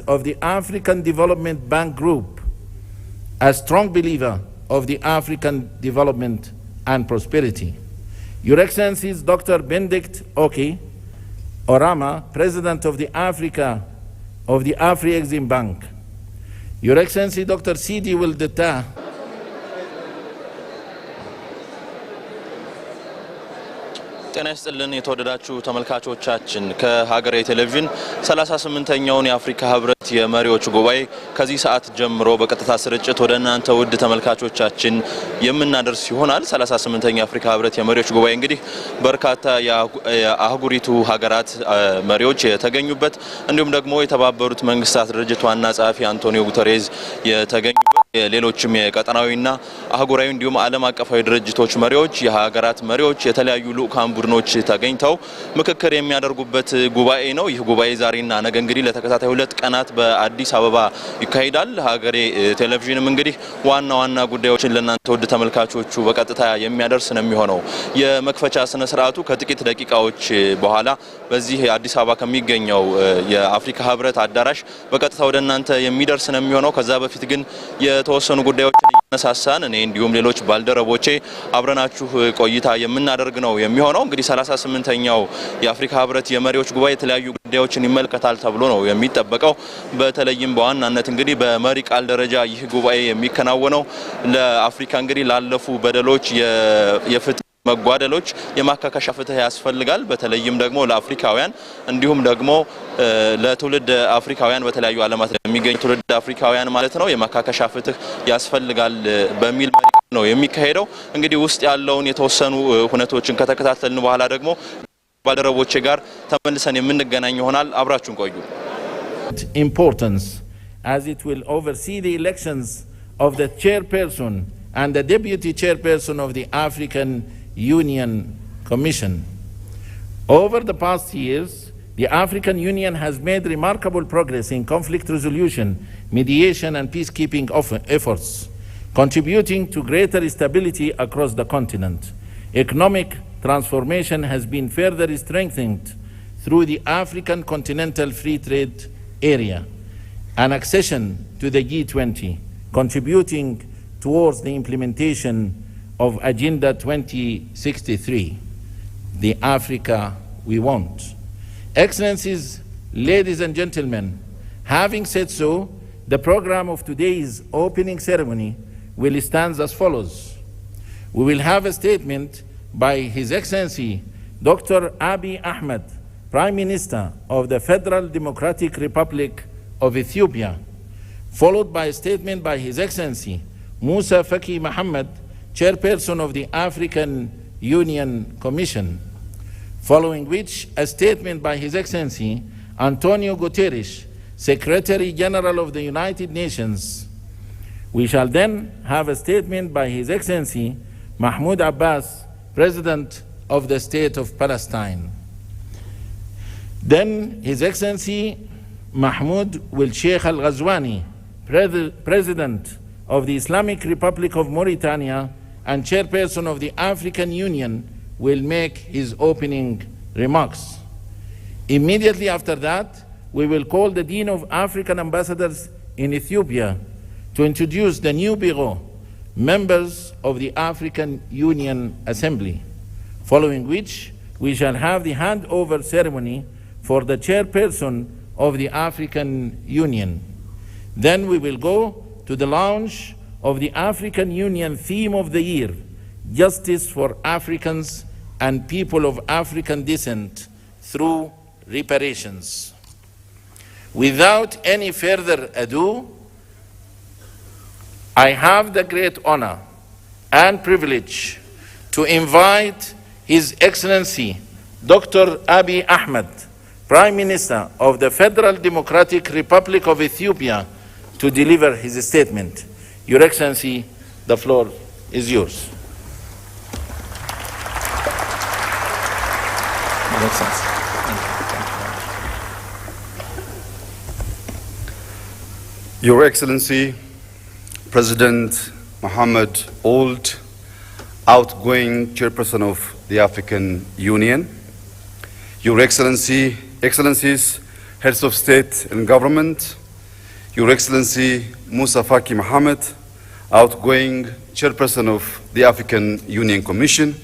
of the African Development Bank Group, a strong believer of the African development and prosperity. Your Excellencies Dr. Benedict Oki Orama, President of the Afri-Exim Bank. Your Excellency Dr. Sidi Wildeta, ጤና ይስጥልን የተወደዳችሁ ተመልካቾቻችን ከሀገሬ ቴሌቪዥን 38ኛውን የአፍሪካ ህብረት የመሪዎች ጉባኤ ከዚህ ሰዓት ጀምሮ በቀጥታ ስርጭት ወደ እናንተ ውድ ተመልካቾቻችን የምናደርስ ይሆናል። 38ኛው የአፍሪካ ህብረት የመሪዎች ጉባኤ እንግዲህ በርካታ የአህጉሪቱ ሀገራት መሪዎች የተገኙበት እንዲሁም ደግሞ የተባበሩት መንግስታት ድርጅት ዋና ጸሐፊ አንቶኒዮ ጉተሬዝ የተገኙበት ሌሎችም የቀጠናዊና አህጉራዊ እንዲሁም ዓለም አቀፋዊ ድርጅቶች መሪዎች የሀገራት መሪዎች የተለያዩ ልኡካን ቡድኖች ተገኝተው ምክክር የሚያደርጉበት ጉባኤ ነው። ይህ ጉባኤ ዛሬና ነገ እንግዲህ ለተከታታይ 2 ቀናት በአዲስ አበባ ይካሄዳል። ሀገሬ ቴሌቪዥንም እንግዲህ ዋና ዋና ጉዳዮችን ለእናንተ ውድ ተመልካቾቹ በቀጥታ የሚያደርስ ነው የሚሆነው። የመክፈቻ ስነ ስርዓቱ ከጥቂት ደቂቃዎች በኋላ በዚህ አዲስ አበባ ከሚገኘው የአፍሪካ ህብረት አዳራሽ በቀጥታ ወደ እናንተ የሚደርስ ነው የሚሆነው። ከዛ በፊት ግን የተወሰኑ ጉዳዮችን እያነሳሳን እኔ እንዲሁም ሌሎች ባልደረቦቼ አብረናችሁ ቆይታ የምናደርግ ነው የሚሆነው። እንግዲህ 38ኛው የአፍሪካ ህብረት የመሪዎች ጉባኤ የተለያዩ ጉዳዮችን ይመለከታል ተብሎ ነው የሚጠበቀው። በተለይም በዋናነት እንግዲህ በመሪ ቃል ደረጃ ይህ ጉባኤ የሚከናወነው ለአፍሪካ እንግዲህ ላለፉ በደሎች የፍትህ መጓደሎች የማካካሻ ፍትህ ያስፈልጋል። በተለይም ደግሞ ለአፍሪካውያን እንዲሁም ደግሞ ለትውልድ አፍሪካውያን በተለያዩ ዓለማት የሚገኙ ትውልድ አፍሪካውያን ማለት ነው የማካካሻ ፍትህ ያስፈልጋል በሚል መሪ ነው የሚካሄደው። እንግዲህ ውስጥ ያለውን የተወሰኑ ሁነቶችን ከተከታተልን በኋላ ደግሞ ባልደረቦቼ ጋር ተመልሰን የምንገናኝ ይሆናል። አብራችሁን ቆዩ። Importance as it will oversee the elections of the chairperson and the deputy chairperson of the African Union Commission. Over the past years, the African Union has made remarkable progress in conflict resolution, mediation and peacekeeping efforts, contributing to greater stability across the continent. Economic transformation has been further strengthened through the African Continental Free Trade Area and accession to the G20, contributing towards the implementation of Agenda 2063, the Africa we want. Excellencies, ladies and gentlemen, having said so, the program of today's opening ceremony will stand as follows. We will have a statement by His Excellency Dr. Abiy Ahmed, Prime Minister of the Federal Democratic Republic of Ethiopia, followed by a statement by His Excellency Moussa Faki Mohammed, Chairperson of the African Union Commission, following which a statement by His Excellency Antonio Guterres, Secretary General of the United Nations. We shall then have a statement by His Excellency Mahmoud Abbas, President of the State of Palestine. Then His Excellency Mahmoud Wil Sheikh Al-Ghazwani, President of the Islamic Republic of Mauritania and Chairperson of the African Union, will make his opening remarks. Immediately after that, we will call the Dean of African Ambassadors in Ethiopia to introduce the new bureau, members of the African Union Assembly, following which we shall have the handover ceremony for the Chairperson of the African Union. Then we will go to the launch of the African Union theme of the year, Justice for Africans and People of African Descent through Reparations. Without any further ado, I have the great honor and privilege to invite His Excellency Dr. Abiy Ahmed, Prime Minister of the Federal Democratic Republic of Ethiopia, to deliver his statement. Your Excellency, the floor is yours. Your Excellency. Your Excellency, President Mohammed Ould, outgoing Chairperson of the African Union, Your Excellencies, heads of state and government, Your Excellency Moussa Faki Mohammed, outgoing chairperson of the African Union Commission,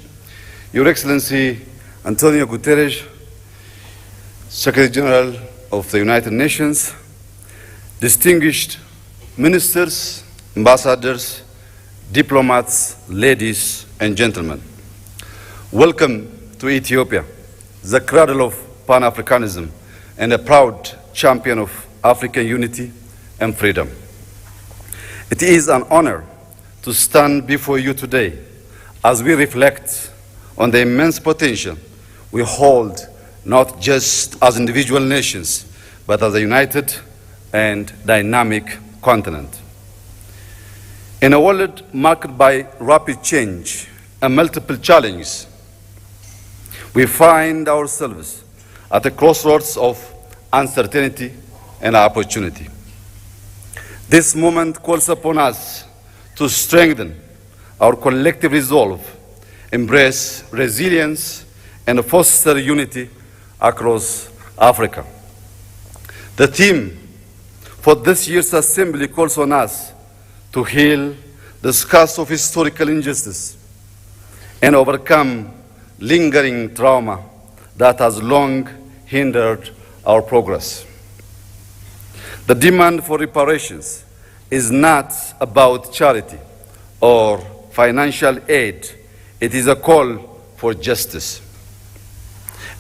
Your Excellency Antonio Guterres, Secretary General of the United Nations, distinguished ministers, ambassadors, diplomats, ladies and gentlemen. Welcome to Ethiopia, the cradle of Pan-Africanism and a proud champion of African unity and freedom. It is an honor to stand before you today as we reflect on the immense potential we hold not just as individual nations, but as a united and dynamic continent. In a world marked by rapid change and multiple challenges, we find ourselves at a crossroads of uncertainty and opportunity. This moment calls upon us to strengthen our collective resolve, embrace resilience, and foster unity across Africa. The theme for this year's assembly calls on us to heal the scars of historical injustice and overcome lingering trauma that has long hindered our progress. The demand for reparations is not about charity or financial aid. It is a call for justice.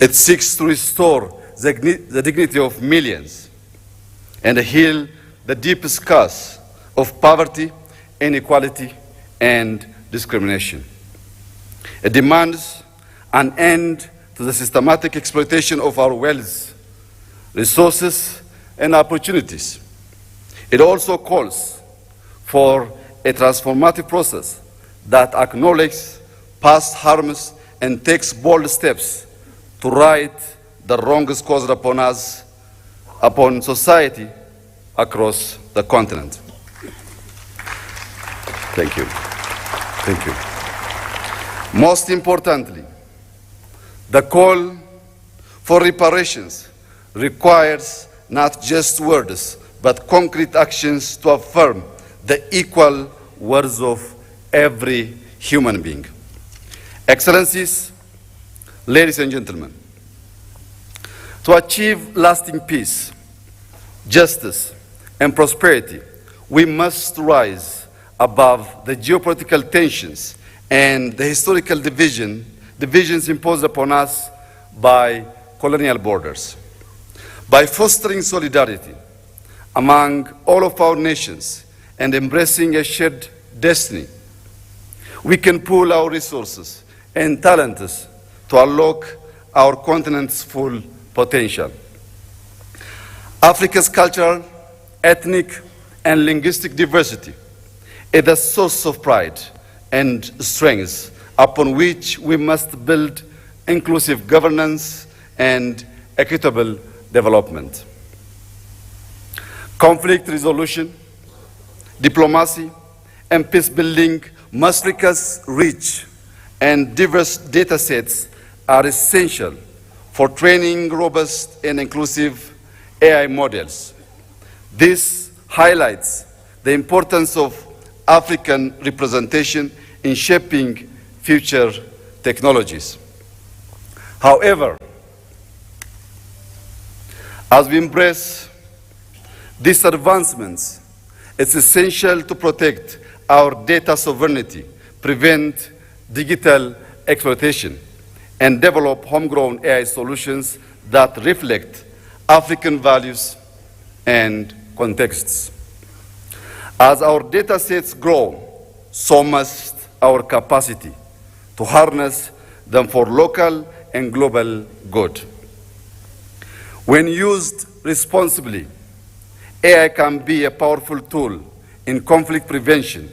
It seeks to restore the dignity of millions and heal the deep scars of poverty, inequality, and discrimination. It demands an end to the systematic exploitation of our wealth, resources, and opportunities. It also calls for a transformative process that acknowledges past harms and takes bold steps to right the wrongs caused upon us, upon society across the continent. Thank you. Thank you. Most importantly, the call for reparations requires not just words, but concrete actions to affirm the equal worth of every human being. Excellencies, ladies and gentlemen, to achieve lasting peace, justice, and prosperity, we must rise above the geopolitical tensions and the historical divisions imposed upon us by colonial borders. By fostering solidarity among all of our nations and embracing a shared destiny, we can pool our resources and talents to unlock our continent's full potential. Africa's cultural, ethnic, and linguistic diversity is a source of pride and strength upon which we must build inclusive governance and equitable development. Conflict resolution, diplomacy, and peace building must request rich and diverse data sets are essential for training robust and inclusive AI models. This highlights the importance of African representation in shaping future technologies. However, as we embrace these advancements, it's essential to protect our data sovereignty, prevent digital exploitation, and develop homegrown AI solutions that reflect African values and contexts. As our data sets grow, so must our capacity to harness them for local and global good. When used responsibly, AI can be a powerful tool in conflict prevention,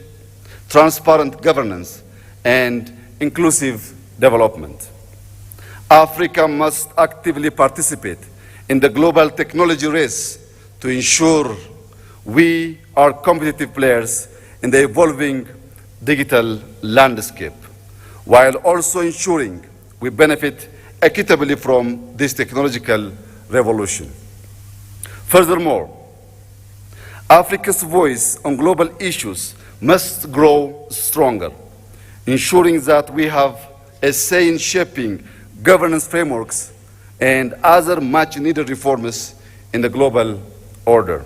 transparent governance, and inclusive development. Africa must actively participate in the global technology race to ensure we are competitive players in the evolving digital landscape, while also ensuring we benefit equitably from this technological revolution. Furthermore, Africa's voice on global issues must grow stronger, ensuring that we have a say in shaping governance frameworks and other much-needed reforms in the global order.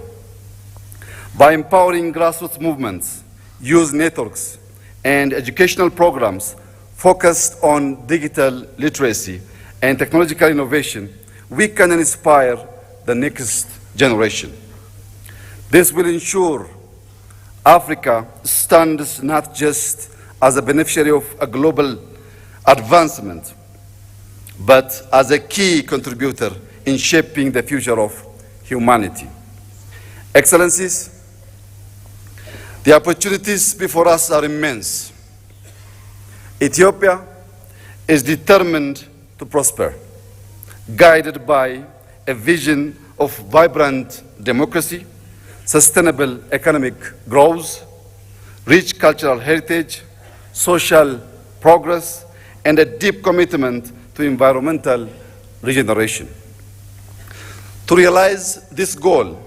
By empowering grassroots movements, youth networks, and educational programs focused on digital literacy and technological innovation, we can inspire the next generation. This will ensure Africa stands not just as a beneficiary of a global advancement, but as a key contributor in shaping the future of humanity. Excellencies, the opportunities before us are immense. Ethiopia is determined to prosper, guided by a vision of vibrant democracy, sustainable economic growth, rich cultural heritage, social progress, and a deep commitment to environmental regeneration. To realize this goal,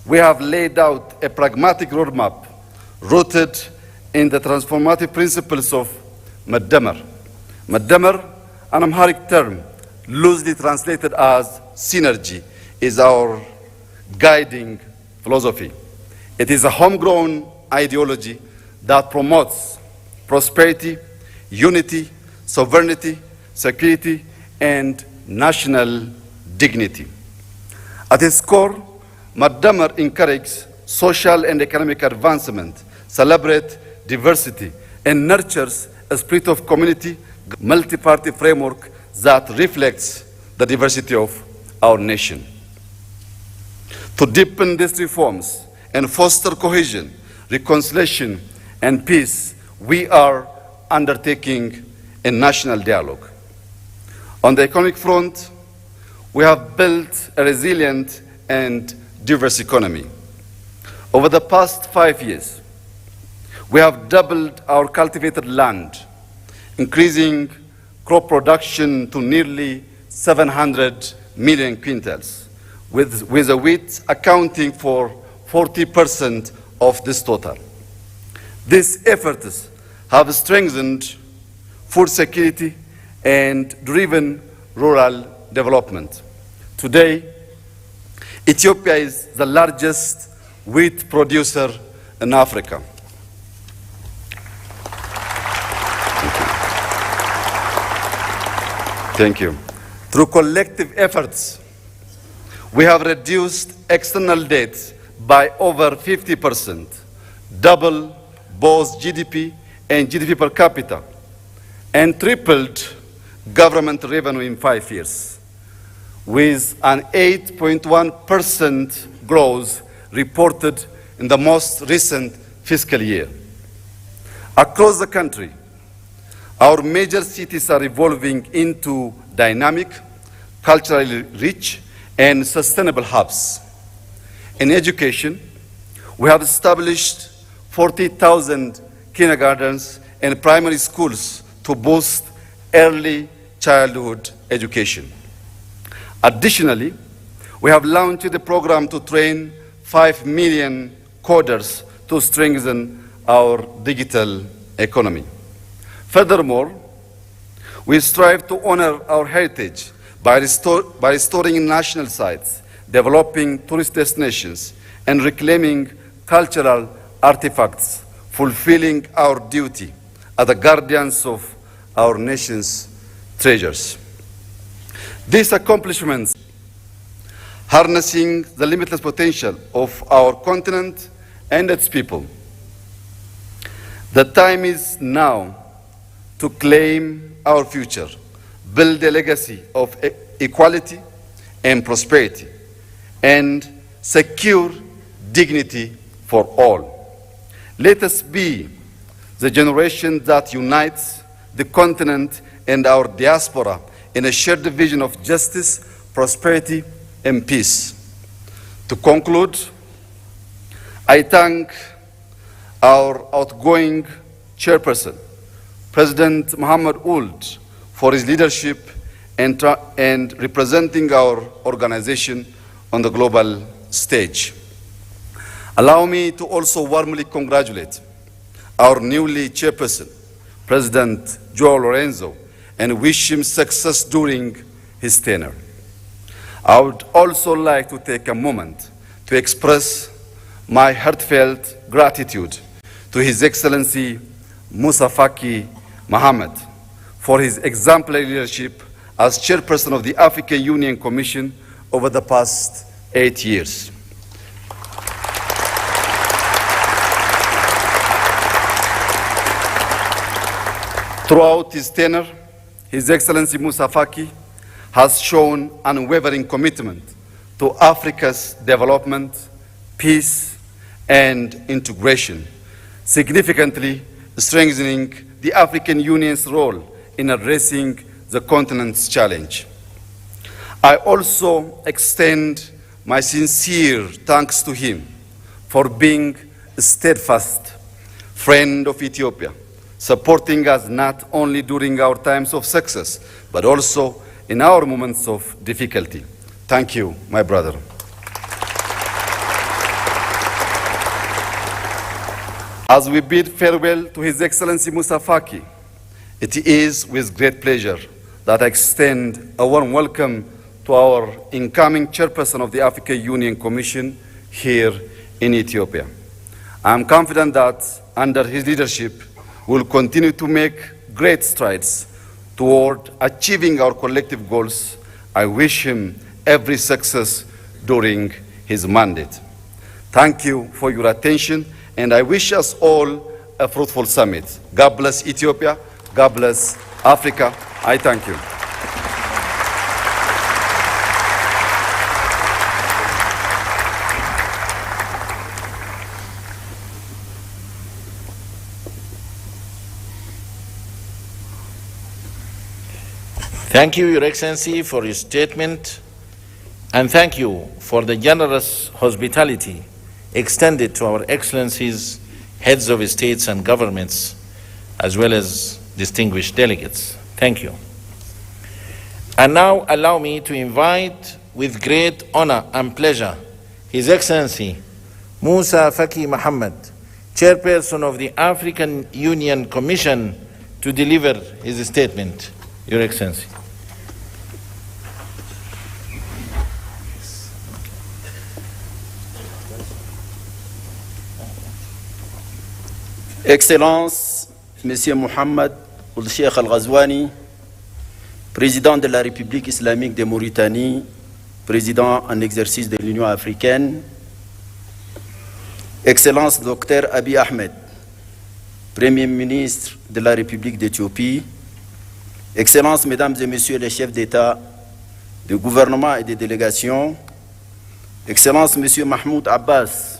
we have laid out a pragmatic roadmap rooted in the transformative principles of Madamar. Madamar, an Amharic term loosely translated as synergy, is our guiding philosophy. It is a homegrown ideology that promotes prosperity, unity, sovereignty, security, and national dignity. At its core, Madamar encourages social and economic advancement, celebrates diversity, and nurtures a spirit of community, multi-party framework that reflects the diversity of our nation. To deepen these reforms and foster cohesion, reconciliation, and peace, we are undertaking a national dialogue. On the economic front, we have built a resilient and diverse economy. Over the past 5 years, we have doubled our cultivated land, increasing crop production to nearly 700 million quintals, with the wheat accounting for 40% of this total. These efforts have strengthened food security and driven rural development. Today, Ethiopia is the largest wheat producer in Africa. Thank you. Through collective efforts, we have reduced external debt by over 50%, double both GDP and GDP per capita, and tripled government revenue in 5 years, with an 8.1% growth reported in the most recent fiscal year. Across the country, our major cities are evolving into dynamic, culturally rich, and sustainable hubs. In education, we have established 40,000 kindergartens and primary schools to boost early childhood education. Additionally, we have launched a program to train 5 million coders to strengthen our digital economy. Furthermore, we strive to honor our heritage by restoring national sites, developing tourist destinations, and reclaiming cultural artifacts, fulfilling our duty as the guardians of our nation's treasures. These accomplishments, harnessing the limitless potential of our continent and its people. The time is now to claim our future, build a legacy of equality and prosperity, and secure dignity for all. Let us be the generation that unites the continent and our diaspora in a shared vision of justice, prosperity, and peace. To conclude, I thank our outgoing chairperson, President Mohammed Ould, for his leadership and representing our organization on the global stage. Allow me to also warmly congratulate our newly chairperson, President Joao Lorenzo, and wish him success during his tenure. I would also like to take a moment to express my heartfelt gratitude to His Excellency Moussa Faki Mohammed for his exemplary leadership as chairperson of the African Union Commission over the past 8 years. Throughout his tenure, His Excellency Moussa Faki has shown unwavering commitment to Africa's development, peace, and integration, significantly strengthening the African Union's role in addressing the continent's challenge. I also extend my sincere thanks to him for being a steadfast friend of Ethiopia, supporting us not only during our times of success, but also in our moments of difficulty. Thank you, my brother. As we bid farewell to His Excellency Moussa Faki, it is with great pleasure that I extend a warm welcome to our incoming chairperson of the African Union Commission here in Ethiopia. I am confident that under his leadership, we will continue to make great strides toward achieving our collective goals. I wish him every success during his mandate. Thank you for your attention, and I wish us all a fruitful summit. God bless Ethiopia. God bless Africa. I thank you. Thank you, Your Excellency, for your statement, and thank you for the generous hospitality extended to our Excellencies, heads of states and governments, as well as distinguished delegates. Thank you. And now allow me to invite with great honor and pleasure His Excellency Moussa Faki Mohammed, Chairperson of the African Union Commission, to deliver his statement. Your Excellency. Excellences, Monsieur Mohamed Ould-Cheikh Al-Ghazouani, Président de la République islamique de Mauritanie, Président en exercice de l'Union africaine, Excellence Dr Abiy Ahmed, Premier ministre de la République d'Éthiopie, Excellences, Mesdames et Messieurs les chefs d'État, de gouvernement et de délégation, Excellences, Monsieur Mahmoud Abbas,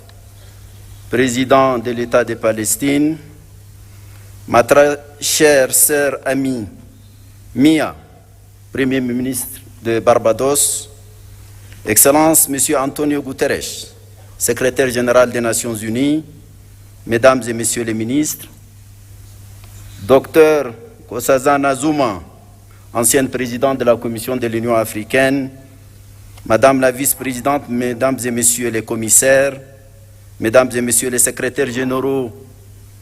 Président de l'État de Palestine, ma très chère sœur amie Mia, Premier ministre de Barbados, Excellence, Monsieur Antonio Guterres, Secrétaire général des Nations Unies, Mesdames et Messieurs les ministres, Docteur Nkosazana Zuma, ancienne présidente de la Commission de l'Union africaine, Madame la vice-présidente, Mesdames et Messieurs les commissaires, Mesdames et Messieurs les secrétaires généraux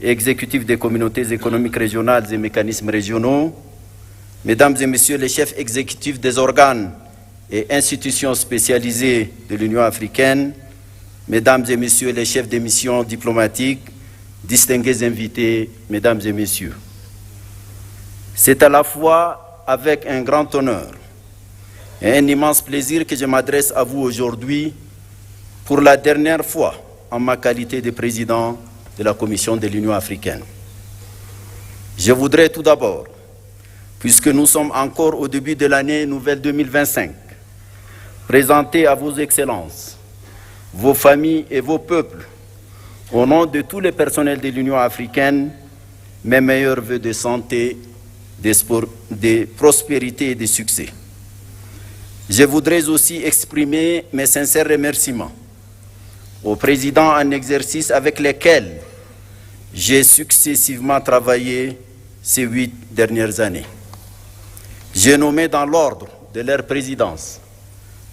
et exécutifs des communautés économiques régionales et mécanismes régionaux, Mesdames et Messieurs les chefs exécutifs des organes et institutions spécialisées de l'Union africaine, Mesdames et Messieurs les chefs des missions diplomatiques, distingués invités, Mesdames et Messieurs. C'est à la fois avec un grand honneur et un immense plaisir que je m'adresse à vous aujourd'hui pour la dernière fois en ma qualité de président de la Commission de l'Union africaine. Je voudrais tout d'abord, puisque nous sommes encore au début de l'année nouvelle 2025, présenter à vos excellences, vos familles et vos peuples, au nom de tous les personnels de l'Union africaine, mes meilleurs vœux de santé, de prospérité et de succès. Je voudrais aussi exprimer mes sincères remerciements aux présidents en exercice avec lesquels j'ai successivement travaillé ces 8 dernières années. J'ai nommé dans l'ordre de leur présidence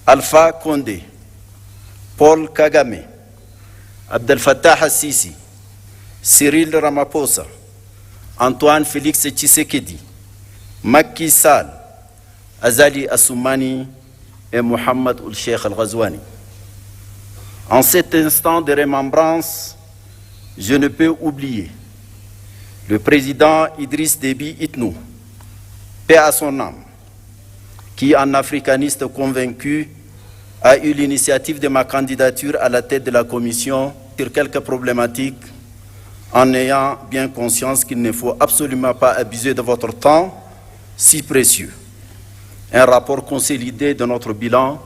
Alpha Condé, Paul Kagame, Abdel Fattah al-Sisi, Cyril Ramaphosa, Antoine Félix Tshisekedi, Macky Sall, Azali Assoumani et Mohamed Ould-Cheikh Al-Ghazouani. En cet instant de remembrance, je ne peux oublier le président Idriss Déby Itnou, paix à son âme, qui, en africaniste convaincu, a eu l'initiative de ma candidature à la tête de la commission sur quelques problématiques, en ayant bien conscience qu'il ne faut absolument pas abuser de votre temps si précieux. Un rapport consolidé de notre bilan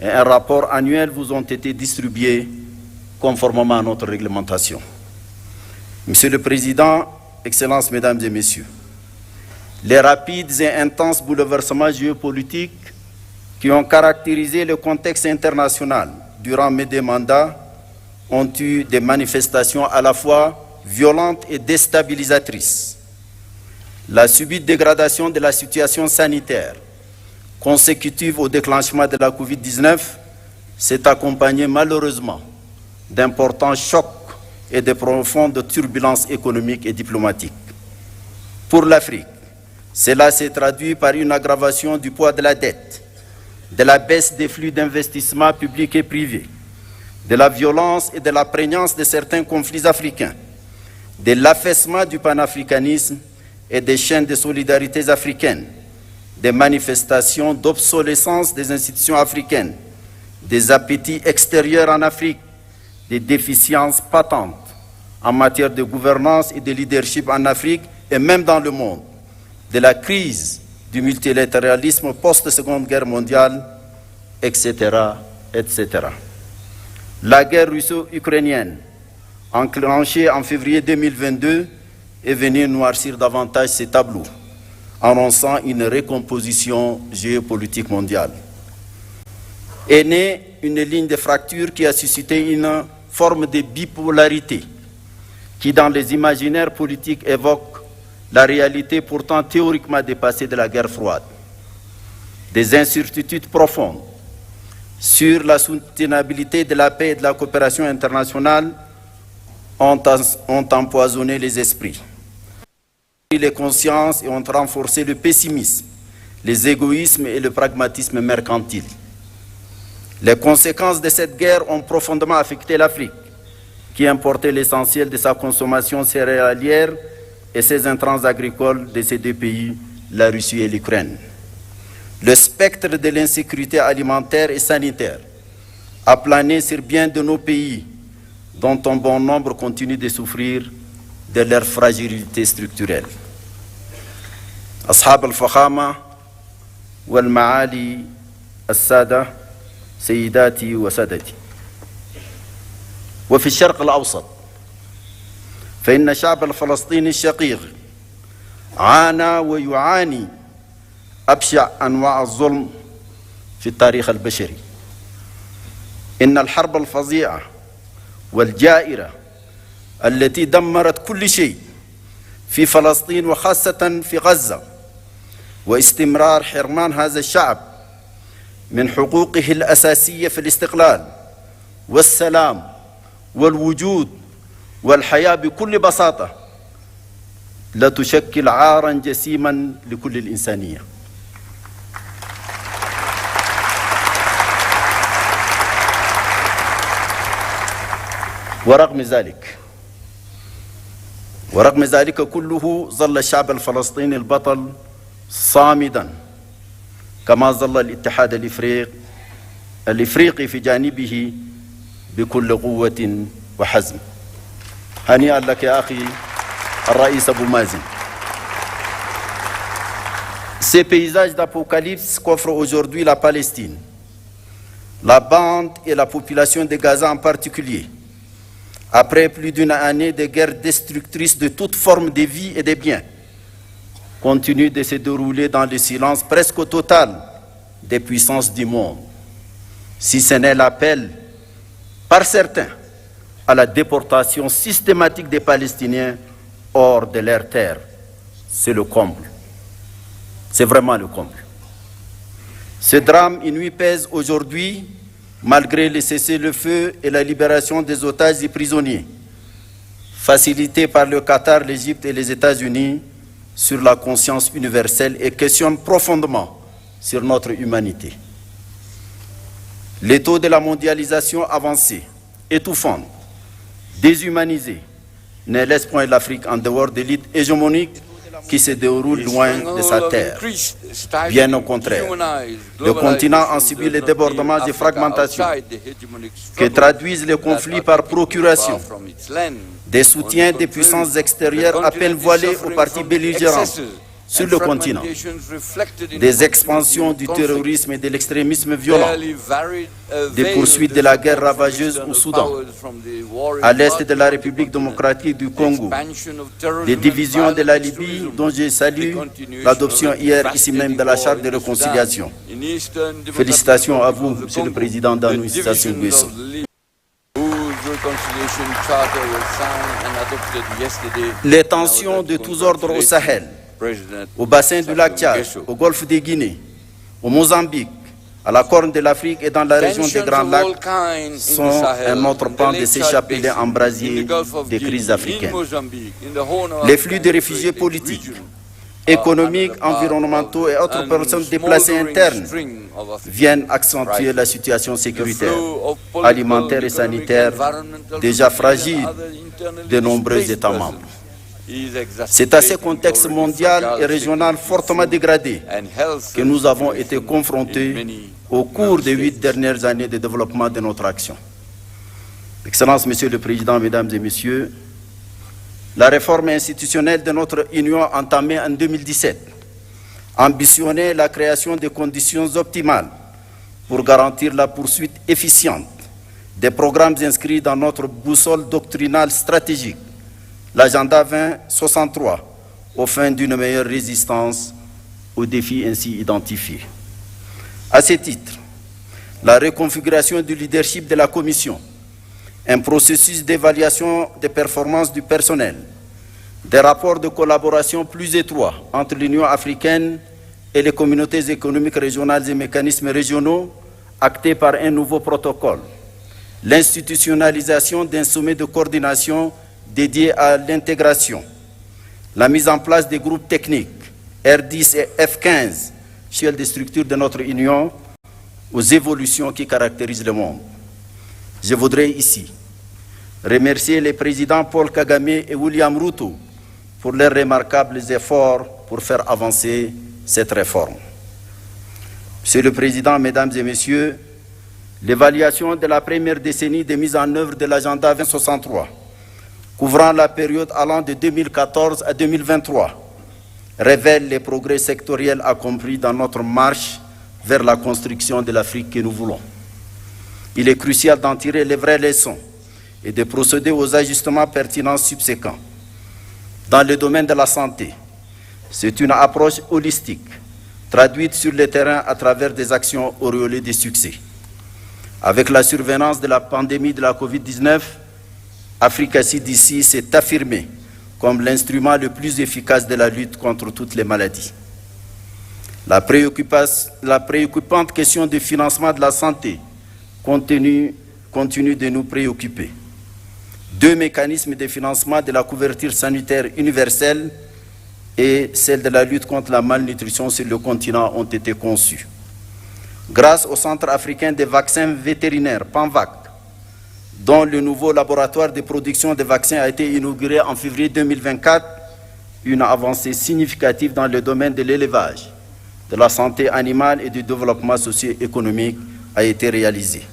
et un rapport annuel vous ont été distribués conformément à notre réglementation. Monsieur le Président, Excellences, Mesdames et Messieurs, les rapides et intenses bouleversements géopolitiques qui ont caractérisé le contexte international durant mes deux mandats ont eu des manifestations à la fois violentes et déstabilisatrices. La subite dégradation de la situation sanitaire consécutive au déclenchement de la Covid-19 s'est accompagnée malheureusement d'importants chocs et de profondes turbulences économiques et diplomatiques. Pour l'Afrique, cela s'est traduit par une aggravation du poids de la dette, de la baisse des flux d'investissement publics et privés, de la violence et de la prégnance de certains conflits africains, de l'affaissement du panafricanisme et des chaînes de solidarités africaines, des manifestations d'obsolescence des institutions africaines, des appétits extérieurs en Afrique, des déficiences patentes en matière de gouvernance et de leadership en Afrique et même dans le monde, de la crise du multilatéralisme post-Seconde Guerre mondiale, etc., etc. La guerre russo-ukrainienne, enclenchée en février 2022, est venue noircir davantage ces tableaux, annonçant une recomposition géopolitique mondiale. Est née une ligne de fracture qui a suscité une forme de bipolarité qui, dans les imaginaires politiques, évoque la réalité pourtant théoriquement dépassée de la guerre froide. Des incertitudes profondes sur la soutenabilité de la paix et de la coopération internationale ont empoisonné les esprits, les consciences et ont renforcé le pessimisme, les égoïsmes et le pragmatisme mercantile. Les conséquences de cette guerre ont profondément affecté l'Afrique, qui importait l'essentiel de sa consommation céréalière et ses intrants agricoles de ces deux pays, la Russie et l'Ukraine. Le spectre de l'insécurité alimentaire et sanitaire a plané sur bien de nos pays, dont un bon nombre continue de souffrir de leur fragilité structurelle. أصحاب الفخامة والمعالي السادة سيداتي وسادتي، وفي الشرق الأوسط فإن الشعب الفلسطيني الشقيق عانى ويعاني أبشع أنواع الظلم في التاريخ البشري. إن الحرب الفظيعة والجائرة التي دمرت كل شيء في فلسطين وخاصة في غزة، واستمرار حرمان هذا الشعب من حقوقه الأساسية في الاستقلال والسلام والوجود والحياة بكل بساطة، لا تشكل عارا جسيما لكل الإنسانية. ورغم ذلك كله ظل الشعب الفلسطيني البطل صامدا، كما ظل الاتحاد الإفريقي في جانبه بكل قوة وحزم. هنيئا لك يا أخي الرئيس أبو مازن. Ces paysages d'apocalypse qu'offre aujourd'hui la Palestine, la bande et la population de Gaza en particulier, après plus d'une année de guerre destructrice de toute forme de vie et de biens, continue de se dérouler dans le silence presque total des puissances du monde, si ce n'est l'appel par certains à la déportation systématique des Palestiniens hors de leur terre. C'est le comble. C'est vraiment le comble. Ce drame inouï pèse aujourd'hui malgré le cessez-le-feu et la libération des otages et prisonniers, facilité par le Qatar, l'Égypte et les États-Unis, sur la conscience universelle et questionne profondément sur notre humanité. Les taux de la mondialisation avancée, étouffante, déshumanisée, ne laissent point l'Afrique en dehors de l'élite hégémonique qui se déroule loin de sa terre. Bien au contraire, le continent en subit les débordements et fragmentations que traduisent les conflits par procuration, des soutiens des puissances extérieures à peine voilées aux partis belligérants sur le continent, des expansions du terrorisme et de l'extrémisme violent, des poursuites de la guerre ravageuse au Soudan, à l'est de la République démocratique du Congo, des divisions de la Libye dont je salue l'adoption hier ici même de la charte de réconciliation. Félicitations à vous, Monsieur le Président Danou Sassou Nguesso. Les tensions de tous ordres au Sahel, au bassin du lac Tchad, au golfe de Guinée, au Mozambique, à la Corne de l'Afrique et dans la région des Grands Lacs sont un autre pan de ces chapelets embrasiers des crises africaines. Les flux de réfugiés politiques, économiques, environnementaux et autres personnes déplacées internes viennent accentuer la situation sécuritaire, alimentaire et sanitaire déjà fragile de nombreux États membres. C'est à ce contexte mondial et régional fortement dégradé que nous avons été confrontés au cours des 8 dernières années de développement de notre action. Excellences, Monsieur le Président, Mesdames et Messieurs, la réforme institutionnelle de notre Union entamée en 2017 ambitionnait la création de conditions optimales pour garantir la poursuite efficiente des programmes inscrits dans notre boussole doctrinale stratégique, l'agenda 2063, aux fins d'une meilleure résistance aux défis ainsi identifiés. À ce titre, la reconfiguration du leadership de la Commission, un processus d'évaluation des performances du personnel, des rapports de collaboration plus étroits entre l'Union africaine et les communautés économiques régionales et mécanismes régionaux actés par un nouveau protocole, l'institutionnalisation d'un sommet de coordination dédié à l'intégration, la mise en place des groupes techniques R10 et F15, chefs des structures de notre Union, aux évolutions qui caractérisent le monde. Je voudrais ici remercier les présidents Paul Kagame et William Ruto pour leurs remarquables efforts pour faire avancer cette réforme. Monsieur le Président, Mesdames et Messieurs, l'évaluation de la première décennie de mise en œuvre de l'agenda 2063, couvrant la période allant de 2014 à 2023, révèle les progrès sectoriels accomplis dans notre marche vers la construction de l'Afrique que nous voulons. Il est crucial d'en tirer les vraies leçons et de procéder aux ajustements pertinents subséquents. Dans le domaine de la santé, c'est une approche holistique, traduite sur le terrain à travers des actions auréolées de succès. Avec la survenance de la pandémie de la Covid-19, Africa CDC s'est affirmée comme l'instrument le plus efficace de la lutte contre toutes les maladies. La préoccupante question du financement de la santé continue de nous préoccuper. 2 mécanismes de financement de la couverture sanitaire universelle et celle de la lutte contre la malnutrition sur le continent ont été conçus. Grâce au Centre africain des vaccins vétérinaires, PANVAC, dont le nouveau laboratoire de production de vaccins a été inauguré en février 2024, une avancée significative dans le domaine de l'élevage, de la santé animale et du développement socio-économique a été réalisée.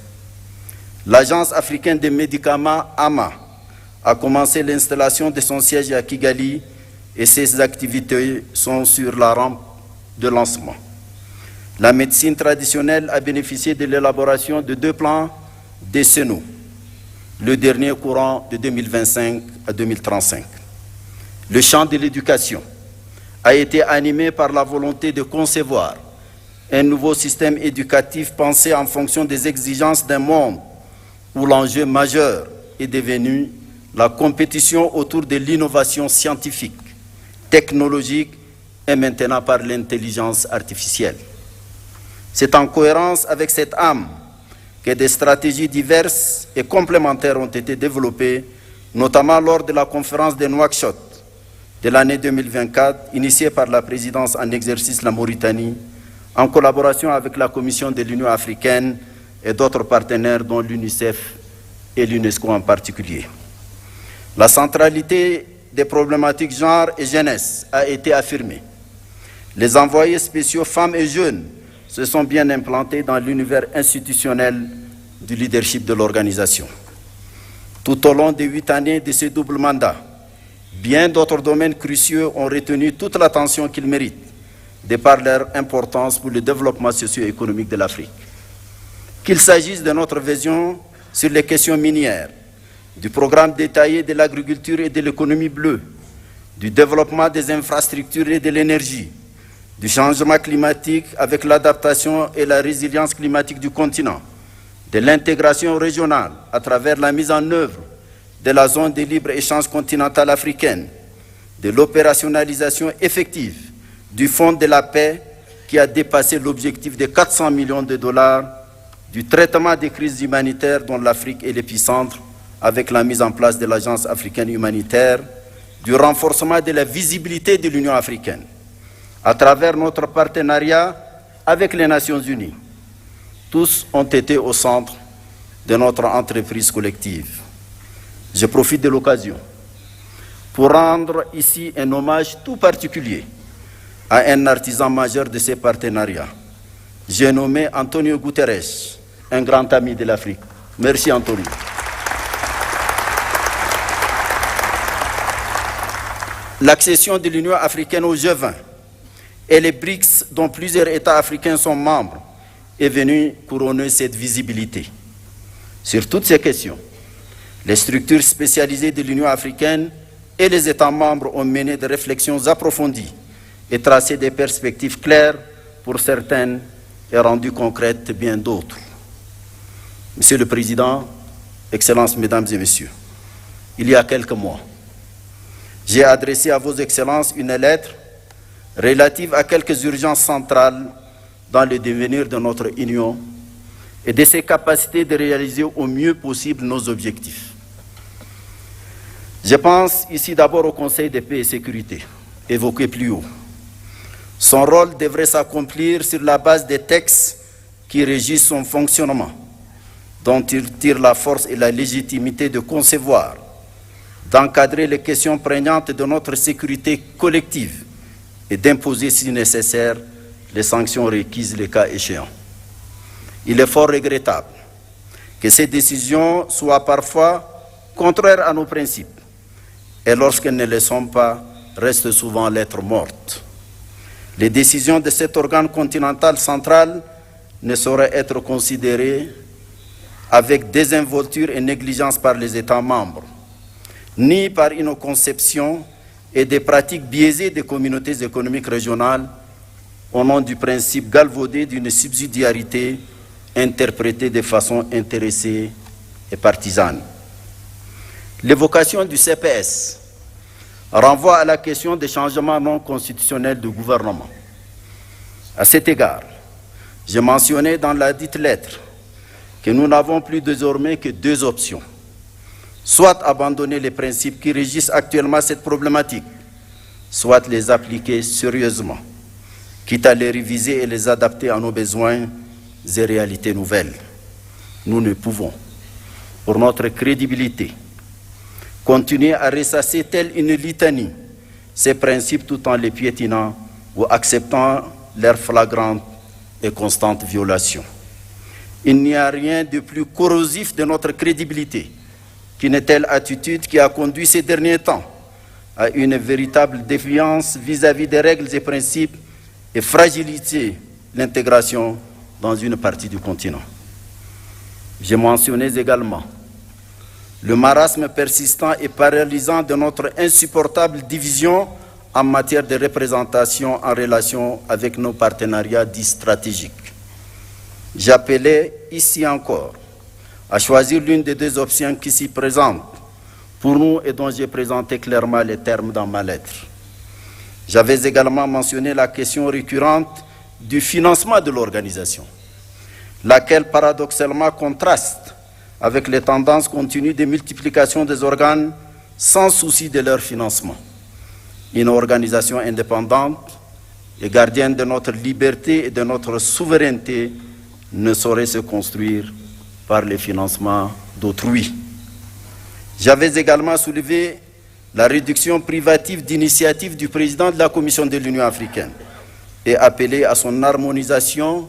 L'Agence africaine des médicaments, AMA, a commencé l'installation de son siège à Kigali et ses activités sont sur la rampe de lancement. La médecine traditionnelle a bénéficié de l'élaboration de 2 plans décennaux, le dernier courant de 2025 à 2035. Le champ de l'éducation a été animé par la volonté de concevoir un nouveau système éducatif pensé en fonction des exigences d'un monde où l'enjeu majeur est devenu la compétition autour de l'innovation scientifique, technologique et maintenant par l'intelligence artificielle. C'est en cohérence avec cette âme que des stratégies diverses et complémentaires ont été développées, notamment lors de la conférence de Nouakchott de l'année 2024, initiée par la présidence en exercice la Mauritanie, en collaboration avec la Commission de l'Union africaine et d'autres partenaires, dont l'UNICEF et l'UNESCO en particulier. La centralité des problématiques genre et jeunesse a été affirmée. Les envoyés spéciaux femmes et jeunes se sont bien implantés dans l'univers institutionnel du leadership de l'organisation. Tout au long des 8 années de ce double mandat, bien d'autres domaines cruciaux ont retenu toute l'attention qu'ils méritent, de par leur importance pour le développement socio-économique de l'Afrique. Qu'il s'agisse de notre vision sur les questions minières, du programme détaillé de l'agriculture et de l'économie bleue, du développement des infrastructures et de l'énergie, du changement climatique avec l'adaptation et la résilience climatique du continent, de l'intégration régionale à travers la mise en œuvre de la zone de libre-échange continentale africaine, de l'opérationnalisation effective du Fonds de la paix qui a dépassé l'objectif de 400 millions de dollars, du traitement des crises humanitaires dont l'Afrique est l'épicentre avec la mise en place de l'Agence africaine humanitaire, du renforcement de la visibilité de l'Union africaine à travers notre partenariat avec les Nations unies. Tous ont été au centre de notre entreprise collective. Je profite de l'occasion pour rendre ici un hommage tout particulier à un artisan majeur de ces partenariats. J'ai nommé Antonio Guterres, un grand ami de l'Afrique. Merci Antonio. L'accession de l'Union africaine au G20 et les BRICS, dont plusieurs États africains sont membres, est venue couronner cette visibilité. Sur toutes ces questions, les structures spécialisées de l'Union africaine et les États membres ont mené des réflexions approfondies et tracé des perspectives claires pour certaines et rendu concrètes bien d'autres. Monsieur le Président, Excellences, Mesdames et Messieurs, il y a quelques mois, j'ai adressé à vos Excellences une lettre relative à quelques urgences centrales dans le devenir de notre Union et de ses capacités de réaliser au mieux possible nos objectifs. Je pense ici d'abord au Conseil de paix et sécurité, évoqué plus haut. Son rôle devrait s'accomplir sur la base des textes qui régissent son fonctionnement, dont il tire la force et la légitimité de concevoir, d'encadrer les questions prégnantes de notre sécurité collective et d'imposer, si nécessaire, les sanctions requises le cas échéant. Il est fort regrettable que ces décisions soient parfois contraires à nos principes et lorsqu'elles ne le sont pas, restent souvent lettre morte. Les décisions de cet organe continental central ne sauraient être considérées avec désinvolture et négligence par les États membres, ni par une conception et des pratiques biaisées des communautés économiques régionales au nom du principe galvaudé d'une subsidiarité interprétée de façon intéressée et partisane. L'évocation du CPS renvoie à la question des changements non constitutionnels du gouvernement. À cet égard, j'ai mentionné dans la dite lettre que nous n'avons plus désormais que 2 options. Soit abandonner les principes qui régissent actuellement cette problématique, soit les appliquer sérieusement, quitte à les réviser et les adapter à nos besoins et réalités nouvelles. Nous ne pouvons, pour notre crédibilité, continuer à ressasser telle une litanie ces principes tout en les piétinant ou acceptant leur flagrante et constante violation. Il n'y a rien de plus corrosif de notre crédibilité qu'une telle attitude qui a conduit ces derniers temps à une véritable défiance vis-à-vis des règles et principes et fragiliser l'intégration dans une partie du continent. J'ai mentionné également le marasme persistant et paralysant de notre insupportable division en matière de représentation en relation avec nos partenariats dits stratégiques. J'appelais ici encore à choisir l'une des 2 options qui s'y présentent pour nous et dont j'ai présenté clairement les termes dans ma lettre. J'avais également mentionné la question récurrente du financement de l'organisation. laquelle paradoxalement contraste avec les tendances continues de multiplication des organes sans souci de leur financement. Une organisation indépendante et gardienne de notre liberté et de notre souveraineté ne saurait se construire par les financements d'autrui. J'avais également soulevé la réduction privative d'initiative du président de la Commission de l'Union africaine et appelé à son harmonisation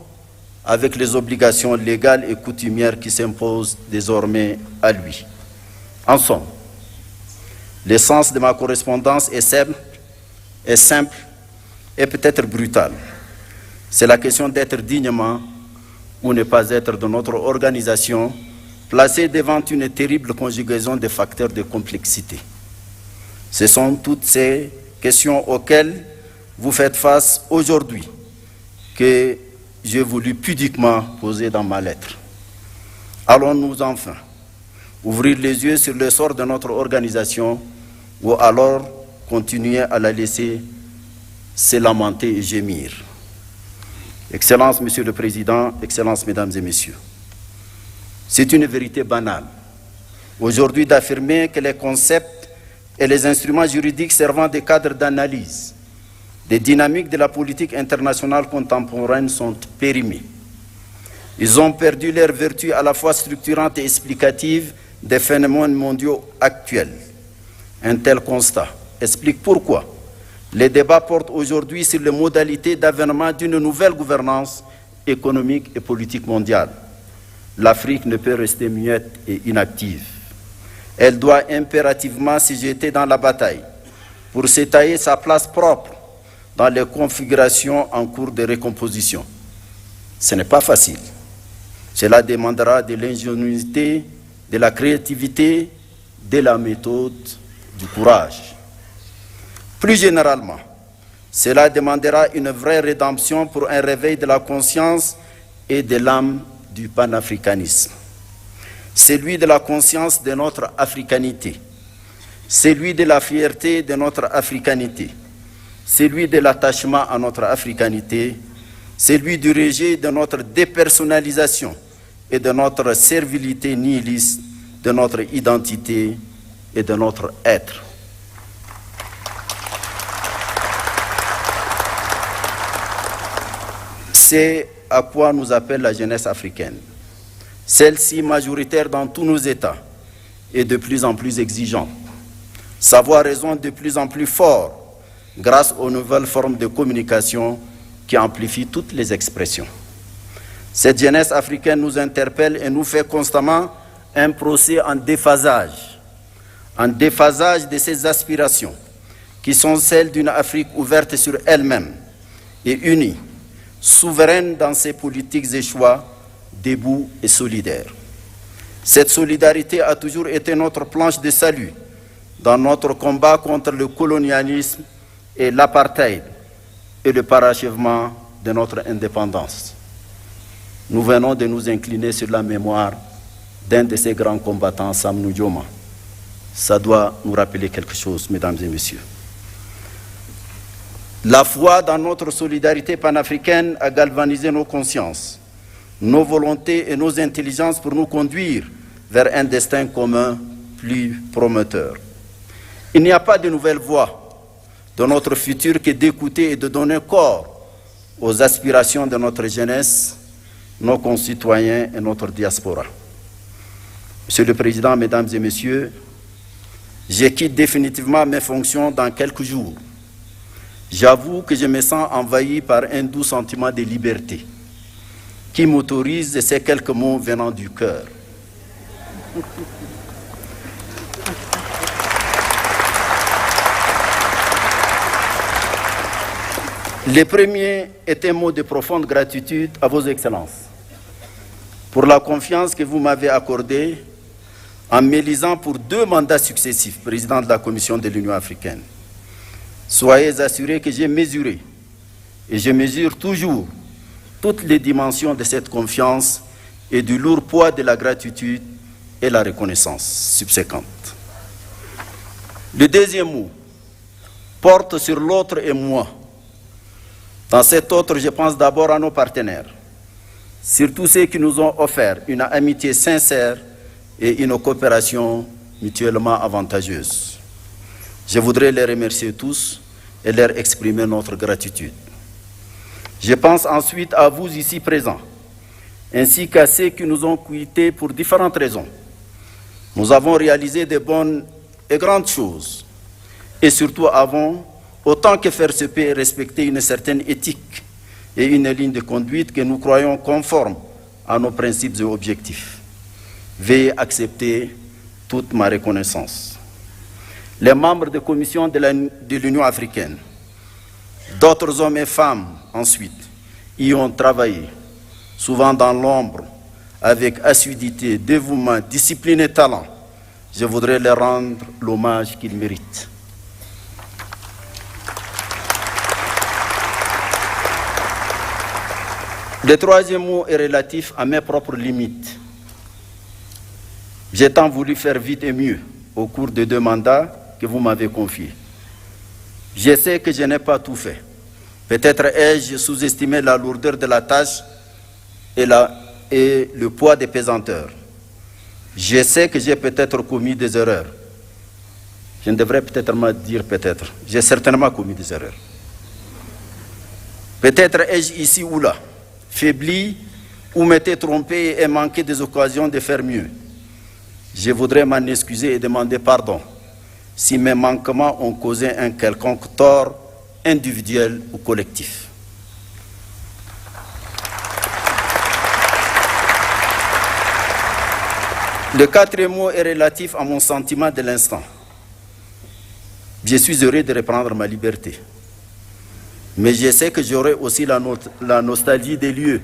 avec les obligations légales et coutumières qui s'imposent désormais à lui. En somme, l'essence de ma correspondance est simple et peut-être brutale. C'est la question d'être dignement ou ne pas être de notre organisation, placée devant une terrible conjugaison de facteurs de complexité. Ce sont toutes ces questions auxquelles vous faites face aujourd'hui que j'ai voulu pudiquement poser dans ma lettre. Allons-nous enfin ouvrir les yeux sur le sort de notre organisation ou alors continuer à la laisser se lamenter et gémir? Excellences, Monsieur le Président, Excellences, Mesdames et Messieurs, c'est une vérité banale aujourd'hui d'affirmer que les concepts et les instruments juridiques servant de cadre d'analyse des dynamiques de la politique internationale contemporaine sont périmés. Ils ont perdu leur vertu à la fois structurante et explicative des phénomènes mondiaux actuels. Un tel constat explique pourquoi les débats portent aujourd'hui sur les modalités d'avènement d'une nouvelle gouvernance économique et politique mondiale. L'Afrique ne peut rester muette et inactive. Elle doit impérativement se jeter dans la bataille pour se tailler sa place propre dans les configurations en cours de recomposition. Ce n'est pas facile. Cela demandera de l'ingéniosité, de la créativité, de la méthode, du courage. Plus généralement, cela demandera une vraie rédemption pour un réveil de la conscience et de l'âme du panafricanisme. Celui de la conscience de notre africanité, celui de la fierté de notre africanité, celui de l'attachement à notre africanité, celui du rejet de notre dépersonnalisation et de notre servilité nihiliste, de notre identité et de notre être. C'est à quoi nous appelle la jeunesse africaine. Celle-ci, majoritaire dans tous nos États, est de plus en plus exigeante. Sa voix résonne de plus en plus fort grâce aux nouvelles formes de communication qui amplifient toutes les expressions. Cette jeunesse africaine nous interpelle et nous fait constamment un procès en déphasage de ses aspirations, qui sont celles d'une Afrique ouverte sur elle-même et unie, souveraine dans ses politiques et choix, debout et solidaire. Cette solidarité a toujours été notre planche de salut dans notre combat contre le colonialisme et l'apartheid et le parachèvement de notre indépendance. Nous venons de nous incliner sur la mémoire d'un de ces grands combattants, Sam Nujoma. Ça doit nous rappeler quelque chose, mesdames et messieurs. La foi dans notre solidarité panafricaine a galvanisé nos consciences, nos volontés et nos intelligences pour nous conduire vers un destin commun plus prometteur. Il n'y a pas de nouvelle voie de notre futur que d'écouter et de donner corps aux aspirations de notre jeunesse, nos concitoyens et notre diaspora. Monsieur le Président, Mesdames et Messieurs, je quitte définitivement mes fonctions dans quelques jours. J'avoue que je me sens envahi par un doux sentiment de liberté qui m'autorise ces quelques mots venant du cœur. Le premier est un mot de profonde gratitude à vos excellences pour la confiance que vous m'avez accordée en m'élisant pour 2 mandats successifs, président de la Commission de l'Union africaine. Soyez assurés que j'ai mesuré et je mesure toujours toutes les dimensions de cette confiance et du lourd poids de la gratitude et la reconnaissance subséquente. Le deuxième mot porte sur l'autre et moi. Dans cet autre, je pense d'abord à nos partenaires, surtout ceux qui nous ont offert une amitié sincère et une coopération mutuellement avantageuse. Je voudrais les remercier tous et leur exprimer notre gratitude. Je pense ensuite à vous ici présents, ainsi qu'à ceux qui nous ont quittés pour différentes raisons. Nous avons réalisé de bonnes et grandes choses, et surtout avons, autant que faire se peut, respecter une certaine éthique et une ligne de conduite que nous croyons conforme à nos principes et objectifs. Veuillez accepter toute ma reconnaissance. Les membres de commission de l'Union africaine, d'autres hommes et femmes ensuite, y ont travaillé, souvent dans l'ombre, avec assiduité, dévouement, discipline et talent. Je voudrais leur rendre l'hommage qu'ils méritent. Le troisième mot est relatif à mes propres limites. J'ai tant voulu faire vite et mieux au cours des 2 mandats que vous m'avez confiés. Je sais que je n'ai pas tout fait. Peut-être ai-je sous-estimé la lourdeur de la tâche et le poids des pesanteurs. Je sais que j'ai peut-être commis des erreurs. Je ne devrais peut-être pas dire peut-être. J'ai certainement commis des erreurs. Peut-être ai-je ici ou là faibli ou m'étais trompé et manqué des occasions de faire mieux. Je voudrais m'en excuser et demander pardon si mes manquements ont causé un quelconque tort individuel ou collectif. Le 4e mot est relatif à mon sentiment de l'instant. Je suis heureux de reprendre ma liberté. Mais je sais que j'aurai aussi la nostalgie des lieux,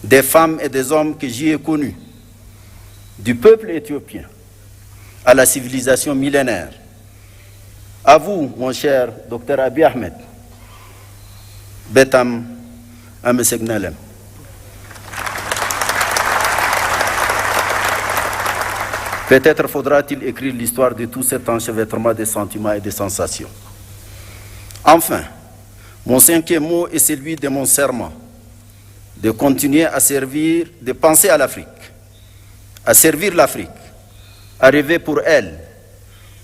des femmes et des hommes que j'y ai connus, du peuple éthiopien à la civilisation millénaire. À vous, mon cher docteur Abiy Ahmed, Betam Amesegnalem. Peut-être faudra-t-il écrire l'histoire de tout cet enchevêtrement de sentiments et de sensations. Enfin, mon 5e mot est celui de mon serment, de continuer à servir, de penser à l'Afrique, à servir l'Afrique, à rêver pour elle,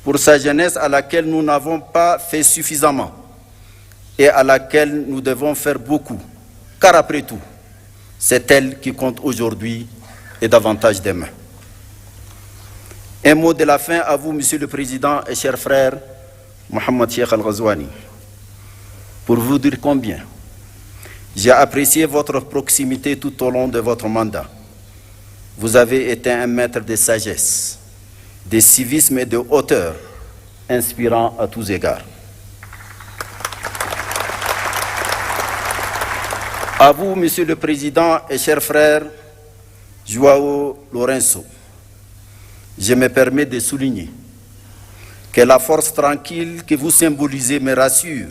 pour sa jeunesse à laquelle nous n'avons pas fait suffisamment et à laquelle nous devons faire beaucoup, car après tout, c'est elle qui compte aujourd'hui et davantage demain. Un mot de la fin à vous, Monsieur le Président et cher frère Mohamed Cheikh Al-Ghazouani, pour vous dire combien j'ai apprécié votre proximité tout au long de votre mandat. Vous avez été un maître de sagesse, de civisme et de hauteur, inspirant à tous égards. À vous, Monsieur le Président et cher frère João Lourenço, je me permets de souligner que la force tranquille que vous symbolisez me rassure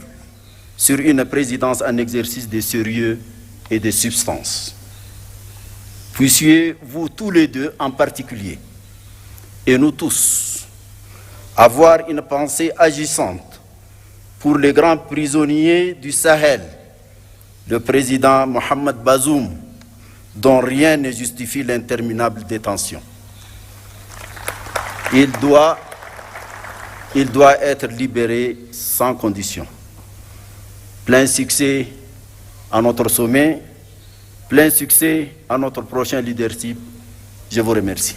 sur une présidence en exercice de sérieux et de substance. Puissiez-vous tous les deux en particulier, et nous tous, avoir une pensée agissante pour les grands prisonniers du Sahel, le président Mohamed Bazoum, dont rien ne justifie l'interminable détention. Il doit être libéré sans condition. Plein succès à notre sommet, plein succès à notre prochain leadership. Je vous remercie.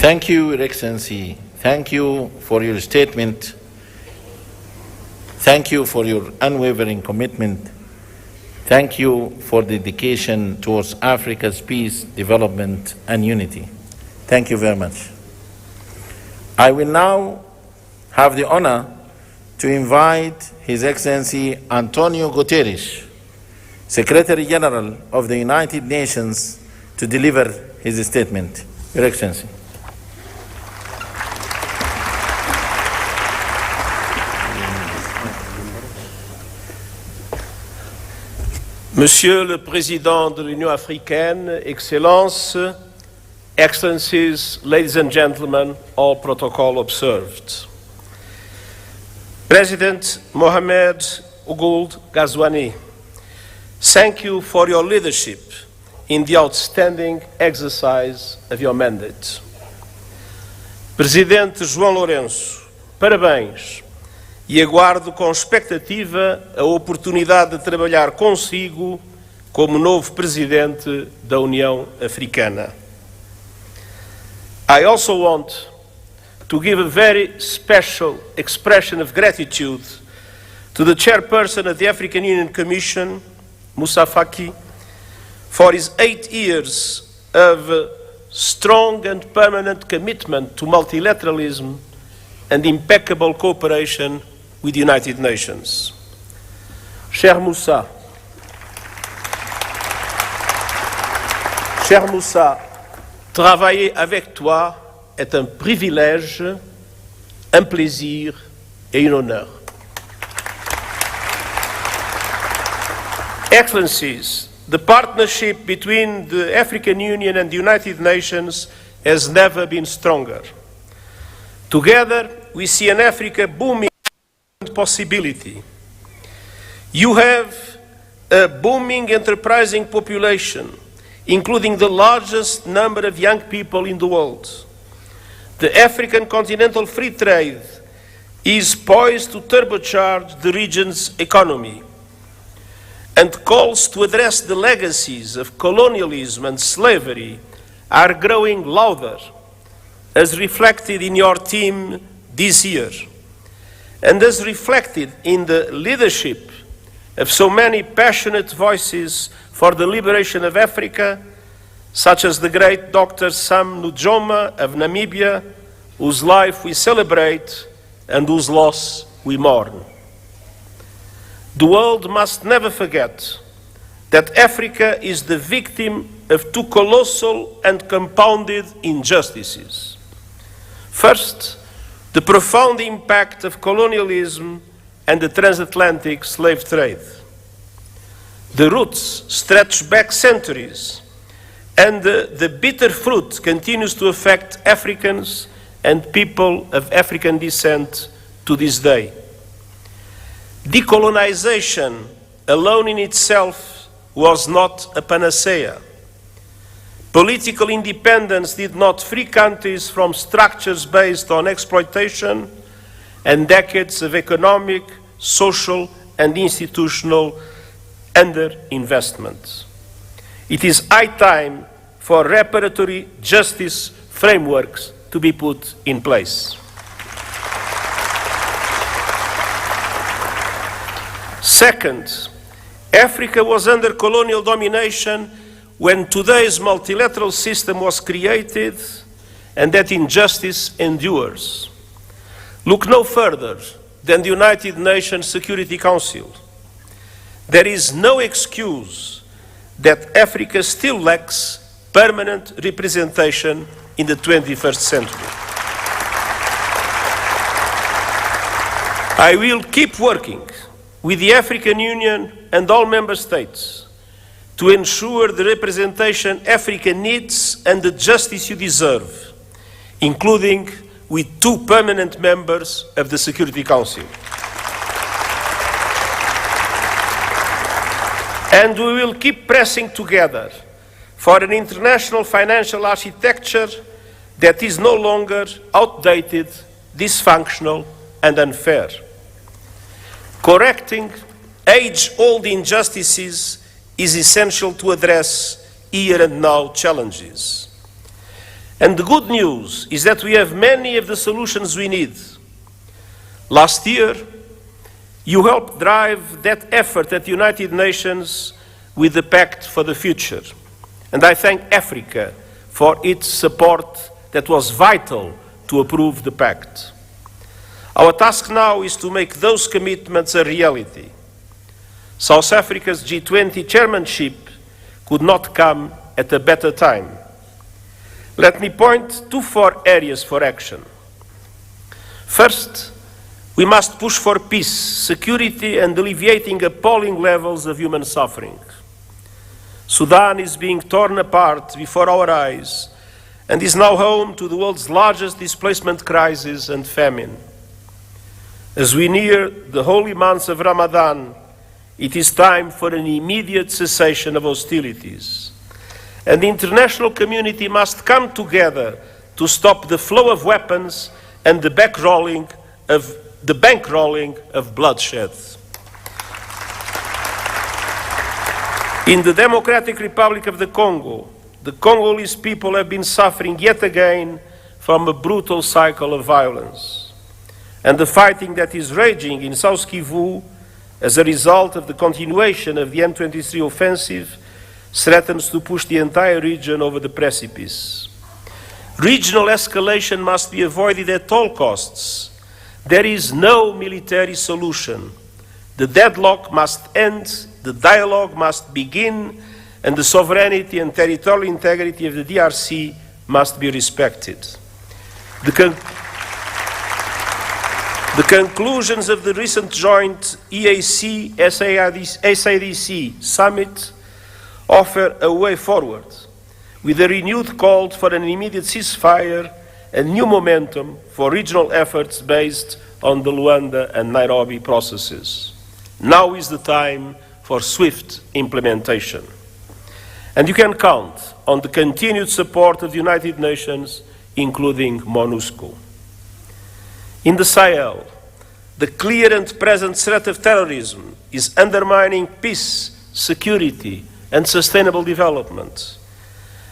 Thank you, Your Excellency. Thank you for your statement. Thank you for your unwavering commitment. Thank you for dedication towards Africa's peace, development, and unity. Thank you very much. I will now have the honor to invite His Excellency Antonio Guterres, Secretary General of the United Nations, to deliver his statement. Your Excellency. Monsieur le Président de l'Union africaine, Excellences, Excellencies, ladies and gentlemen, all protocol observed. President Mohamed Ould Ghazouani, thank you for your leadership in the outstanding exercise of your mandate. Presidente João Lourenço, parabéns e aguardo com expectativa a oportunidade de trabalhar consigo como novo Presidente da União Africana. I also want to give a very special expression of gratitude to the Chairperson of the African Union Commission, Moussa Faki, for his 8 years of strong and permanent commitment to multilateralism and impeccable cooperation with the United Nations. Cher Moussa, travailler avec toi est un privilège, un plaisir et un honneur. Excellencies, the partnership between the African Union and the United Nations has never been stronger. Together, we see an Africa booming possibility. You have a booming enterprising population, including the largest number of young people in the world. The African continental free trade is poised to turbocharge the region's economy, and calls to address the legacies of colonialism and slavery are growing louder, as reflected in your team this year, and as reflected in the leadership of so many passionate voices for the liberation of Africa, such as the great Dr. Sam Nujoma of Namibia, whose life we celebrate and whose loss we mourn. The world must never forget that Africa is the victim of two colossal and compounded injustices. First, the profound impact of colonialism and the transatlantic slave trade. The roots stretch back centuries, and the bitter fruit continues to affect Africans and people of African descent to this day. Decolonization alone in itself was not a panacea. Political independence did not free countries from structures based on exploitation and decades of economic, social, and institutional underinvestment. It is high time for reparatory justice frameworks to be put in place. Second, Africa was under colonial domination when today's multilateral system was created, and that injustice endures. Look no further than the United Nations Security Council. There is no excuse that Africa still lacks permanent representation in the 21st century. I will keep working with the African Union and all member states to ensure the representation Africa needs and the justice you deserve, including with 2 permanent members of the Security Council. And we will keep pressing together for an international financial architecture that is no longer outdated, dysfunctional, and unfair. Correcting age-old injustices is essential to address here and now challenges. And the good news is that we have many of the solutions we need. Last year, you helped drive that effort at the United Nations with the Pact for the Future. And I thank Africa for its support that was vital to approve the pact. Our task now is to make those commitments a reality. South Africa's G20 chairmanship could not come at a better time. Let me point to 4 areas for action. First, we must push for peace, security, and alleviating appalling levels of human suffering. Sudan is being torn apart before our eyes and is now home to the world's largest displacement crisis and famine. As we near the holy months of Ramadan, it is time for an immediate cessation of hostilities. And the international community must come together to stop the flow of weapons and the bankrolling of bloodshed. In the Democratic Republic of the Congolese people have been suffering yet again from a brutal cycle of violence. And the fighting that is raging in South Kivu as a result of the continuation of the M23 offensive threatens to push the entire region over the precipice. Regional escalation must be avoided at all costs. There is no military solution. The deadlock must end, the dialogue must begin, and the sovereignty and territorial integrity of the DRC must be respected. The conclusions of the recent joint EAC-SADC summit offer a way forward, with a renewed call for an immediate ceasefire and new momentum for regional efforts based on the Luanda and Nairobi processes. Now is the time for swift implementation. And you can count on the continued support of the United Nations, including MONUSCO. In the Sahel, the clear and present threat of terrorism is undermining peace, security, and sustainable development.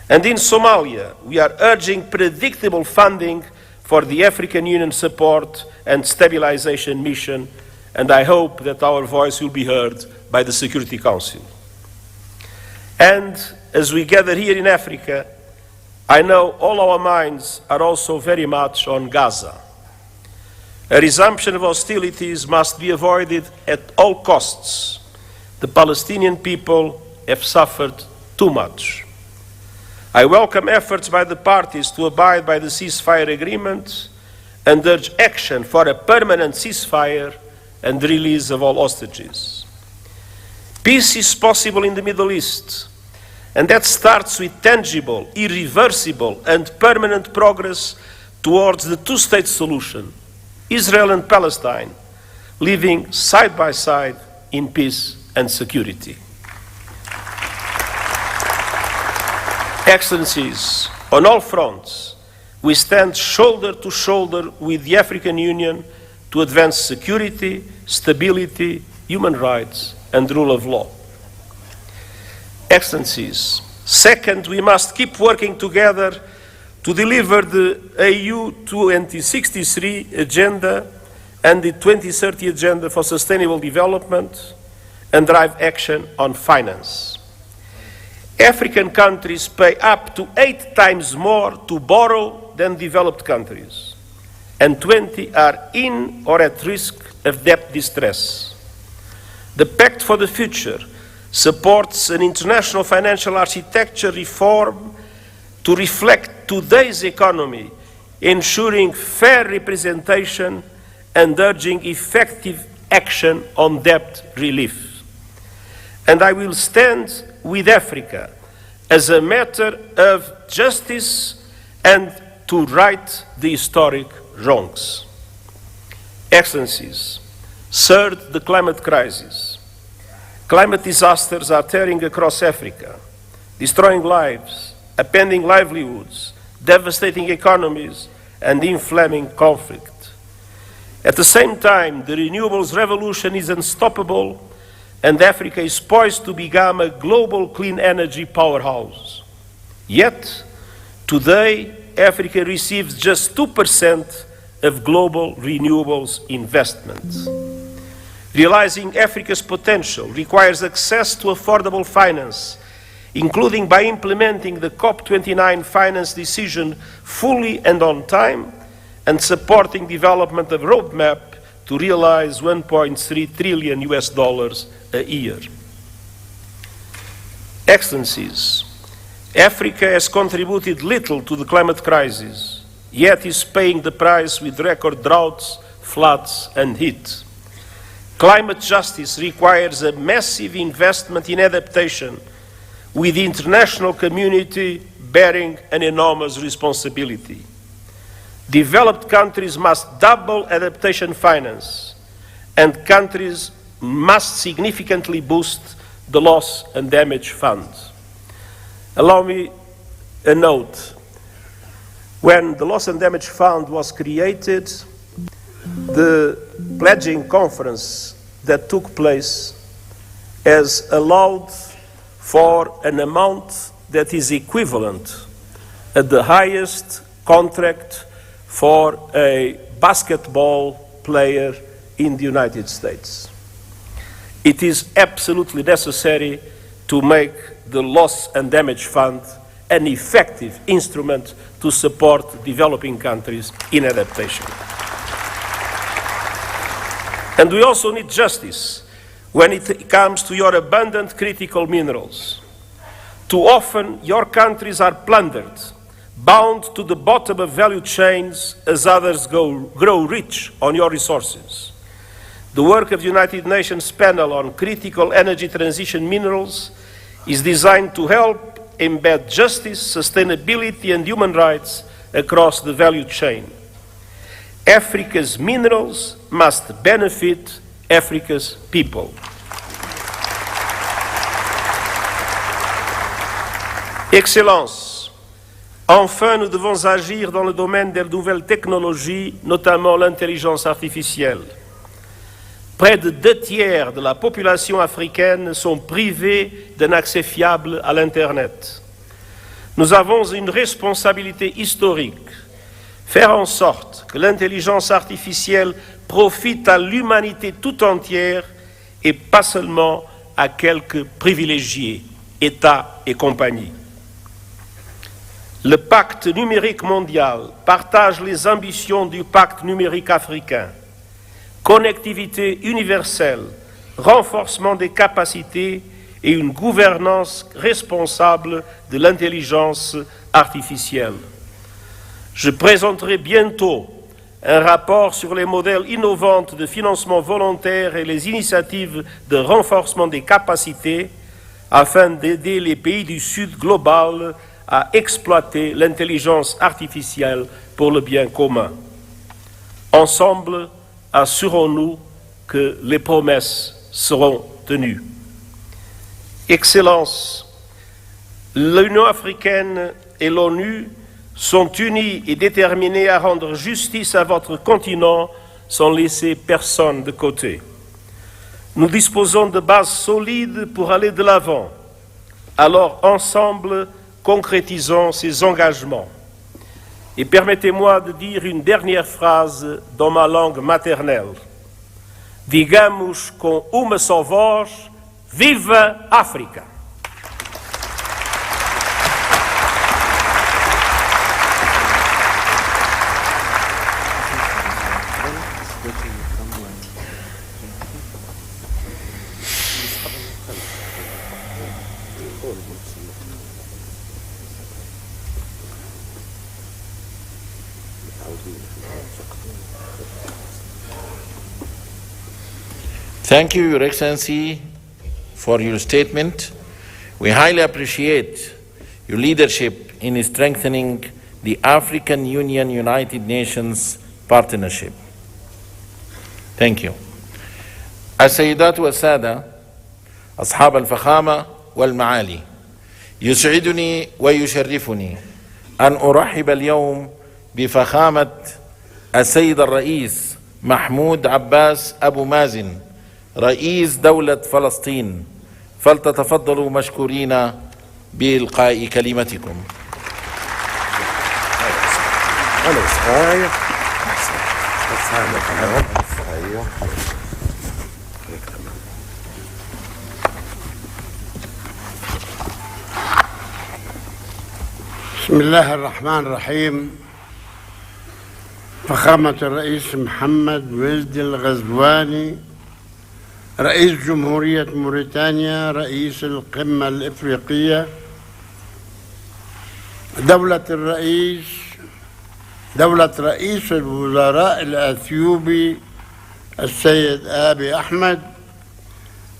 And in Somalia, we are urging predictable funding for the African Union support and stabilization mission, and I hope that our voice will be heard by the Security Council. And as we gather here in Africa, I know all our minds are also very much on Gaza. A resumption of hostilities must be avoided at all costs. The Palestinian people have suffered too much. I welcome efforts by the parties to abide by the ceasefire agreement and urge action for a permanent ceasefire and the release of all hostages. Peace is possible in the Middle East, and that starts with tangible, irreversible, and permanent progress towards the two-state solution, Israel and Palestine, living side by side in peace and security. Excellencies, on all fronts, we stand shoulder to shoulder with the African Union to advance security, stability, human rights, and rule of law. Excellencies, second, we must keep working together to deliver the AU 2063 agenda and the 2030 agenda for sustainable development and drive action on finance. African countries pay up to 8 times more to borrow than developed countries, and 20 are in or at risk of debt distress. The Pact for the Future supports an international financial architecture reform to reflect today's economy, ensuring fair representation and urging effective action on debt relief. And I will stand with Africa as a matter of justice and to right the historic wrongs. Excellencies, third, the climate crisis. Climate disasters are tearing across Africa, destroying lives, upending livelihoods, devastating economies, and inflaming conflict. At the same time, the renewables revolution is unstoppable, and Africa is poised to become a global clean energy powerhouse. Yet, today, Africa receives just 2% of global renewables investment. Realizing Africa's potential requires access to affordable finance, including by implementing the COP29 finance decision fully and on time, and supporting development of a roadmap to realize $1.3 trillion a year. Excellencies, Africa has contributed little to the climate crisis, yet is paying the price with record droughts, floods, and heat. Climate justice requires a massive investment in adaptation, with the international community bearing an enormous responsibility. Developed countries must double adaptation finance, and countries must significantly boost the loss and damage fund. Allow me a note. When the loss and damage fund was created, the pledging conference that took place has allowed for an amount that is equivalent at the highest contract for a basketball player in the United States. It is absolutely necessary to make the loss and damage fund an effective instrument to support developing countries in adaptation. And we also need justice when it comes to your abundant critical minerals. Too often, your countries are plundered, bound to the bottom of value chains as others grow rich on your resources. The work of the United Nations Panel on Critical Energy Transition Minerals is designed to help embed justice, sustainability, and human rights across the value chain. Africa's minerals must benefit Africa's people. Excellences, enfin, nous devons agir dans le domaine des nouvelles technologies, notamment l'intelligence artificielle. Près de 2/3 de la population africaine sont privés d'un accès fiable à l'Internet. Nous avons une responsabilité historique, faire en sorte que l'intelligence artificielle profite à l'humanité tout entière et pas seulement à quelques privilégiés, États et compagnie. Le pacte numérique mondial partage les ambitions du pacte numérique africain. Connectivité universelle, renforcement des capacités et une gouvernance responsable de l'intelligence artificielle. Je présenterai bientôt un rapport sur les modèles innovants de financement volontaire et les initiatives de renforcement des capacités afin d'aider les pays du Sud global à exploiter l'intelligence artificielle pour le bien commun. Ensemble, assurons-nous que les promesses seront tenues. Excellences, l'Union africaine et l'ONU sont unis et déterminés à rendre justice à votre continent sans laisser personne de côté. Nous disposons de bases solides pour aller de l'avant. Alors, ensemble, concrétisons ces engagements. Et permettez-moi de dire une dernière phrase dans ma langue maternelle. Digamos com uma só voz, viva África! Thank you, Your Excellency, for your statement. We highly appreciate your leadership in strengthening the African Union-United Nations partnership. Thank you. السيدات والسادة أصحاب الفخامة والمعالي، يسعدني ويشرفني أن أرحب اليوم بفخامة السيد الرئيس محمود عباس أبو مازن رئيس دولة فلسطين، فلتتفضلوا مشكورين بإلقاء كلمتكم. بسم الله الرحمن الرحيم. فخامة الرئيس محمد ولد الغزواني رئيس جمهورية موريتانيا، رئيس القمة الإفريقية، دولة رئيس الوزراء الأثيوبي السيد آبي أحمد،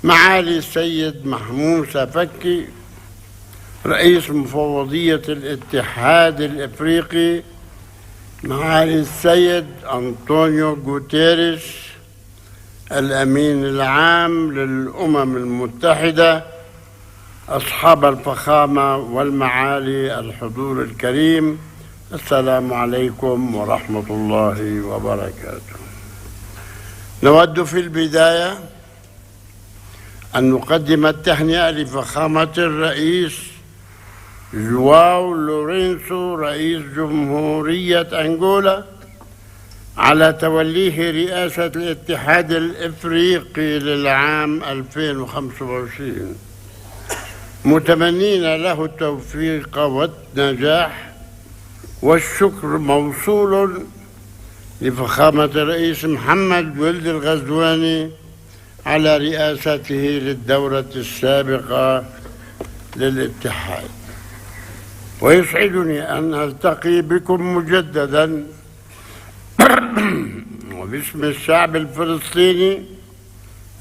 معالي السيد موسى فكي رئيس مفوضية الاتحاد الإفريقي، معالي السيد أنطونيو غوتيريش الأمين العام للأمم المتحدة، أصحاب الفخامة والمعالي الحضور الكريم، السلام عليكم ورحمة الله وبركاته. نود في البداية أن نقدم التهنئة لفخامة الرئيس جواو لورينسو رئيس جمهورية أنغولا على توليه رئاسة الاتحاد الإفريقي للعام 2025، متمنين له التوفيق والنجاح، والشكر موصول لفخامة الرئيس محمد ولد الغزواني على رئاسته للدورة السابقة للاتحاد. ويسعدني أن ألتقي بكم مجددا وباسم الشعب الفلسطيني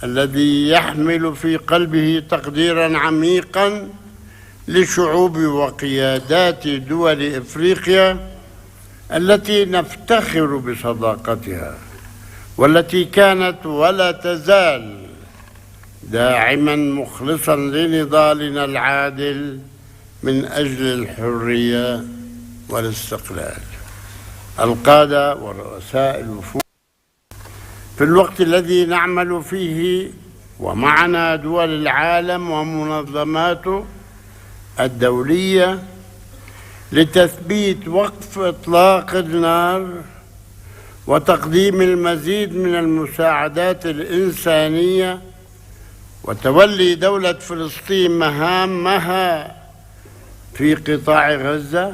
الذي يحمل في قلبه تقديرا عميقا لشعوب وقيادات دول إفريقيا التي نفتخر بصداقتها، والتي كانت ولا تزال داعما مخلصا لنضالنا العادل من أجل الحرية والاستقلال. القادة ورؤساء الوفود، في الوقت الذي نعمل فيه ومعنا دول العالم ومنظماته الدولية لتثبيت وقف إطلاق النار وتقديم المزيد من المساعدات الإنسانية وتولي دولة فلسطين مهامها في قطاع غزة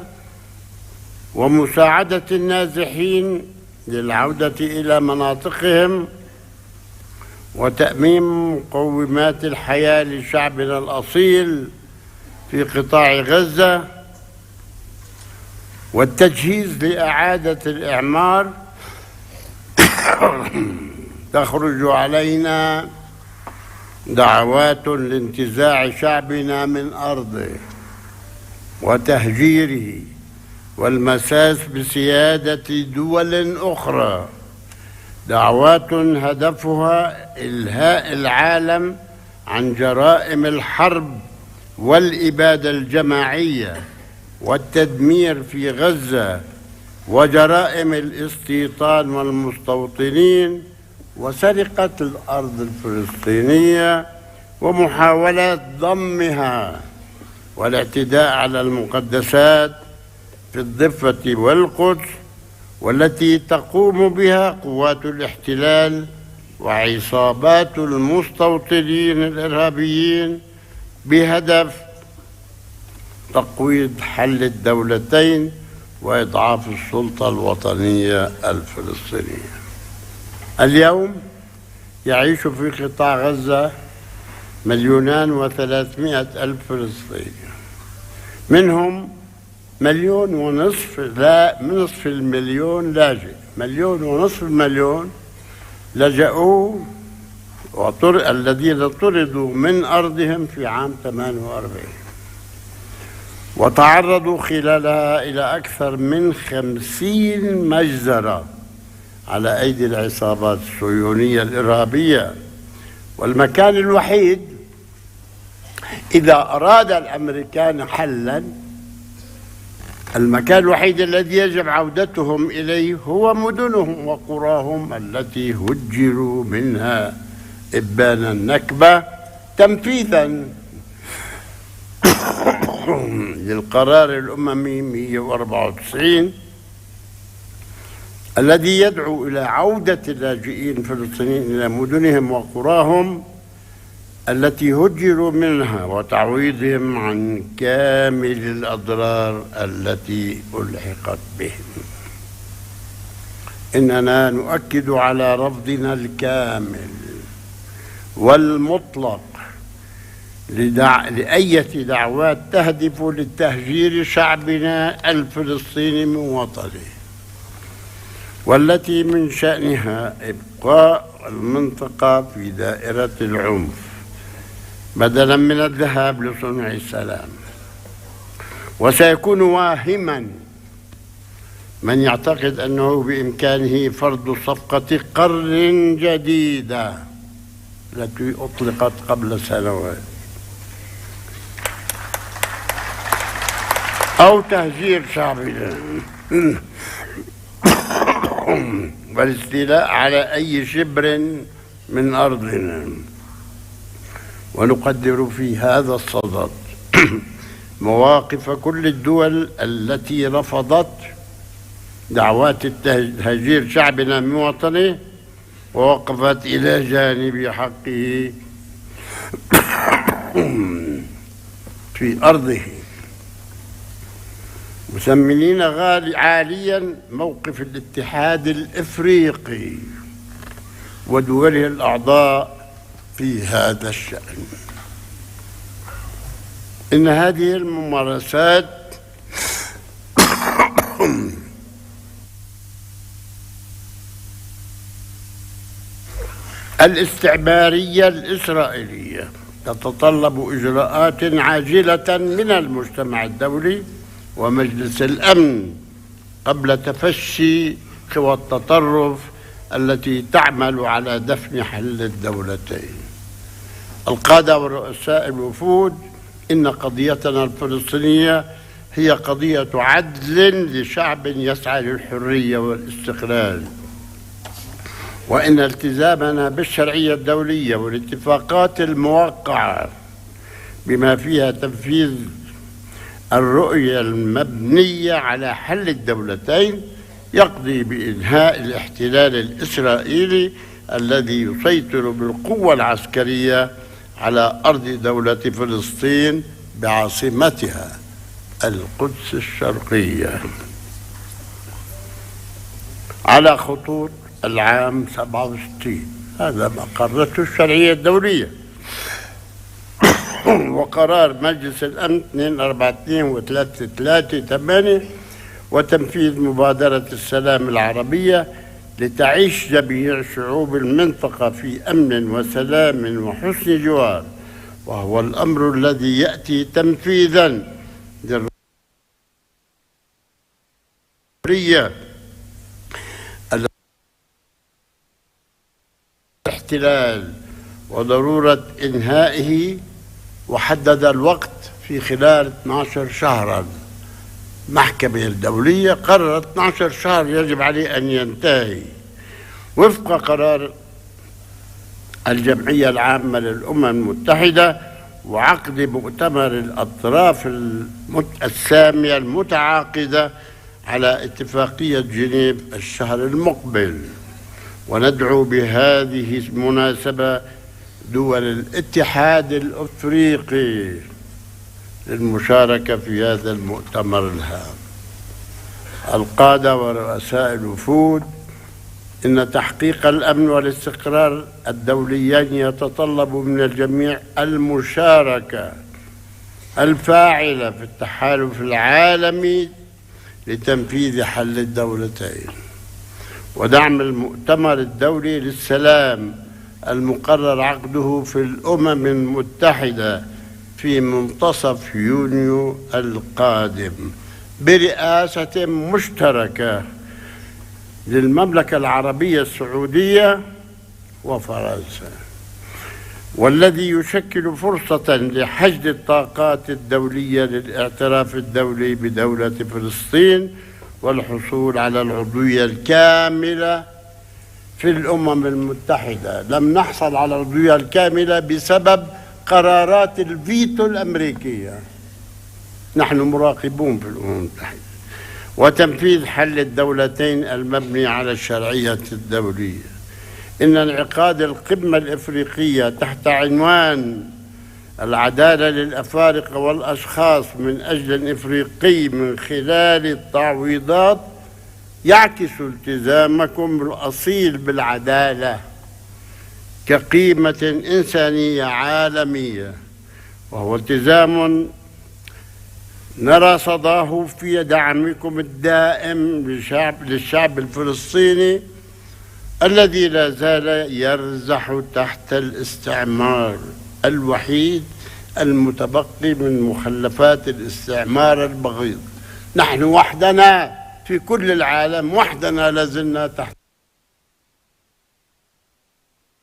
ومساعدة النازحين للعودة إلى مناطقهم وتأمين مقومات الحياة لشعبنا الأصيل في قطاع غزة والتجهيز لإعادة الإعمار، تخرج علينا دعوات لانتزاع شعبنا من أرضه وتهجيره والمساس بسيادة دول أخرى، دعوات هدفها إلهاء العالم عن جرائم الحرب والإبادة الجماعية والتدمير في غزة وجرائم الاستيطان والمستوطنين وسرقة الأرض الفلسطينية ومحاولة ضمها والاعتداء على المقدسات في الضفة والقدس، والتي تقوم بها قوات الاحتلال وعصابات المستوطنين الإرهابيين بهدف تقويض حل الدولتين وإضعاف السلطة الوطنية الفلسطينية. اليوم يعيش في قطاع غزة 1,300,000 فلسطيني، منهم 1,500,000 لا نصف المليون لاجئ، 1,500,000 لجأوا الذين طردوا من أرضهم في عام 48 وتعرضوا خلالها إلى أكثر من 50 مجزرة على أيدي العصابات الصهيونية الإرهابية. والمكان الوحيد إذا أراد الأمريكان حلاً، المكان الوحيد الذي يجب عودتهم إليه هو مدنهم وقراهم التي هجروا منها إبان النكبة تنفيذاً للقرار الأممي 194 الذي يدعو إلى عودة اللاجئين الفلسطينيين إلى مدنهم وقراهم التي هجروا منها وتعويضهم عن كامل الأضرار التي ألحقت بهم. إننا نؤكد على رفضنا الكامل والمطلق لأية دعوات تهدف لتهجير شعبنا الفلسطيني من وطنه، والتي من شأنها إبقاء المنطقة في دائرة العنف بدلا من الذهاب لصنع السلام. وسيكون واهما من يعتقد أنه بإمكانه فرض صفقة قرن جديدة التي أطلقت قبل سنوات، أو تهجير شعبنا والاستيلاء على أي شبر من أرضنا. ونقدر في هذا الصدد مواقف كل الدول التي رفضت دعوات تهجير شعبنا من وطنه ووقفت إلى جانب حقه في أرضه، مسمنين عاليا موقف الاتحاد الإفريقي ودوله الأعضاء في هذا الشأن. إن هذه الممارسات الاستعمارية الإسرائيلية تتطلب إجراءات عاجلة من المجتمع الدولي ومجلس الأمن قبل تفشي قوى التطرف التي تعمل على دفن حل الدولتين. القادة ورؤساء الوفود، إن قضيتنا الفلسطينية هي قضية عدل لشعب يسعى للحرية والاستقلال، وإن التزامنا بالشرعية الدولية والاتفاقات الموقعة بما فيها تنفيذ الرؤية المبنية على حل الدولتين يقضي بإنهاء الاحتلال الإسرائيلي الذي يسيطر بالقوة العسكرية على أرض دولة فلسطين بعاصمتها القدس الشرقية على خطوط العام 67. هذا ما قررته الشرعية الدولية وقرار مجلس الأمن 242 و338 وتنفيذ مبادرة السلام العربية لتعيش جميع شعوب المنطقة في أمن وسلام وحسن جوار، وهو الأمر الذي يأتي تنفيذا للرؤية الاحتلال وضرورة إنهائه، وحدد الوقت في خلال 12 شهرا. المحكمة الدولية قررت 12 شهر يجب عليه أن ينتهي وفق قرار الجمعية العامة للأمم المتحدة وعقد مؤتمر الأطراف السامية المتعاقدة على اتفاقية جنيف الشهر المقبل. وندعو بهذه المناسبة دول الاتحاد الأفريقي للمشاركة في هذا المؤتمر الهام. القادة ورؤساء الوفود، إن تحقيق الأمن والاستقرار الدوليين يتطلب من الجميع المشاركة الفاعلة في التحالف العالمي لتنفيذ حل الدولتين ودعم المؤتمر الدولي للسلام المقرر عقده في الأمم المتحدة في منتصف يونيو القادم برئاسة مشتركة للمملكة العربية السعودية وفرنسا، والذي يشكل فرصة لحشد الطاقات الدولية للاعتراف الدولي بدولة فلسطين والحصول على العضوية الكاملة في الأمم المتحدة. لم نحصل على العضوية الكاملة بسبب قرارات الفيتو الأمريكية. نحن مراقبون في الأمم المتحدة، وتنفيذ حل الدولتين المبني على الشرعية الدولية. إن انعقاد القمة الإفريقية تحت عنوان العدالة للأفارقة والأشخاص من أجل الإفريقي من خلال التعويضات يعكس التزامكم الأصيل بالعدالة كقيمة إنسانية عالمية، وهو التزام نرى صداه في دعمكم الدائم للشعب الفلسطيني الذي لا زال يرزح تحت الاستعمار الوحيد المتبقي من مخلفات الاستعمار البغيض. نحن وحدنا في كل العالم، وحدنا لازلنا تحت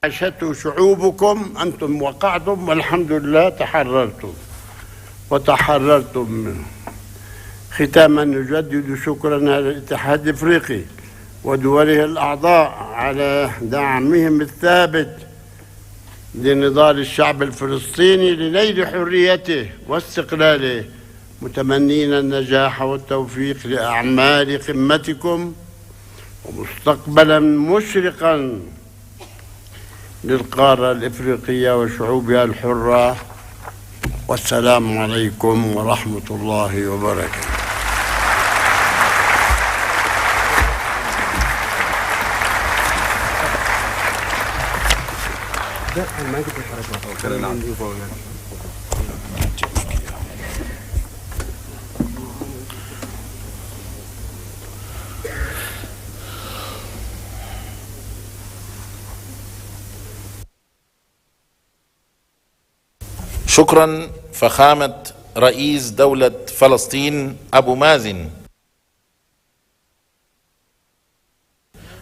عاشته شعوبكم. أنتم وقعتم والحمد لله تحررتم وتحررتم منه. ختاما نجدد شكرنا للاتحاد الافريقي ودوله الاعضاء على دعمهم الثابت لنضال الشعب الفلسطيني لنيل حريته واستقلاله، متمنين النجاح والتوفيق لاعمال قمتكم ومستقبلا مشرقا للقاره الافريقيه وشعوبها الحره. والسلام عليكم ورحمة الله وبركاته. شكرا فخامة رئيس دولة فلسطين أبو مازن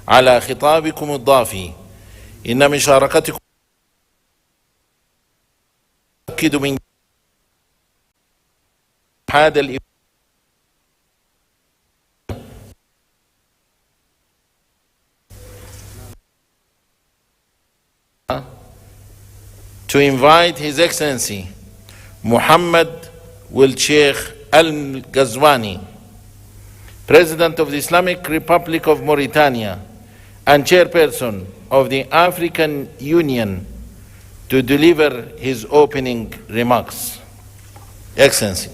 على خطابكم الضافي. إن مشاركتكم تؤكد من هذا to invite His Excellency Mohammed Wil Sheikh Al-Ghazwani, President of the Islamic Republic of Mauritania and Chairperson of the African Union, to deliver his opening remarks. Excellency.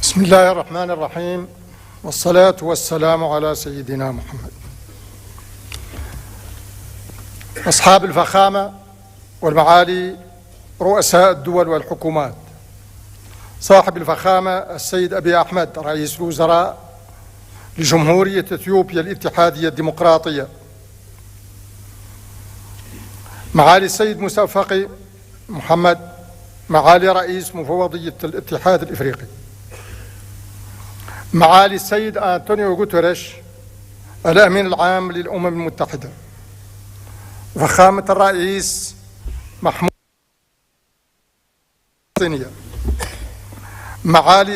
بسم الله الرحمن الرحيم، والصلاة والسلام على سيدنا محمد. أصحاب الفخامة والمعالي رؤساء الدول والحكومات، صاحب الفخامة السيد أبي أحمد رئيس الوزراء لجمهورية إثيوبيا الاتحادية الديمقراطية، معالي السيد موسى فقي محمد معالي رئيس مفوضية الاتحاد الإفريقي، معالي السيد أنطونيو غوتيريش الأمين العام للأمم المتحدة، فخامة الرئيس محمود معالي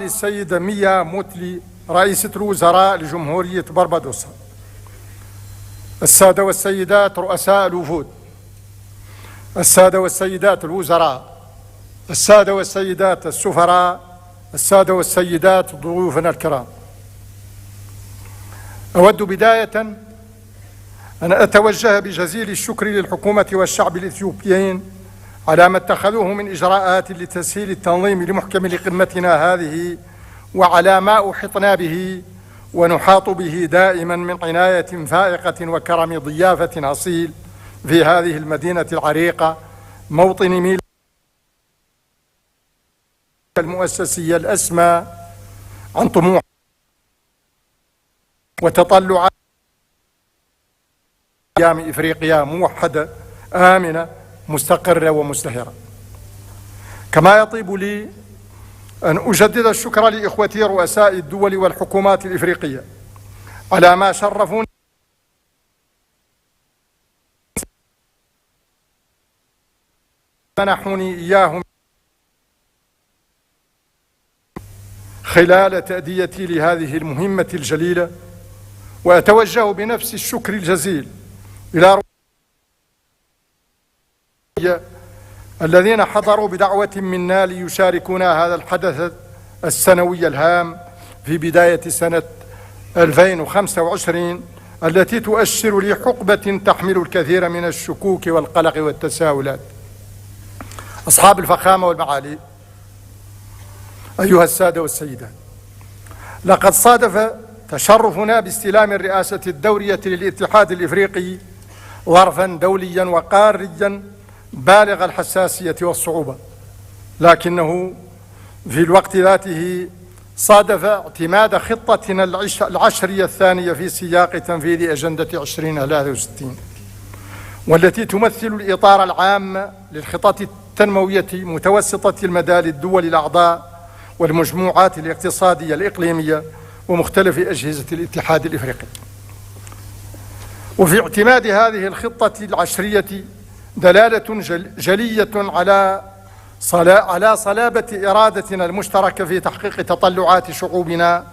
السيدة ميا موتلي رئيسة الوزراء لجمهورية بربادوس، السادة والسيدات رؤساء الوفود، السادة والسيدات الوزراء، السادة والسيدات السفراء، السادة والسيدات ضيوفنا الكرام، أود بداية أن أتوجه بجزيل الشكر للحكومة والشعب الإثيوبيين على ما اتخذوه من إجراءات لتسهيل التنظيم لمحكم لقمتنا هذه، وعلى ما أحطنا به ونحاط به دائما من عناية فائقة وكرم ضيافة أصيل في هذه المدينة العريقة، موطن ميلاد المؤسسية الأسمى عن طموح وتطلع أيام إفريقيا موحدة آمنة مستقرة ومزدهرة. كما يطيب لي أن أجدد الشكر لإخوتي رؤساء الدول والحكومات الإفريقية على ما شرفوني منحوني إياهم خلال تأديتي لهذه المهمة الجليلة، وأتوجه بنفس الشكر الجزيل إلى الذين حضروا بدعوة منا ليشاركونا هذا الحدث السنوي الهام في بداية سنة 2025 التي تؤشر لحقبة تحمل الكثير من الشكوك والقلق والتساؤلات. أصحاب الفخامة والمعالي، أيها السادة والسيدات، لقد صادف تشرفنا باستلام الرئاسة الدورية للاتحاد الإفريقي ظرفا دوليا وقاريا بالغ الحساسية والصعوبة، لكنه في الوقت ذاته صادف اعتماد خطتنا العشرية الثانية في سياق تنفيذ أجندة 2063، والتي تمثل الإطار العام للخطط التنموية متوسطة المدى للدول الأعضاء والمجموعات الاقتصادية الإقليمية ومختلف أجهزة الاتحاد الإفريقي. وفي اعتماد هذه الخطة العشرية دلالة جلية على صلابة إرادتنا المشتركة في تحقيق تطلعات شعوبنا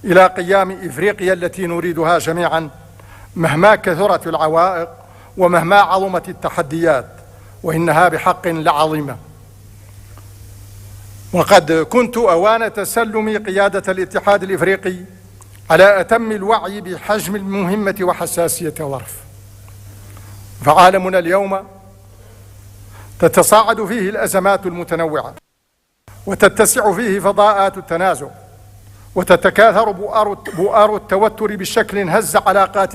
إلى قيام إفريقيا التي نريدها جميعا مهما كثرت العوائق ومهما عظمت التحديات، وإنها بحق لعظيمة. وقد كنت أوان تسلم قيادة الاتحاد الإفريقي على أتم الوعي بحجم المهمة وحساسية الظرف. فعالمنا اليوم تتصاعد فيه الأزمات المتنوعة، وتتسع فيه فضاءات التنازع، وتتكاثر بؤار التوتر بشكل هز علاقات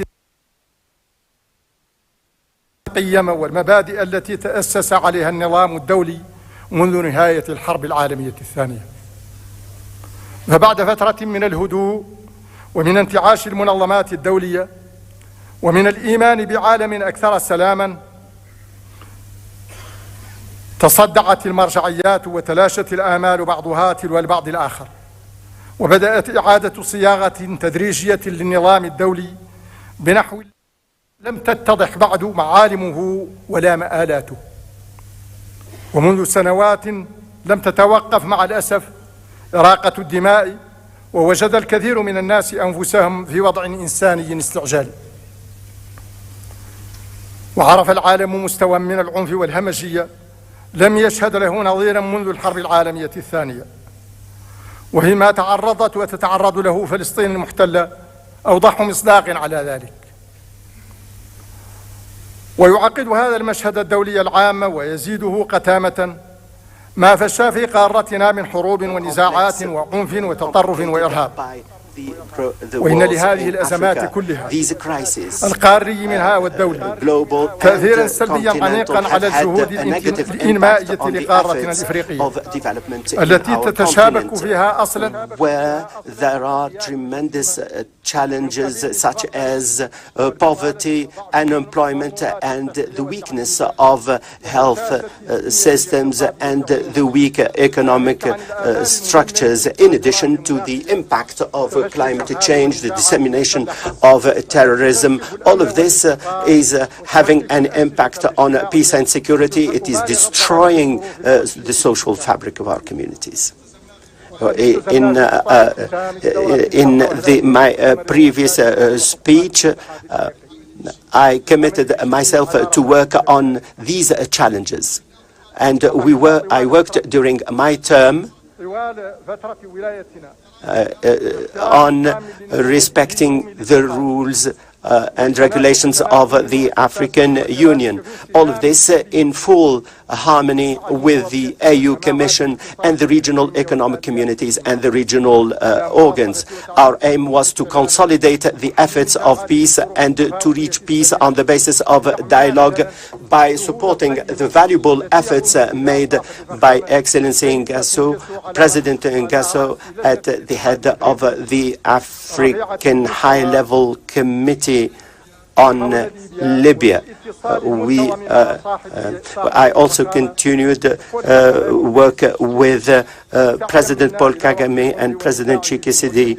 القيم والمبادئ التي تأسس عليها النظام الدولي منذ نهاية الحرب العالمية الثانية. فبعد فترة من الهدوء ومن انتعاش المنظمات الدولية ومن الإيمان بعالم أكثر سلاما، تصدعت المرجعيات وتلاشت الآمال بعضها تلو البعض الآخر، وبدأت إعادة صياغة تدريجية للنظام الدولي بنحو لم تتضح بعد معالمه ولا مآلاته. ومنذ سنوات لم تتوقف مع الأسف إراقة الدماء، ووجد الكثير من الناس أنفسهم في وضع إنساني استعجالي. وعرف العالم مستوى من العنف والهمجية لم يشهد له نظيرا منذ الحرب العالمية الثانية، وهي ما تعرضت وتتعرض له فلسطين المحتلة أوضح مصداق على ذلك. ويعقد هذا المشهد الدولي العام ويزيده قتامة ما فشى في قارتنا من حروب ونزاعات وعنف وتطرف وإرهاب. وإن لهذه الأزمات كلها القاري منها والدولي تأثيرا سلبيا عميقا على الجهود الإنمائية لقارتنا الإفريقية التي تتشابك فيها أصلا challenges such as poverty, unemployment, and the weakness of health systems and the weak economic structures, in addition to the impact of climate change, the dissemination of terrorism. All of this is having an impact on peace and security. It is destroying the social fabric of our communities. In my previous speech, I committed myself to work on these challenges, and I worked during my term on respecting the rules and regulations of the African Union. All of this in full harmony with the AU Commission and the regional economic communities and the regional organs. Our aim was to consolidate the efforts of peace and to reach peace on the basis of dialogue by supporting the valuable efforts made by Excellency Ngasso, President Ngasso, at the head of the African High-Level Committee on Libya. I also continued work with President Paul Kagame and President Tshisekedi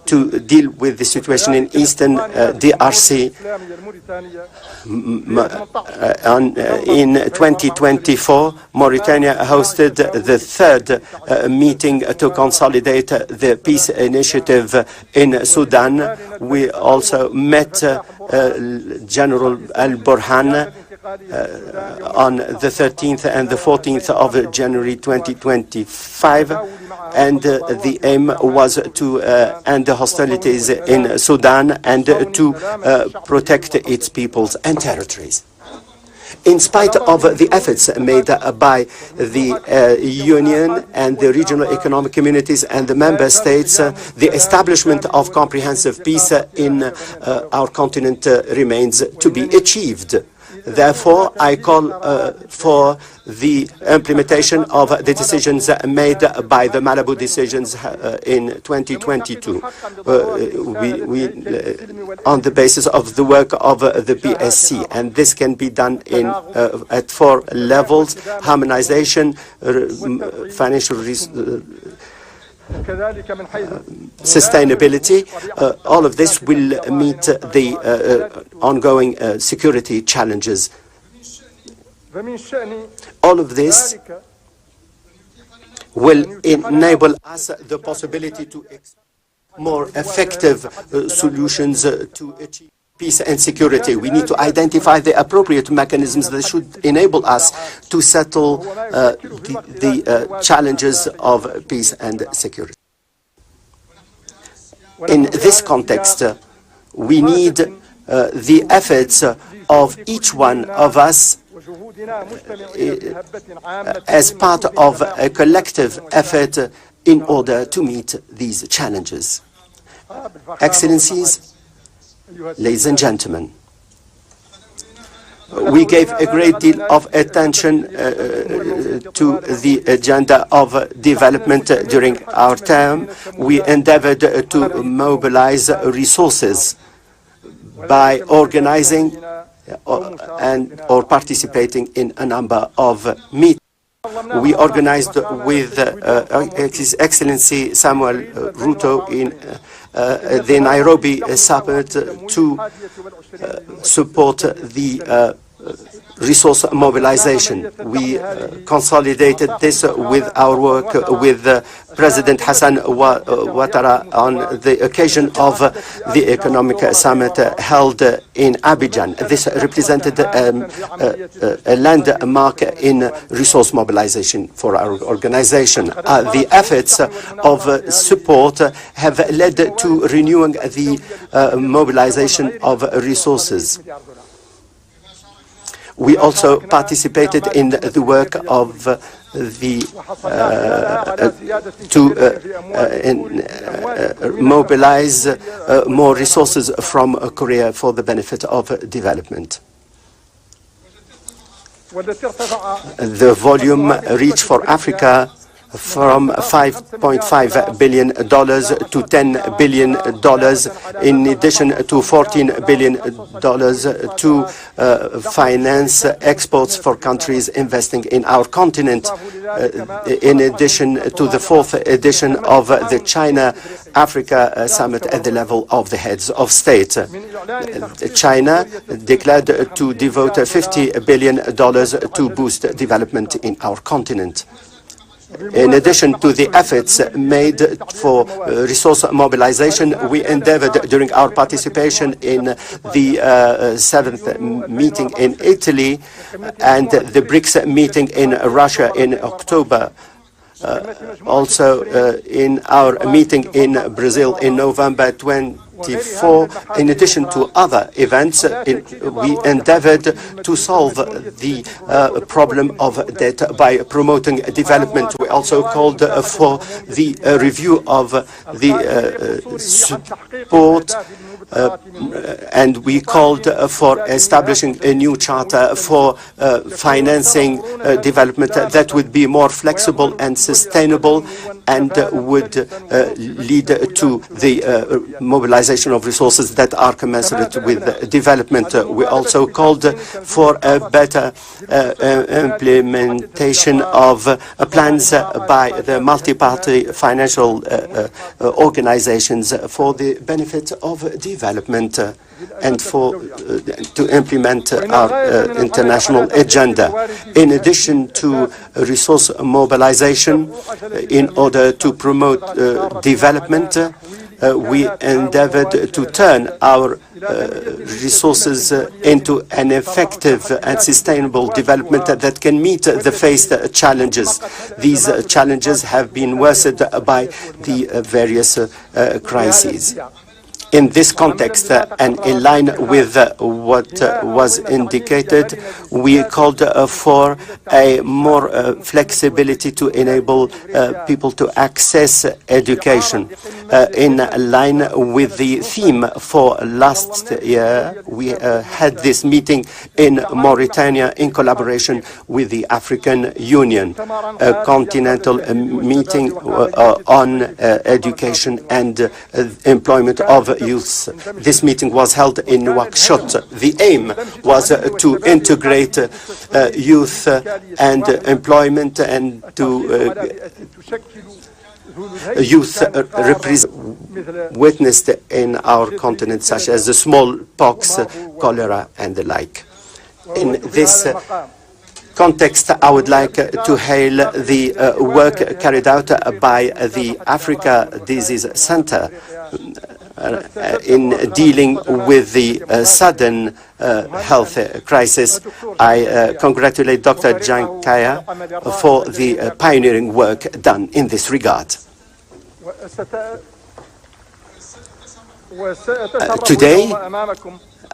to deal with the situation in eastern DRC. In 2024, Mauritania hosted the third meeting to consolidate the peace initiative in Sudan. We also met General Al-Burhan on the 13th and the 14th of January 2025, and the aim was to end the hostilities in Sudan and to protect its peoples and territories. In spite of the efforts made by the Union and the regional economic communities and the member states, the establishment of comprehensive peace in our continent remains to be achieved. Therefore, I call for the implementation of the decisions made by the Malabo decisions in 2022 on the basis of the work of the PSC. And this can be done at 4 levels: harmonization, financial sustainability. All of this will meet the ongoing security challenges. All of this will enable us the possibility to explore more effective solutions to achieve peace and security. We need to identify the appropriate mechanisms that should enable us to settle the challenges of peace and security. In this context, we need the efforts of each one of us as part of a collective effort in order to meet these challenges. Excellencies, ladies and gentlemen, we gave a great deal of attention to the agenda of development during our term. We endeavored to mobilize resources by organizing or participating in a number of meetings. We organized with His Excellency Samuel Ruto in the Nairobi summit to support the resource mobilization. We consolidated this with our work with President Hassan Ouattara on the occasion of the economic summit held in Abidjan. This represented a landmark in resource mobilization for our organization. The efforts of support have led to renewing the mobilization of resources. We also participated in the work of to mobilize more resources from Korea for the benefit of development. The volume reached for Africa from $5.5 billion to $10 billion, in addition to $14 billion to finance exports for countries investing in our continent, in addition to the 4th edition of the China-Africa Summit at the level of the heads of state. China declared to devote $50 billion to boost development in our continent. In addition to the efforts made for resource mobilization, we endeavored during our participation in the 7th meeting in Italy and the BRICS meeting in Russia in October. Also in our meeting in Brazil in November 2024, in addition to other events, we endeavored to solve the problem of debt by promoting development. We also called for the review of the support and we called for establishing a new charter for financing development that would be more flexible and sustainable and would lead to the mobilization mobilization of resources that are commensurate with development. We also called for a better implementation of plans by the multi-party financial organizations for the benefit of development and to implement our international agenda. In addition to resource mobilization, in order to promote development, we endeavored to turn our resources into an effective and sustainable development that can meet the faced challenges. These challenges have been worsened by the various crises. In this context, and in line with what was indicated, we called for a more flexibility to enable people to access education. In line with the theme for last year, we had this meeting in Mauritania in collaboration with the African Union, a continental meeting on education and employment of youth. This meeting was held in Nouakchott. The aim was to integrate youth and employment and to youth witnessed in our continent, such as the smallpox, cholera, and the like. In this context, I would like to hail the work carried out by the Africa Disease Center in dealing with the sudden health crisis. I congratulate Dr. Jankaya for the pioneering work done in this regard. Today,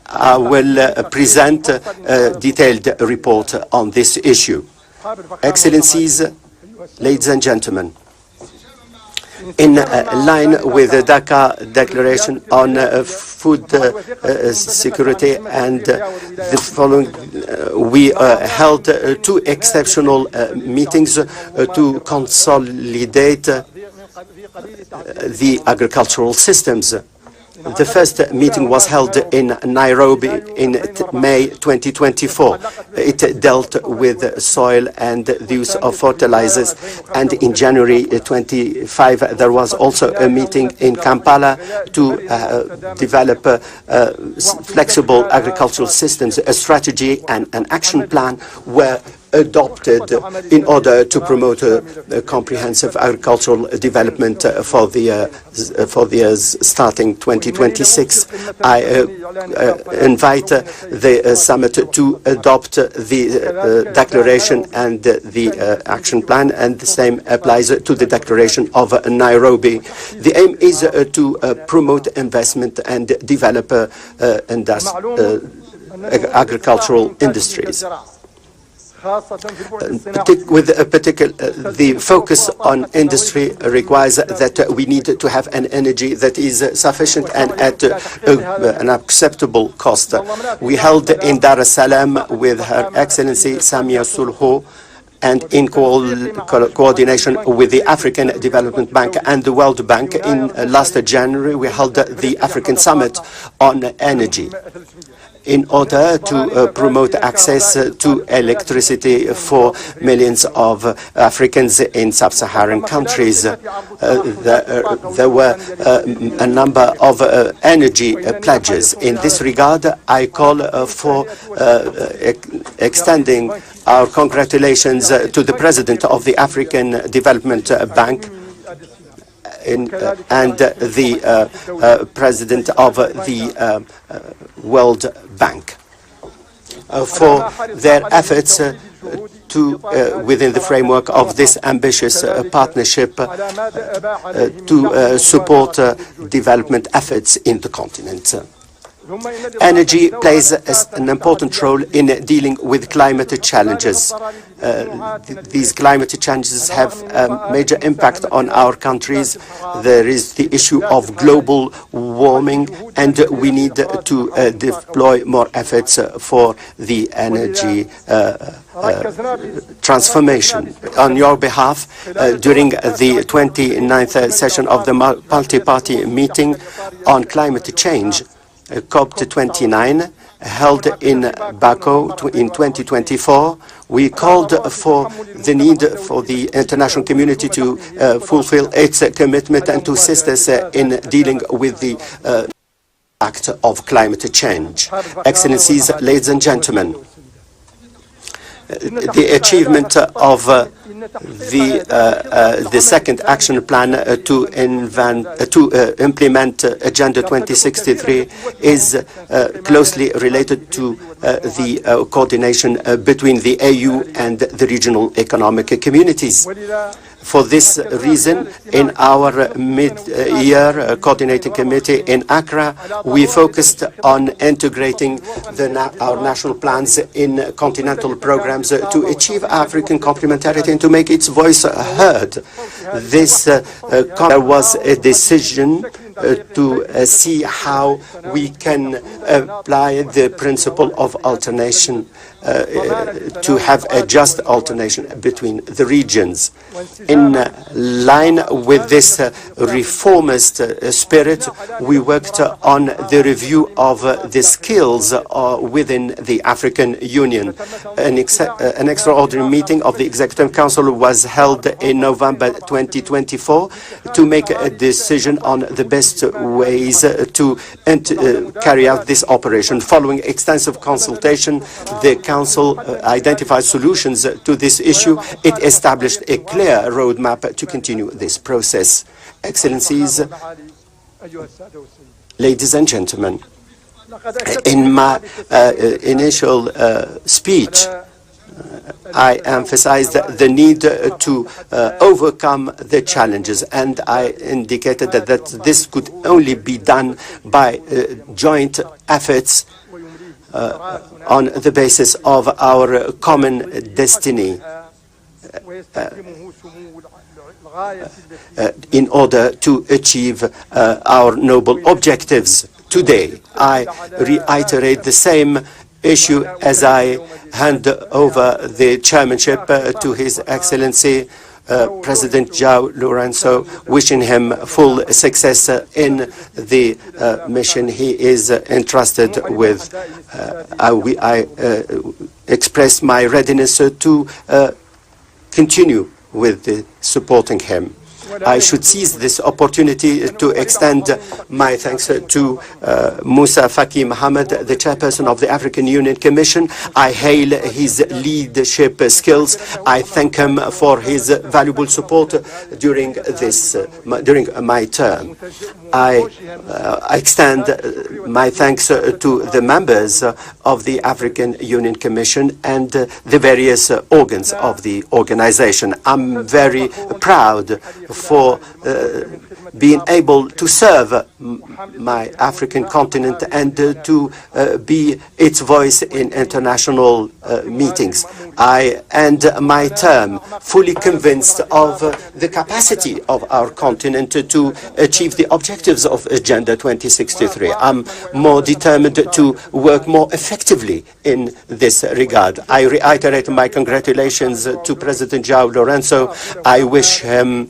I will present a detailed report on this issue. Excellencies, ladies and gentlemen, in line with the Dakar Declaration on food security and the following, we held two exceptional meetings to consolidate the agricultural systems. The first meeting was held in Nairobi in May 2024. It dealt with soil and the use of fertilizers. And in January 25, there was also a meeting in Kampala to develop flexible agricultural systems. A strategy and an action plan were adopted in order to promote a comprehensive agricultural development for the years starting 2026. I invite the summit to adopt the declaration and the action plan, and the same applies to the declaration of Nairobi. The aim is to promote investment and develop agricultural industries. With a particular, the focus on industry requires that we need to have an energy that is sufficient and at an acceptable cost. We held in Dar es Salaam with Her Excellency Samia Suluhu, and in coordination with the African Development Bank and the World Bank, in last January we held the African Summit on Energy, in order to promote access to electricity for millions of Africans in sub-Saharan countries. There were a number of energy pledges. In this regard, I call for extending our congratulations to the President of the African Development Bank and the President of the World Bank for their efforts to, within the framework of this ambitious partnership, to support development efforts in the continent. Energy plays an important role in dealing with climate challenges. These climate challenges have a major impact on our countries. There is the issue of global warming, and we need to deploy more efforts for the energy transformation. On your behalf, during the 29th session of the multi-party meeting on climate change, COP29, held in Baku in 2024, we called for the need for the international community to fulfill its commitment and to assist us in dealing with the impact of climate change. Excellencies, ladies and gentlemen, the achievement of the second action plan to implement Agenda 2063 is closely related to the coordination between the AU and the regional economic communities. For this reason, in our mid-year coordinating committee in Accra, we focused on integrating our national plans in continental programs to achieve African complementarity and to make its voice heard. There was a decision to see how we can apply the principle of alternation to have a just alternation between the regions. In line with this reformist spirit, we worked on the review of the skills within the African Union. An extraordinary meeting of the Executive Council was held in November 2024 to make a decision on the best ways to carry out this operation. Following extensive consultation, the Council identified solutions to this issue. It established a clear roadmap to continue this process. Excellencies, ladies and gentlemen, in my initial speech, I emphasized the need to overcome the challenges, and I indicated that this could only be done by joint efforts on the basis of our common destiny in order to achieve our noble objectives. Today, I reiterate the same issue as I hand over the chairmanship to His Excellency President João Lourenço, wishing him full success in the mission he is entrusted with. I express my readiness to continue with supporting him. I should seize this opportunity to extend my thanks to Moussa Faki Mohammed, the chairperson of the African Union Commission. I hail his leadership skills. I thank him for his valuable support during my term. I extend my thanks to the members of the African Union Commission and the various organs of the organization. I'm very proud for being able to serve my African continent and to be its voice in international meetings. I end my term fully convinced of the capacity of our continent to achieve the objectives of Agenda 2063. I'm more determined to work more effectively in this regard. I reiterate my congratulations to President João Lourenço. I wish him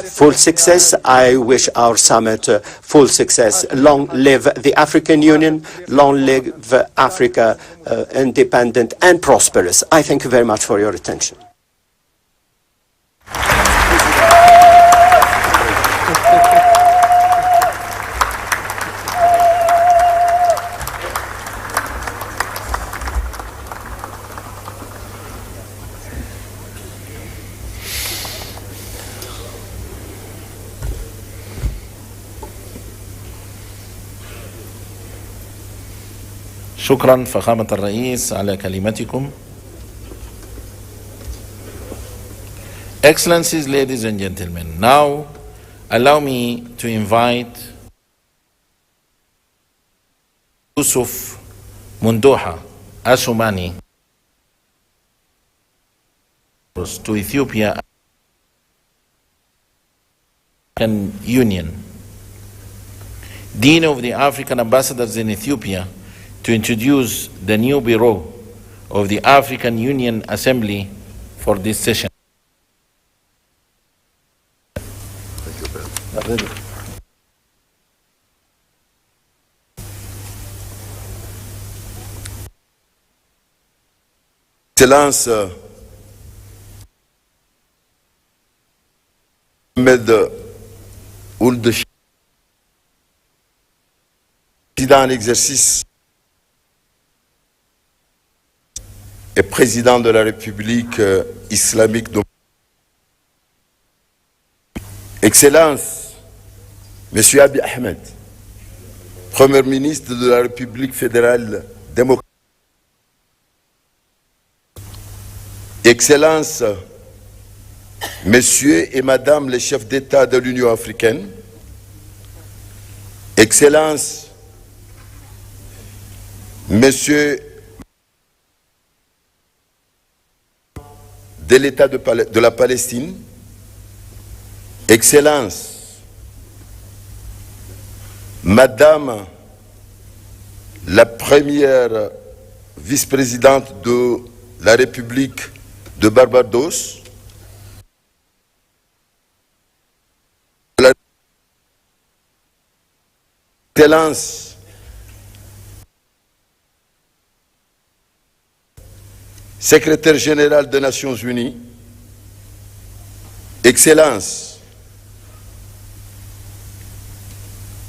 full success. I wish our summit full success. Long live the African Union. Long live Africa, independent and prosperous. I thank you very much for your attention. شكرا فخامة الرئيس على كلمتكم. Excellencies, ladies and gentlemen, now allow me to invite Yusuf Mundoha Asumani to Ethiopia and Union, Dean of the African Ambassadors in Ethiopia, to introduce the new Bureau of the African Union Assembly for this session. Excellence Ahmed Ould, président en exercice et président de la République islamique. Excellence, Monsieur Abiy Ahmed, Premier ministre de la République fédérale démocratique. Excellence, Messieurs et Madame les chefs d'État de l'Union africaine, Excellence, Messieurs de l'État de la Palestine, Excellence, Madame la première vice-présidente de la République de Barbados, Excellence, Secrétaire général des Nations Unies, Excellence,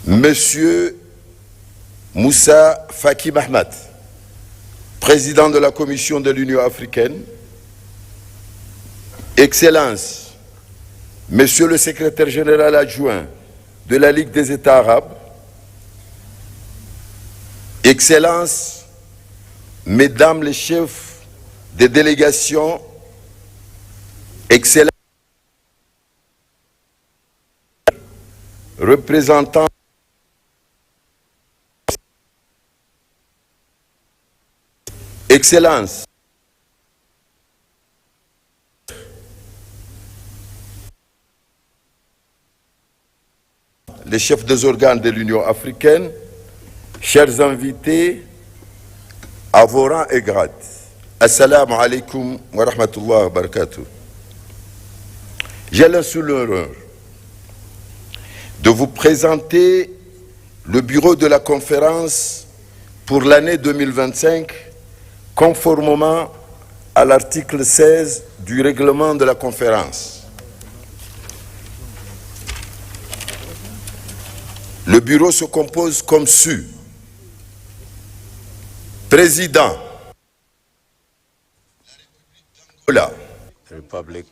Monsieur Moussa Faki Ahmed, Président de la Commission de l'Union africaine, Excellence, Monsieur le Secrétaire général adjoint de la Ligue des États arabes, Excellences, Mesdames les chefs des délégations, Excellences, représentants, Excellences, les chefs des organes de l'Union africaine, chers invités, à vos rangs et grades, Assalamu alaikum wa rahmatullahi wa barakatuh. J'ai l'insolent honneur de vous présenter le bureau de la conférence pour l'année 2025, conformément à l'article 16 du règlement de la conférence. Le bureau se compose comme suit. Président, Angola. Republic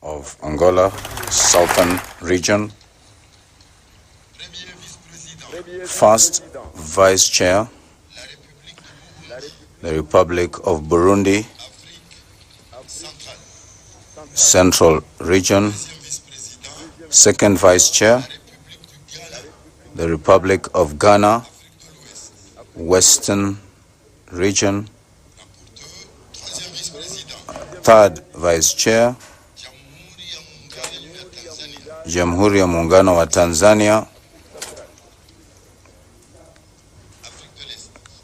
of Angola, Southern Region. First Vice Chair, the Republic of Burundi, Central Region. Second Vice Chair, the Republic of Ghana, Western Region. Third Vice Chair, Jamhuri ya Muungano wa Tanzania,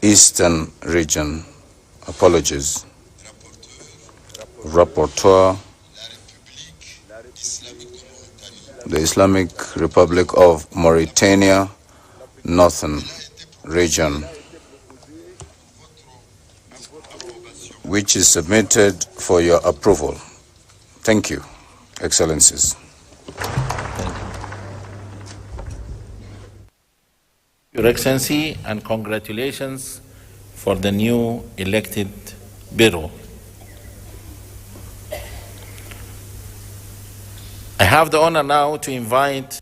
Eastern Region. Apologies. Rapporteur, the Islamic Republic of Mauritania, Northern Region, which is submitted for your approval. Thank you, Excellencies. Your Excellency, and congratulations for the new elected Bureau. I have the honor now to invite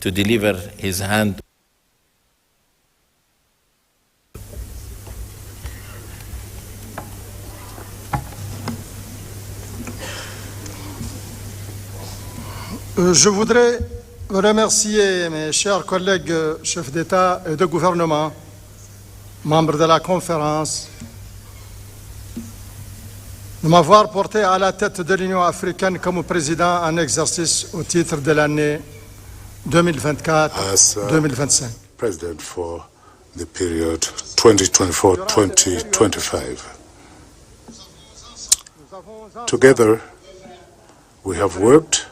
to deliver his hand. Je voudrais remercier mes chers collègues chefs d'État et de gouvernement, membres de la conférence, de m'avoir porté à la tête de l'Union africaine comme président en exercice au titre de l'année 2024-2025. President for the period 2024-2025. Together, we have worked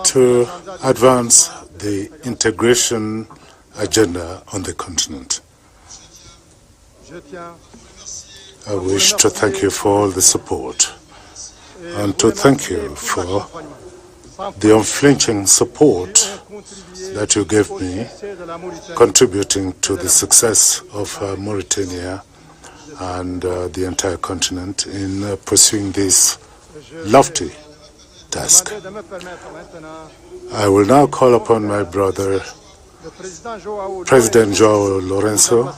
to advance the integration agenda on the continent. I wish to thank you for all the support and to thank you for the unflinching support that you gave me, contributing to the success of Mauritania and the entire continent in pursuing this lofty task. I will now call upon my brother, President João Lourenço,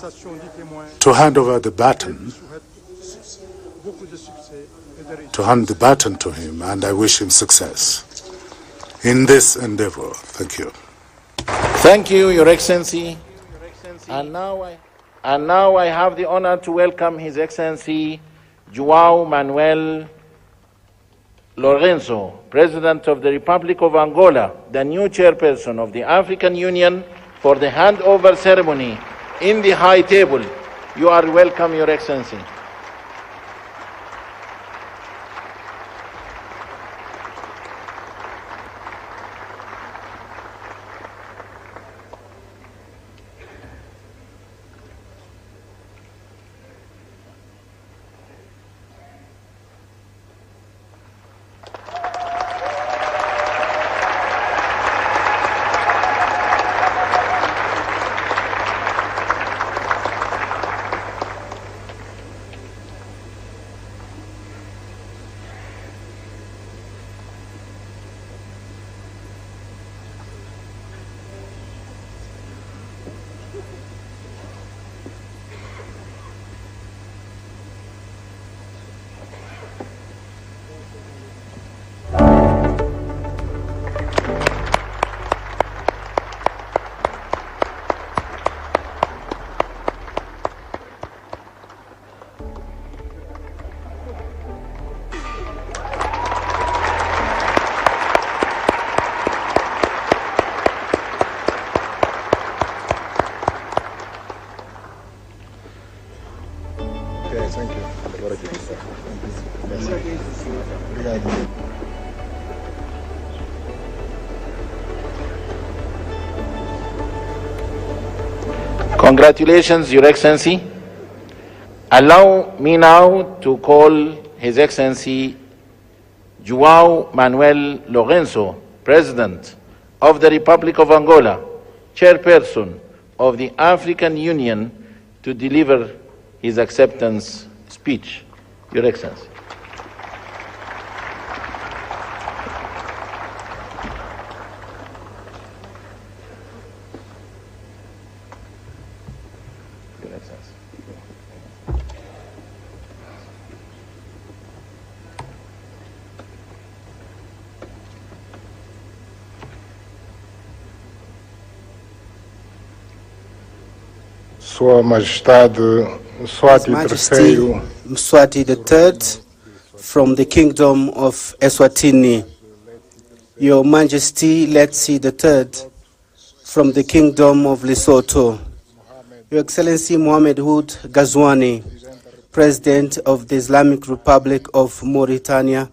to hand over the baton, to him, and I wish him success in this endeavor. Thank you. Thank you, Your Excellency. And now I have the honor to welcome His Excellency João Manuel Lourenço, President of the Republic of Angola, the new chairperson of the African Union, for the handover ceremony in the High Table. You are welcome, Your Excellency. Congratulations, Your Excellency. Allow me now to call His Excellency João Manuel Lourenço, President of the Republic of Angola, Chairperson of the African Union, to deliver his acceptance speech. Your Excellency. Sua Majestade Mswati III, Mswati III from the Kingdom of Eswatini, Your Majesty Letsi III from the Kingdom of Lesotho, Your Excellency Mohamed Hood Ghazouani, President of the Islamic Republic of Mauritania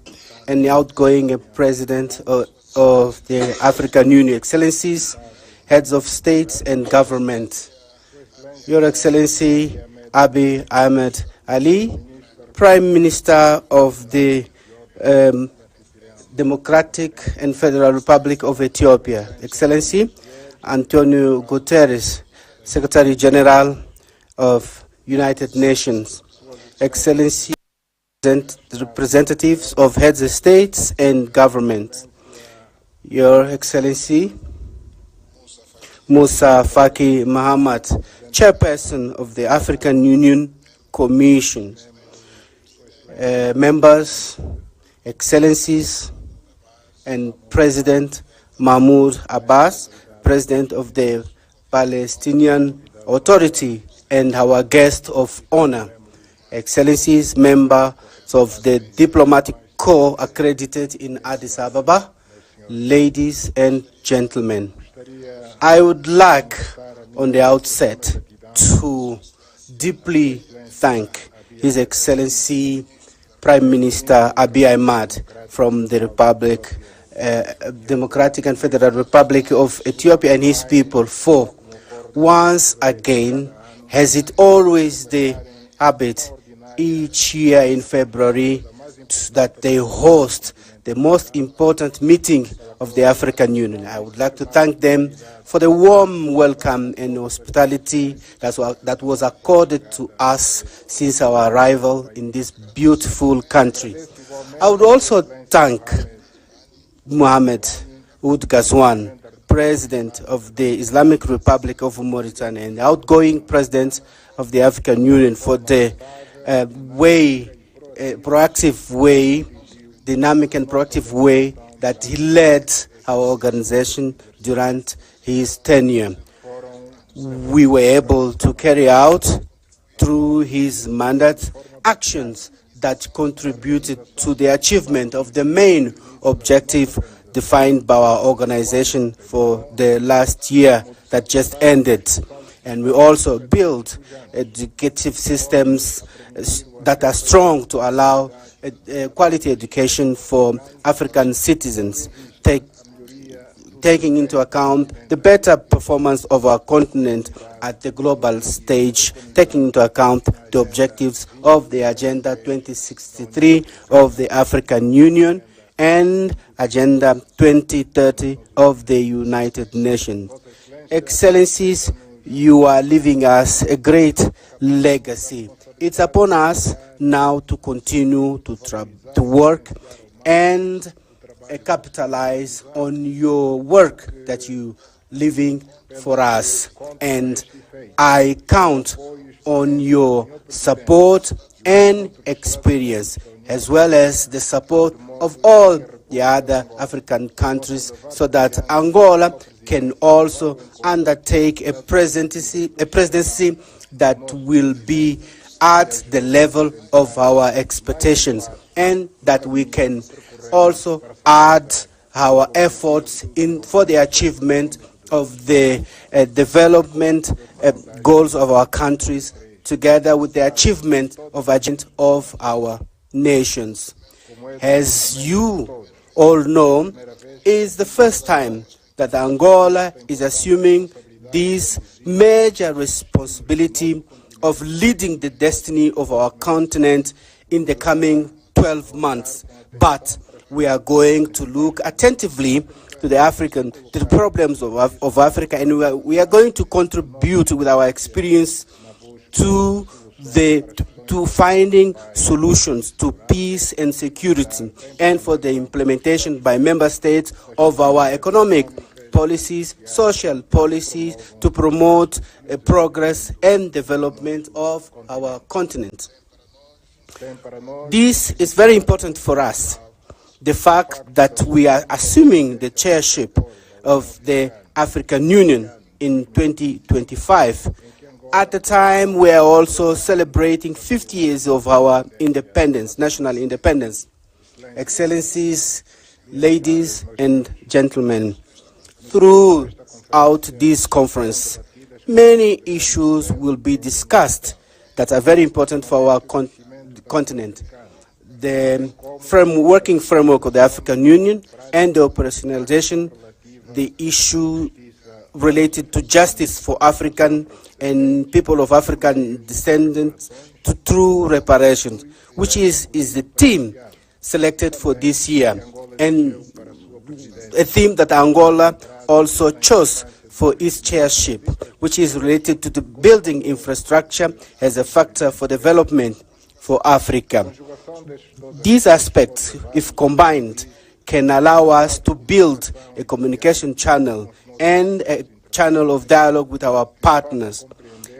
and the outgoing President of the African Union, Excellencies, Heads of States and Government, Your Excellency Abiy Ahmed Ali, Prime Minister of the Democratic and Federal Republic of Ethiopia, Excellency Antonio Guterres, Secretary General of United Nations, Excellency representatives of heads of states and government, Your Excellency Moussa Faki Mahamat, Chairperson of the African Union Commission, members, excellencies, and President Mahmoud Abbas, President of the Palestinian Authority, and our guest of honor, Excellencies, members of the Diplomatic Corps accredited in Addis Ababa, ladies and gentlemen. I would like, on the outset, to deeply thank His Excellency Prime Minister Abiy Ahmed from the Democratic and Federal Republic of Ethiopia and his people for, once again, as it always the habit each year in February, that they host the most important meeting of the African Union. I would like to thank them for the warm welcome and hospitality that was accorded to us since our arrival in this beautiful country. I would also thank Mohamed Ould Ghazouan, President of the Islamic Republic of Mauritania and outgoing President of the African Union for the proactive way, dynamic and proactive way that he led our organization during his tenure. We were able to carry out, through his mandate, actions that contributed to the achievement of the main objective defined by our organization for the last year that just ended. And we also built educative systems that are strong to allow quality education for African citizens, taking into account the better performance of our continent at the global stage, taking into account the objectives of the Agenda 2063 of the African Union and Agenda 2030 of the United Nations. Excellencies, you are leaving us a great legacy. It's upon us now to continue to work and capitalize on your work that you living for us. And I count on your support and experience, as well as the support of all the other African countries, so that Angola can also undertake a presidency that will be at the level of our expectations, and that we can also add our efforts for the achievement of the development goals of our countries, together with the achievement of our nations. As you all know, it is the first time that Angola is assuming this major responsibility of leading the destiny of our continent in the coming 12 months. But we are going to look attentively to the problems of Africa, and we are going to contribute with our experience to finding solutions to peace and security, and for the implementation by member states of our economic policies, social policies, to promote progress and development of our continent. This is very important for us. The fact that we are assuming the chairship of the African Union in 2025, at the time we are also celebrating 50 years of our independence, national independence. Excellencies, ladies and gentlemen, throughout this conference, many issues will be discussed that are very important for our continent. The working framework of the African Union and the operationalization, the issue related to justice for African and people of African descendants through reparations, which is the theme selected for this year, and a theme that Angola also chose for its chairship, which is related to the building infrastructure as a factor for development for Africa. These aspects, if combined, can allow us to build a communication channel and a channel of dialogue with our partners.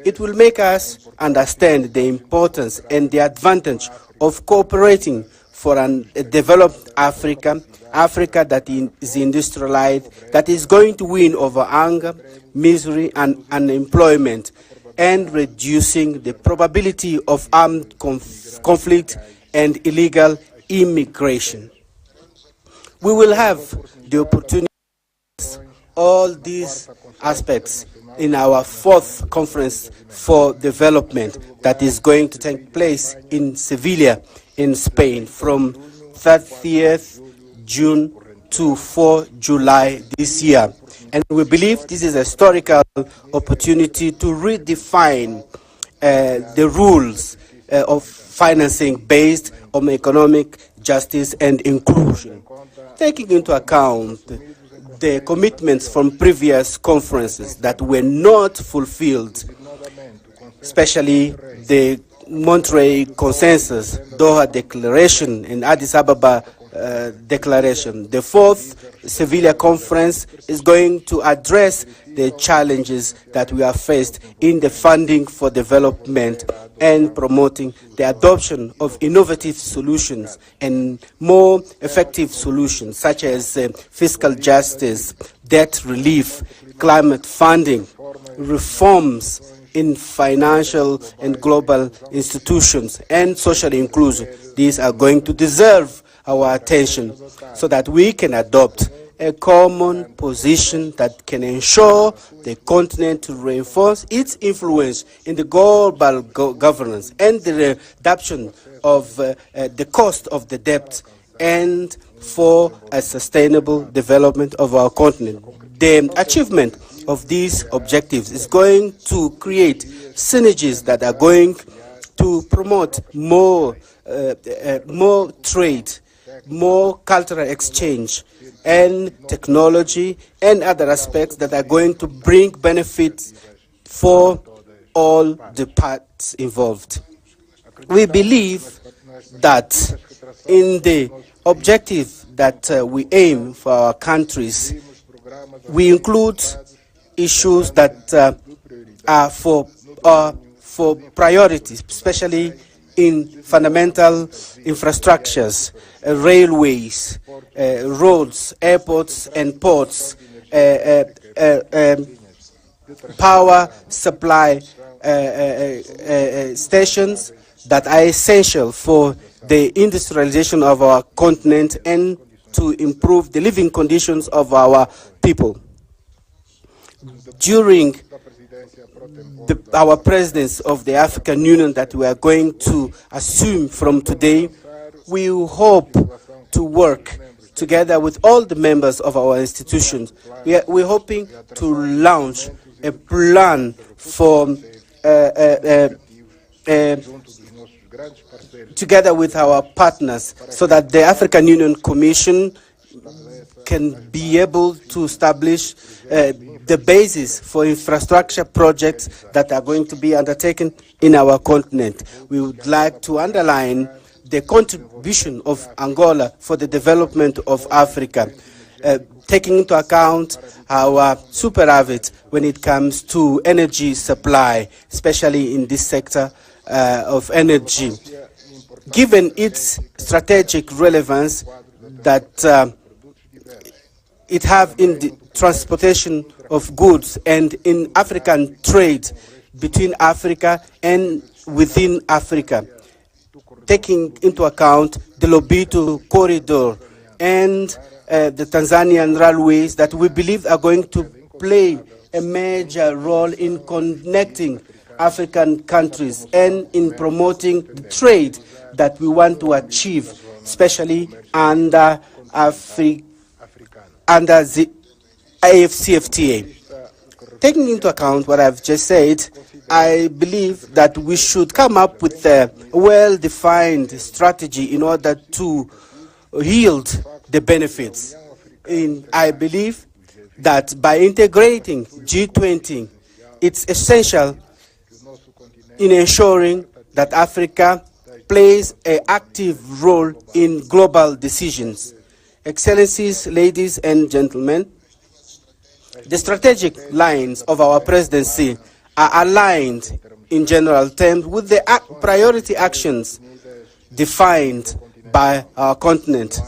It will make us understand the importance and the advantage of cooperating for a developed Africa, Africa that is industrialized, that is going to win over hunger, misery, and unemployment, and reducing the probability of armed conflict and illegal immigration. We will have the opportunity to all these aspects in our 4th conference for development that is going to take place in Sevilla, in Spain, from 30th June to 4 July this year. And we believe this is a historical opportunity to redefine the rules of financing based on economic justice and inclusion, taking into account the commitments from previous conferences that were not fulfilled, especially the Monterey Consensus, Doha Declaration, and Addis Ababa Declaration. The 4th Sevilla Conference is going to address the challenges that we are faced in the funding for development and promoting the adoption of innovative solutions and more effective solutions such as fiscal justice, debt relief, climate funding, reforms in financial and global institutions, and social inclusion. These are going to deserve our attention so that we can adopt a common position that can ensure the continent to reinforce its influence in the global governance and the reduction of the cost of the debt and for a sustainable development of our continent. The achievement of these objectives is going to create synergies that are going to promote more trade, more cultural exchange, and technology and other aspects that are going to bring benefits for all the parts involved. We believe that in the objective that we aim for our countries, we include issues that are for priorities, especially in fundamental infrastructures, railways, roads, airports and ports, power supply stations that are essential for the industrialization of our continent and to improve the living conditions of our people. During our presidency of the African Union that we are going to assume from today, we hope to work together with all the members of our institutions. We're hoping to launch a plan for together with our partners so that the African Union Commission can be able to establish the basis for infrastructure projects that are going to be undertaken in our continent. We would like to underline the contribution of Angola for the development of Africa, taking into account our superavit when it comes to energy supply, especially in this sector of energy. Given its strategic relevance that it have in the transportation of goods and in African trade between Africa and within Africa, taking into account the Lobito corridor and the Tanzanian railways that we believe are going to play a major role in connecting African countries and in promoting the trade that we want to achieve, especially under the AFCFTA. Taking into account what I've just said, I believe that we should come up with a well-defined strategy in order to yield the benefits. I believe that by integrating G20, it's essential in ensuring that Africa plays an active role in global decisions. Excellencies, ladies and gentlemen, the strategic lines of our presidency are aligned in general terms with the priority actions defined by our continent,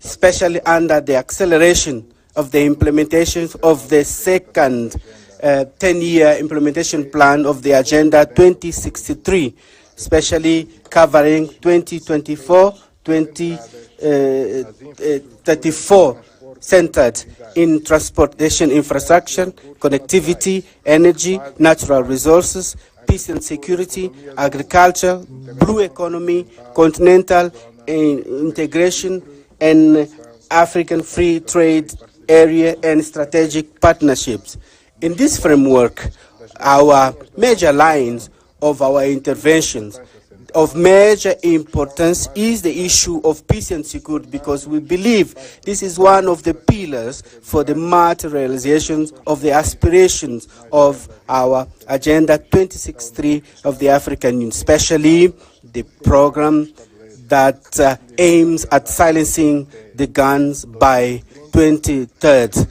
especially under the acceleration of the implementation of the second 10-year implementation plan of the Agenda 2063, especially covering 2024-2034, centered in transportation infrastructure, connectivity, energy, natural resources, peace and security, agriculture, blue economy, continental integration, and African free trade area and strategic partnerships. In this framework, our major lines of our interventions of major importance is the issue of peace and security, because we believe this is one of the pillars for the materialization of the aspirations of our Agenda 2063 of the African Union, especially the program that aims at silencing the guns by 2030,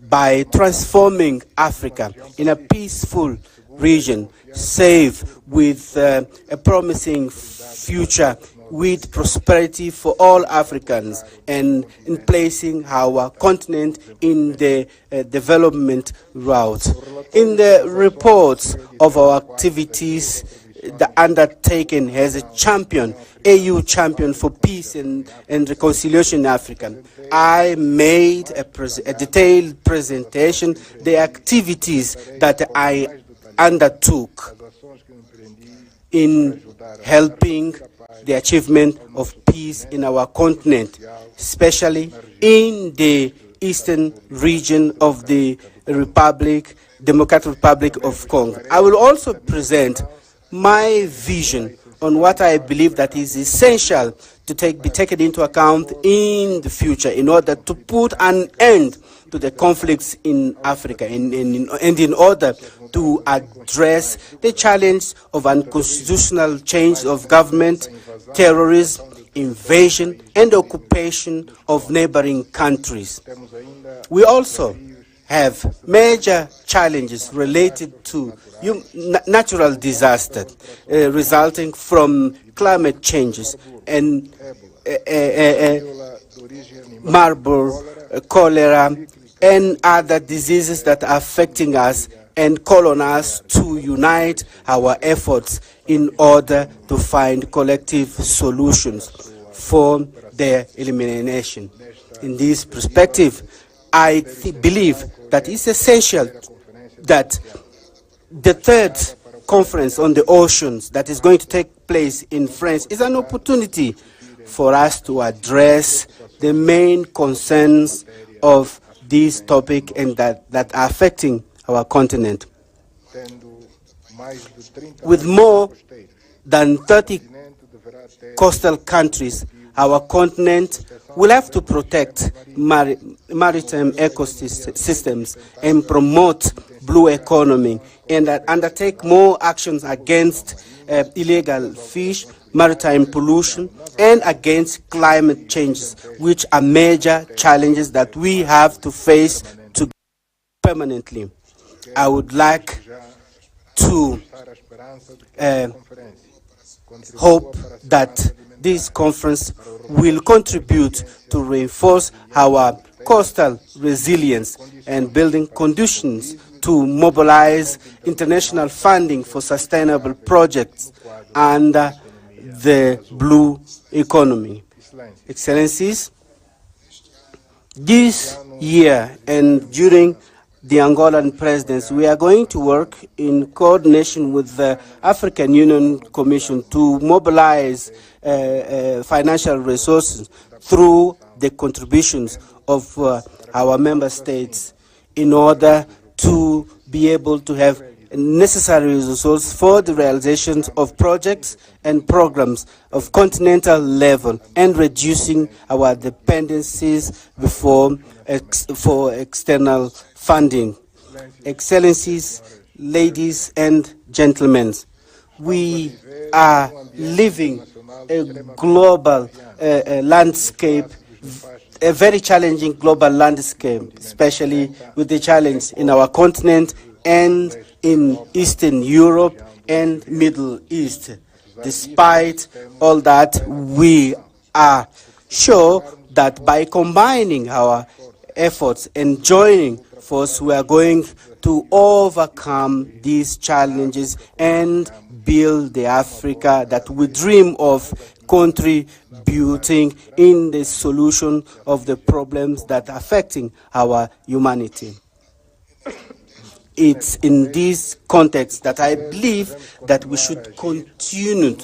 by transforming Africa in a peaceful region, safe, with a promising future, with prosperity for all Africans, and in placing our continent in the development route. In the reports of our activities, the undertaken as a champion, AU champion for peace and reconciliation in Africa, I made a detailed presentation, the activities that I undertook in helping the achievement of peace in our continent, especially in the eastern region of the Democratic Republic of Congo. I will also present my vision on what I believe that is essential to be taken into account in the future in order to put an end to the conflicts in Africa, and in order to address the challenge of unconstitutional change of government, terrorism, invasion, and occupation of neighboring countries. We also have major challenges related to natural disasters resulting from climate changes and Marburg, cholera, and other diseases that are affecting us, and call on us to unite our efforts in order to find collective solutions for their elimination. In this perspective, I believe that it's essential that the third conference on the oceans that is going to take place in France is an opportunity for us to address the main concerns of this topic and that are affecting our continent. With more than 30 coastal countries, our continent will have to protect maritime ecosystems and promote blue economy, and undertake more actions against illegal fish, maritime pollution, and against climate changes, which are major challenges that we have to face permanently. I would like to hope that this conference will contribute to reinforce our coastal resilience and building conditions to mobilize international funding for sustainable projects under the blue economy. Excellencies, this year and during the Angolan presidency, we are going to work in coordination with the African Union Commission to mobilize financial resources through the contributions of our member states in order to be able to have necessary resources for the realization of projects and programs of continental level and reducing our dependencies for external funding. Excellencies, ladies and gentlemen, we are living a global landscape, a very challenging global landscape, especially with the challenge in our continent and in Eastern Europe and Middle East. Despite all that, we are sure that by combining our efforts and joining force, we are going to overcome these challenges and build the Africa that we dream of, contributing in the solution of the problems that are affecting our humanity. It's in this context that I believe that we should continue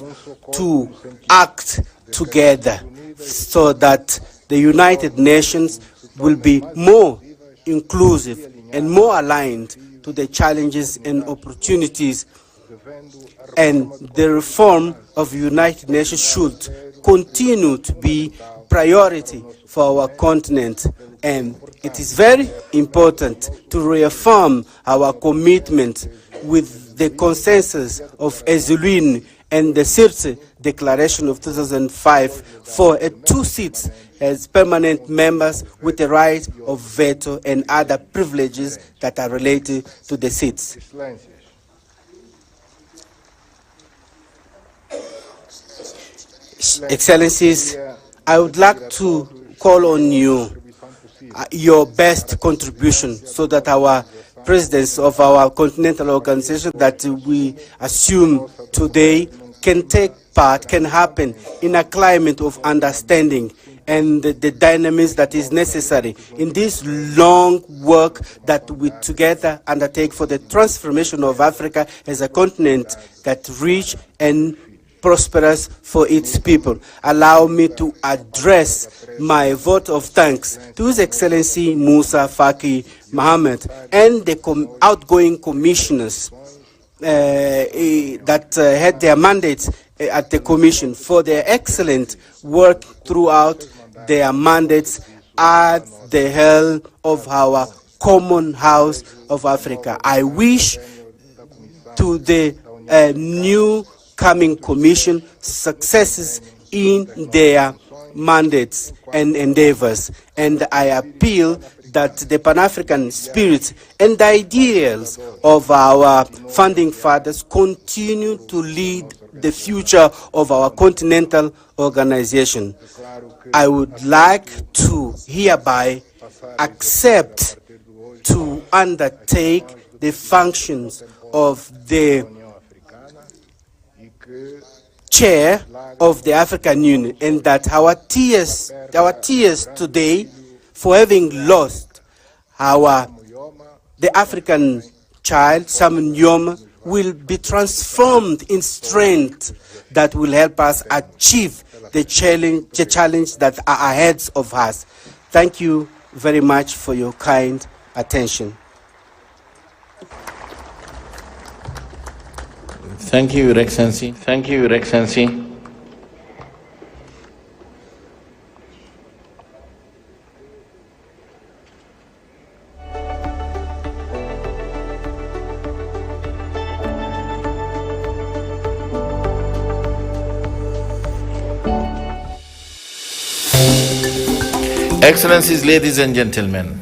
to act together so that the United Nations will be more inclusive and more aligned to the challenges and opportunities. And the reform of the United Nations should continue to be priority for our continent. And it is very important to reaffirm our commitment with the consensus of Ezulwini and the SSirțe Declaration of 2005 for 2 seats as permanent members with the right of veto and other privileges that are related to the seats. Excellencies, I would like to call on you, your best contribution, so that our presidents of our continental organization that we assume today can take part, can happen in a climate of understanding and the dynamics that is necessary in this long work that we together undertake for the transformation of Africa as a continent that rich and prosperous for its people. Allow me to address my vote of thanks to His Excellency Moussa Faki Mohammed and the outgoing commissioners that had their mandates at the Commission for their excellent work throughout their mandates at the helm of our common house of Africa. I wish to the new coming Commission successes in their mandates and endeavors. And I appeal that the Pan-African spirit and the ideals of our founding fathers continue to lead the future of our continental organization. I would like to hereby accept to undertake the functions of the chair of the African Union, and that our tears today for having lost the African child, Sam Nyoma, will be transformed in strength that will help us achieve the challenge that are ahead of us. Thank you very much for your kind attention. Thank you, Your Excellency. Thank you, Your Excellency. Excellencies, ladies and gentlemen,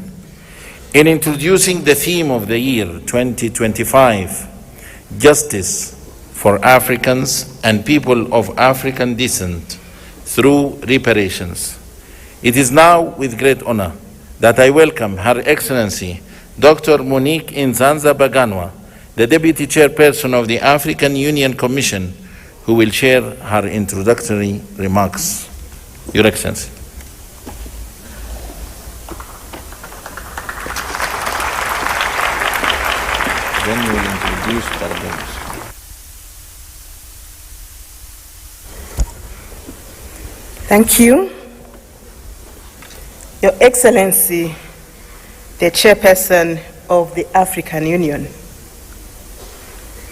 in introducing the theme of the year 2025, Justice for Africans and People of African Descent through Reparations, it is now with great honor that I welcome Her Excellency Dr. Monique Nzanza Baganwa, the Deputy Chairperson of the African Union Commission, who will share her introductory remarks. Your Excellency. Then we will introduce Parliament. Thank you. Your Excellency, the Chairperson of the African Union,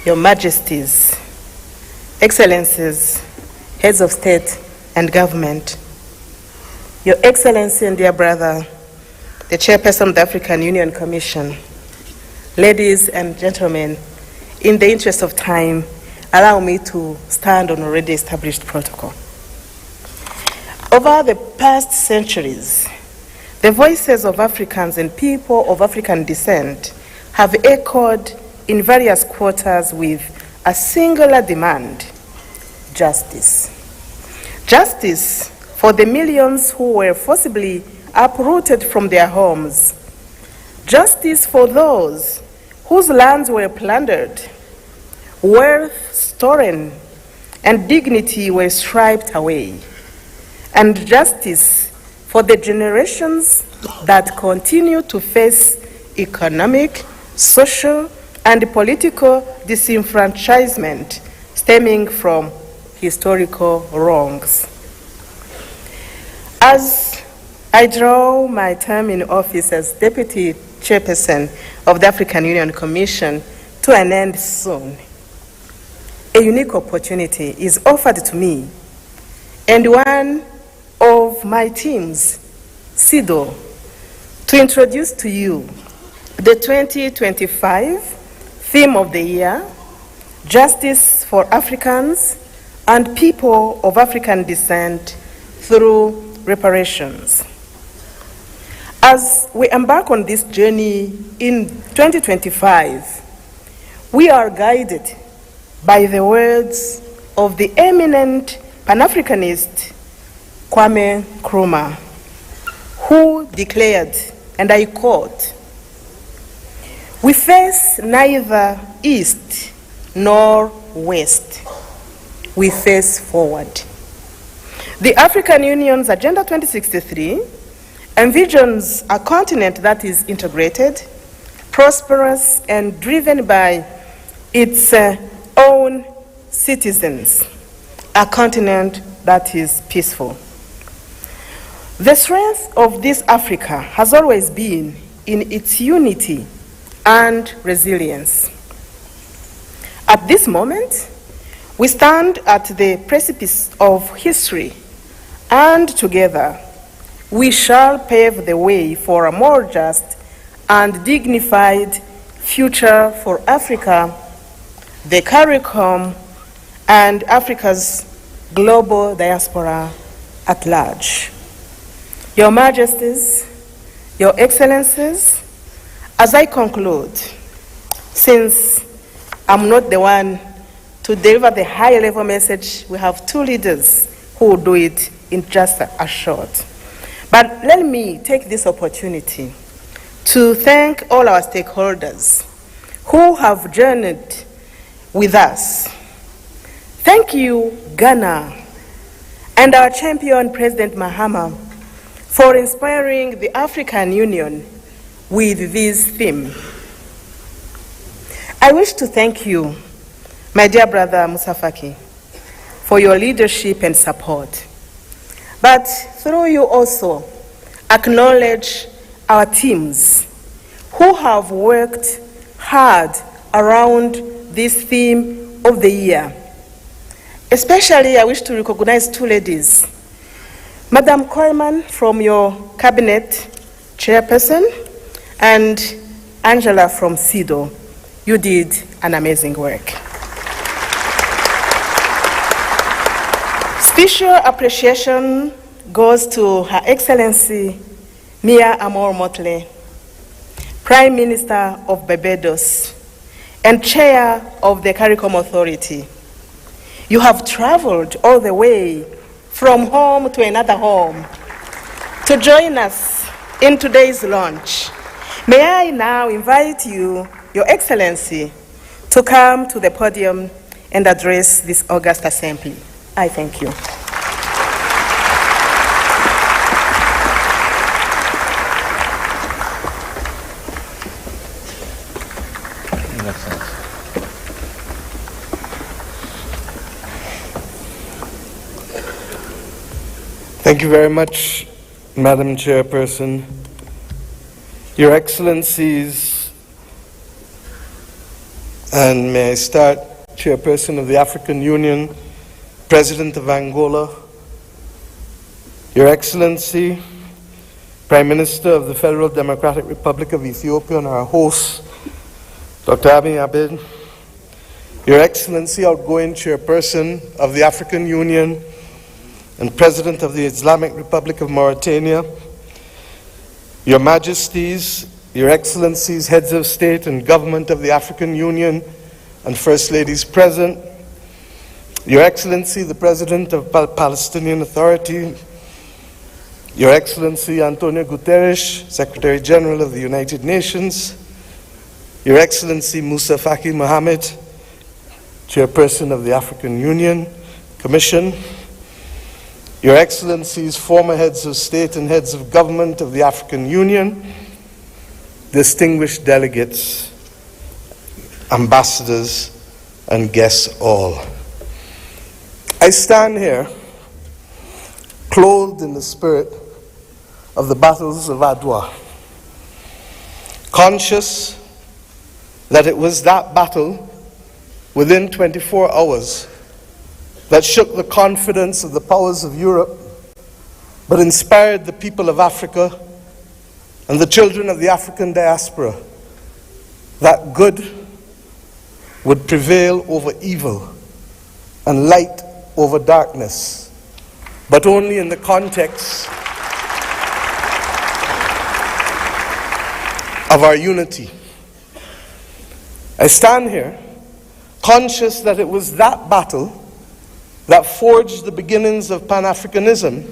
Your Majesties, Excellencies, Heads of State and Government, Your Excellency and dear brother, the Chairperson of the African Union Commission, ladies and gentlemen, in the interest of time, allow me to stand on already established protocol. Over the past centuries, the voices of Africans and people of African descent have echoed in various quarters with a singular demand: justice. Justice for the millions who were forcibly uprooted from their homes. Justice for those whose lands were plundered, wealth stolen, and dignity were stripped away. And justice for the generations that continue to face economic, social, and political disenfranchisement stemming from historical wrongs. As I draw my term in office as Deputy Chairperson of the African Union Commission to an end soon, a unique opportunity is offered to me and one of my teams, SIDO, to introduce to you the 2025 theme of the year, Justice for Africans and People of African Descent through Reparations. As we embark on this journey in 2025, we are guided by the words of the eminent Pan-Africanist Kwame Nkrumah, who declared, and I quote, "We face neither east nor west. We face forward." The African Union's Agenda 2063 envisions a continent that is integrated, prosperous, and driven by its own citizens, a continent that is peaceful. The strength of this Africa has always been in its unity and resilience. At this moment, we stand at the precipice of history, and together we shall pave the way for a more just and dignified future for Africa, the CARICOM, and Africa's global diaspora at large. Your Majesties, Your Excellencies, as I conclude, since I'm not the one to deliver the high-level message, we have two leaders who will do it in just a short. But let me take this opportunity to thank all our stakeholders who have journeyed with us. Thank you, Ghana, and our champion, President Mahama, for inspiring the African Union with this theme. I wish to thank you, my dear brother Moussa Faki, for your leadership and support. But through you also acknowledge our teams who have worked hard around this theme of the year. Especially, I wish to recognize two ladies. Madam Coleman from your cabinet chairperson and Angela from SIDO. You did an amazing work. Special appreciation goes to Her Excellency Mia Amor Motley, Prime Minister of Barbados and Chair of the CARICOM Authority. You have traveled all the way from home to another home to join us in today's launch. May I now invite you, Your Excellency, to come to the podium and address this august assembly. I thank you. Thank you very much, Madam Chairperson. Your Excellencies, and may I start, Chairperson of the African Union, President of Angola, Your Excellency, Prime Minister of the Federal Democratic Republic of Ethiopia and our host, Dr. Abiy, Your Excellency, outgoing Chairperson of the African Union and President of the Islamic Republic of Mauritania, Your Majesties, Your Excellencies, Heads of State and Government of the African Union and First Ladies present, Your Excellency, the President of the Palestinian Authority, Your Excellency Antonio Guterres, Secretary General of the United Nations, Your Excellency Moussa Faki Mohammed, Chairperson of the African Union Commission, Your Excellencies, former heads of state and heads of government of the African Union, distinguished delegates, ambassadors, and guests all. I stand here clothed in the spirit of the battles of Adwa, conscious that it was that battle within 24 hours that shook the confidence of the powers of Europe, but inspired the people of Africa and the children of the African diaspora that good would prevail over evil and light over darkness, but only in the context of our unity. I stand here conscious that it was that battle that forged the beginnings of Pan-Africanism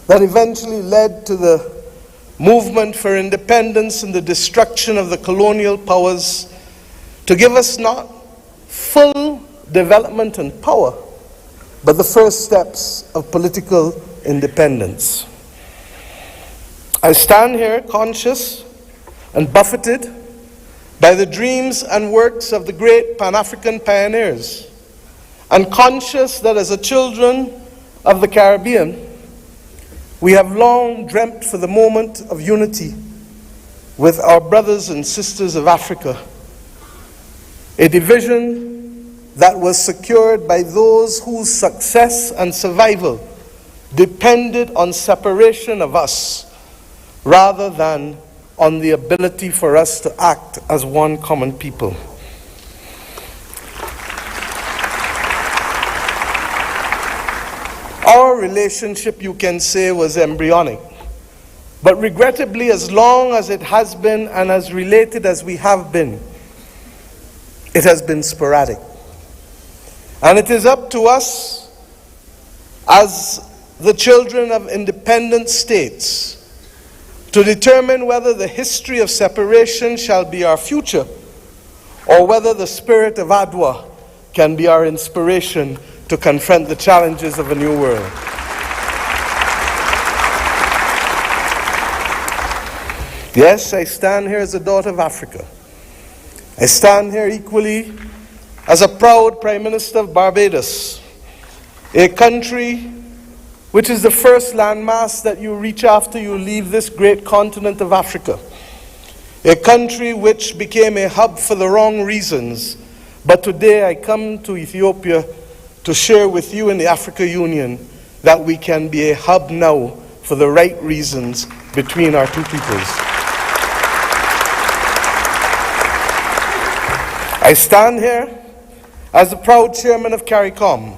that eventually led to the movement for independence and the destruction of the colonial powers to give us not full development and power, but the first steps of political independence. I stand here conscious and buffeted by the dreams and works of the great Pan-African pioneers, and conscious that as a children of the Caribbean, we have long dreamt for the moment of unity with our brothers and sisters of Africa, a division that was secured by those whose success and survival depended on separation of us rather than on the ability for us to act as one common people. Our relationship, you can say, was embryonic, but regrettably, as long as it has been and as related as we have been, it has been sporadic. And it is up to us as the children of independent states to determine whether the history of separation shall be our future or whether the spirit of Adwa can be our inspiration to confront the challenges of a new world. Yes, I stand here as a daughter of Africa. I stand here equally as a proud Prime Minister of Barbados, a country which is the first landmass that you reach after you leave this great continent of Africa. A country which became a hub for the wrong reasons, but today I come to Ethiopia to share with you in the Africa Union that we can be a hub now for the right reasons between our two peoples. I stand here as the proud chairman of CARICOM,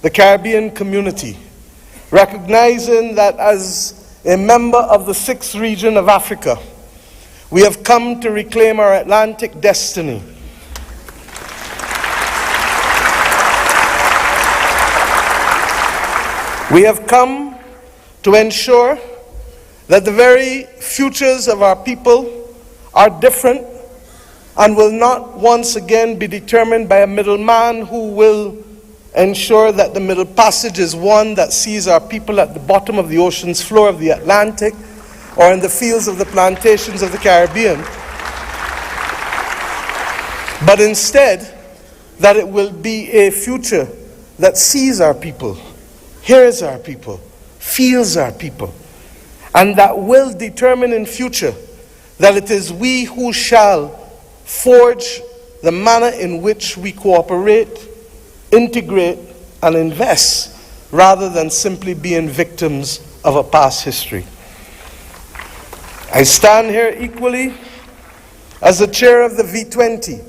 the Caribbean community, recognizing that as a member of the 6th region of Africa, we have come to reclaim our Atlantic destiny. We have come to ensure that the very futures of our people are different and will not once again be determined by a middleman who will ensure that the Middle Passage is one that sees our people at the bottom of the ocean's floor of the Atlantic or in the fields of the plantations of the Caribbean, but instead that it will be a future that sees our people, hears our people, feels our people, and that will determine in future that it is we who shall forge the manner in which we cooperate, integrate, and invest, rather than simply being victims of a past history. I stand here equally as the chair of the V20,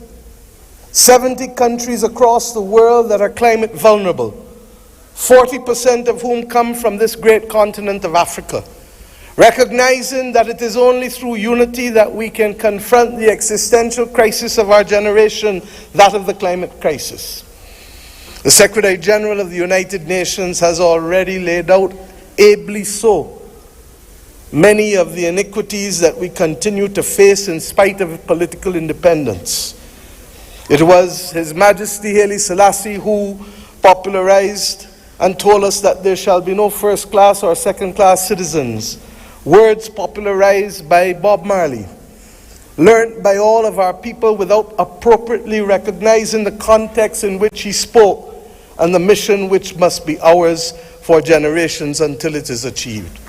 70 countries across the world that are climate vulnerable, 40% of whom come from this great continent of Africa, recognizing that it is only through unity that we can confront the existential crisis of our generation, that of the climate crisis. The Secretary General of the United Nations has already laid out, ably so, many of the iniquities that we continue to face in spite of political independence. It was His Majesty Haile Selassie who popularized and told us that there shall be no first-class or second-class citizens, words popularized by Bob Marley, learned by all of our people without appropriately recognizing the context in which he spoke and the mission which must be ours for generations until it is achieved.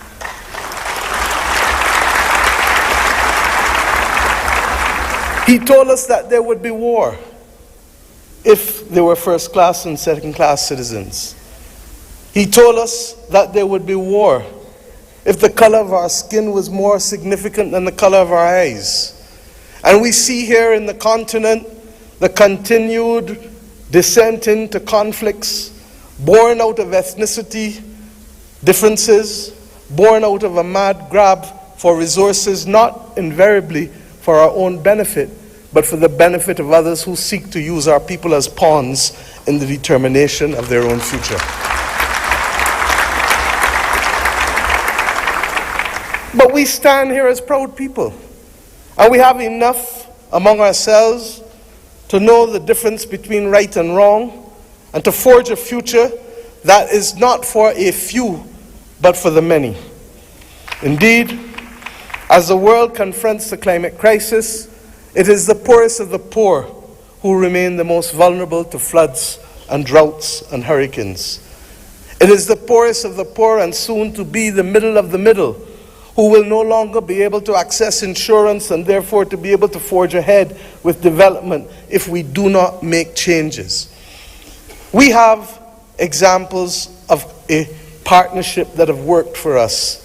He told us that there would be war if there were first-class and second-class citizens. He told us that there would be war if the color of our skin was more significant than the color of our eyes. And we see here in the continent the continued descent into conflicts born out of ethnicity differences, born out of a mad grab for resources, not invariably for our own benefit, but for the benefit of others who seek to use our people as pawns in the determination of their own future. But we stand here as proud people, and we have enough among ourselves to know the difference between right and wrong, and to forge a future that is not for a few, but for the many. Indeed, as the world confronts the climate crisis, it is the poorest of the poor who remain the most vulnerable to floods and droughts and hurricanes. It is the poorest of the poor, and soon to be the middle of the middle, who will no longer be able to access insurance and therefore to be able to forge ahead with development if we do not make changes. We have examples of a partnership that have worked for us,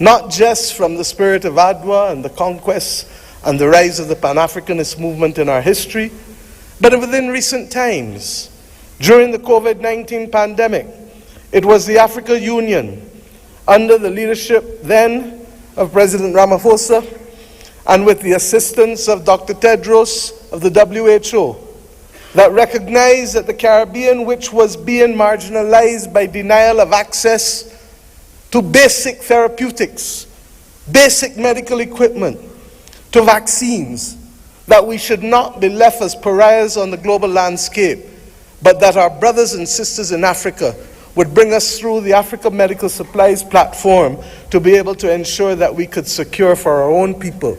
not just from the spirit of Adwa and the conquest and the rise of the Pan-Africanist movement in our history, but within recent times. During the COVID-19 pandemic, it was the African Union, under the leadership then of President Ramaphosa, and with the assistance of Dr. Tedros of the WHO, that recognized that the Caribbean, which was being marginalized by denial of access to basic therapeutics, basic medical equipment, to vaccines, that we should not be left as pariahs on the global landscape, but that our brothers and sisters in Africa would bring us through the Africa Medical Supplies platform to be able to ensure that we could secure for our own people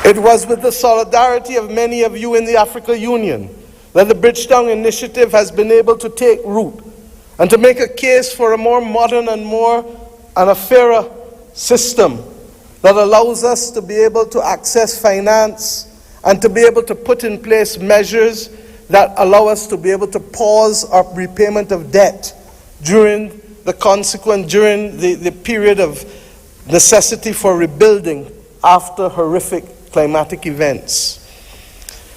It was with the solidarity of many of you in the Africa Union that the Bridgetown Initiative has been able to take root and to make a case for a more modern and a fairer system that allows us to be able to access finance and to be able to put in place measures that allow us to be able to pause our repayment of debt during the period of necessity for rebuilding after horrific climatic events.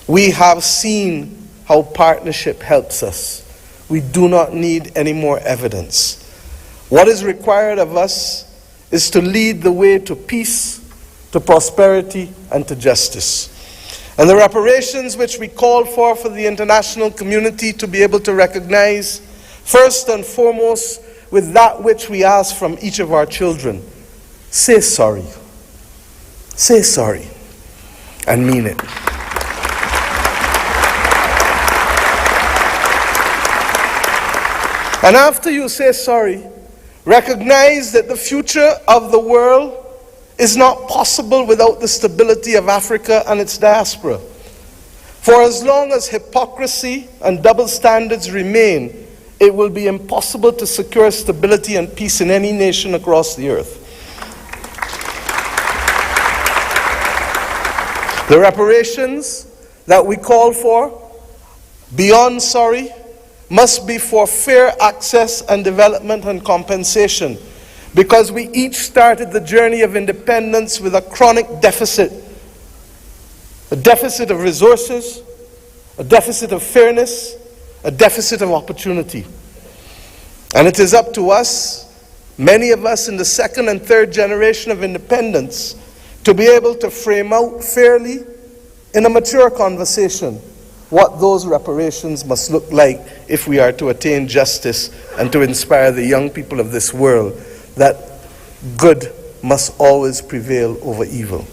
We have seen how partnership helps us. We do not need any more evidence. What is required of us is to lead the way to peace, to prosperity, and to justice. And the reparations which we call for the international community to be able to recognize, first and foremost, with that which we ask from each of our children. Say sorry. Say sorry. And mean it. And after you say sorry, recognize that the future of the world is not possible without the stability of Africa and its diaspora. For as long as hypocrisy and double standards remain, it will be impossible to secure stability and peace in any nation across the earth. The reparations that we call for, beyond sorry, must be for fair access and development and compensation, because we each started the journey of independence with a chronic deficit. A deficit of resources, a deficit of fairness, a deficit of opportunity. And it is up to us, many of us in the second and third generation of independence, to be able to frame out fairly in a mature conversation what those reparations must look like if we are to attain justice and to inspire the young people of this world that good must always prevail over evil.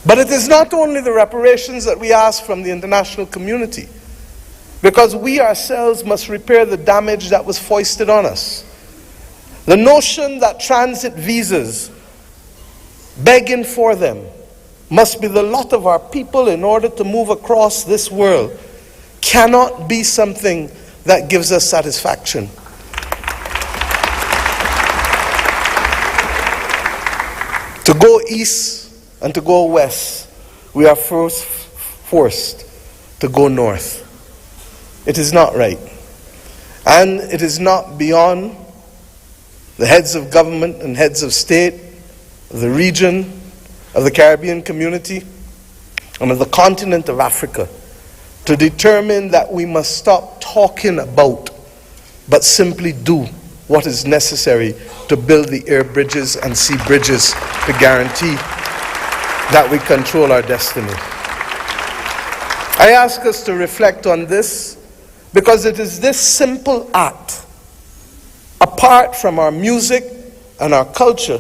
But it is not only the reparations that we ask from the international community, because we ourselves must repair the damage that was foisted on us. The notion that transit visas, begging for them, must be the lot of our people in order to move across this world cannot be something that gives us satisfaction. To go east and to go west, we are first forced to go north. It is not right. And it is not beyond the heads of government and heads of state, of the region, of the Caribbean community, and of the continent of Africa to determine that we must stop talking about, but simply do what is necessary to build the air bridges and sea bridges to guarantee that we control our destiny. I ask us to reflect on this because it is this simple act, apart from our music and our culture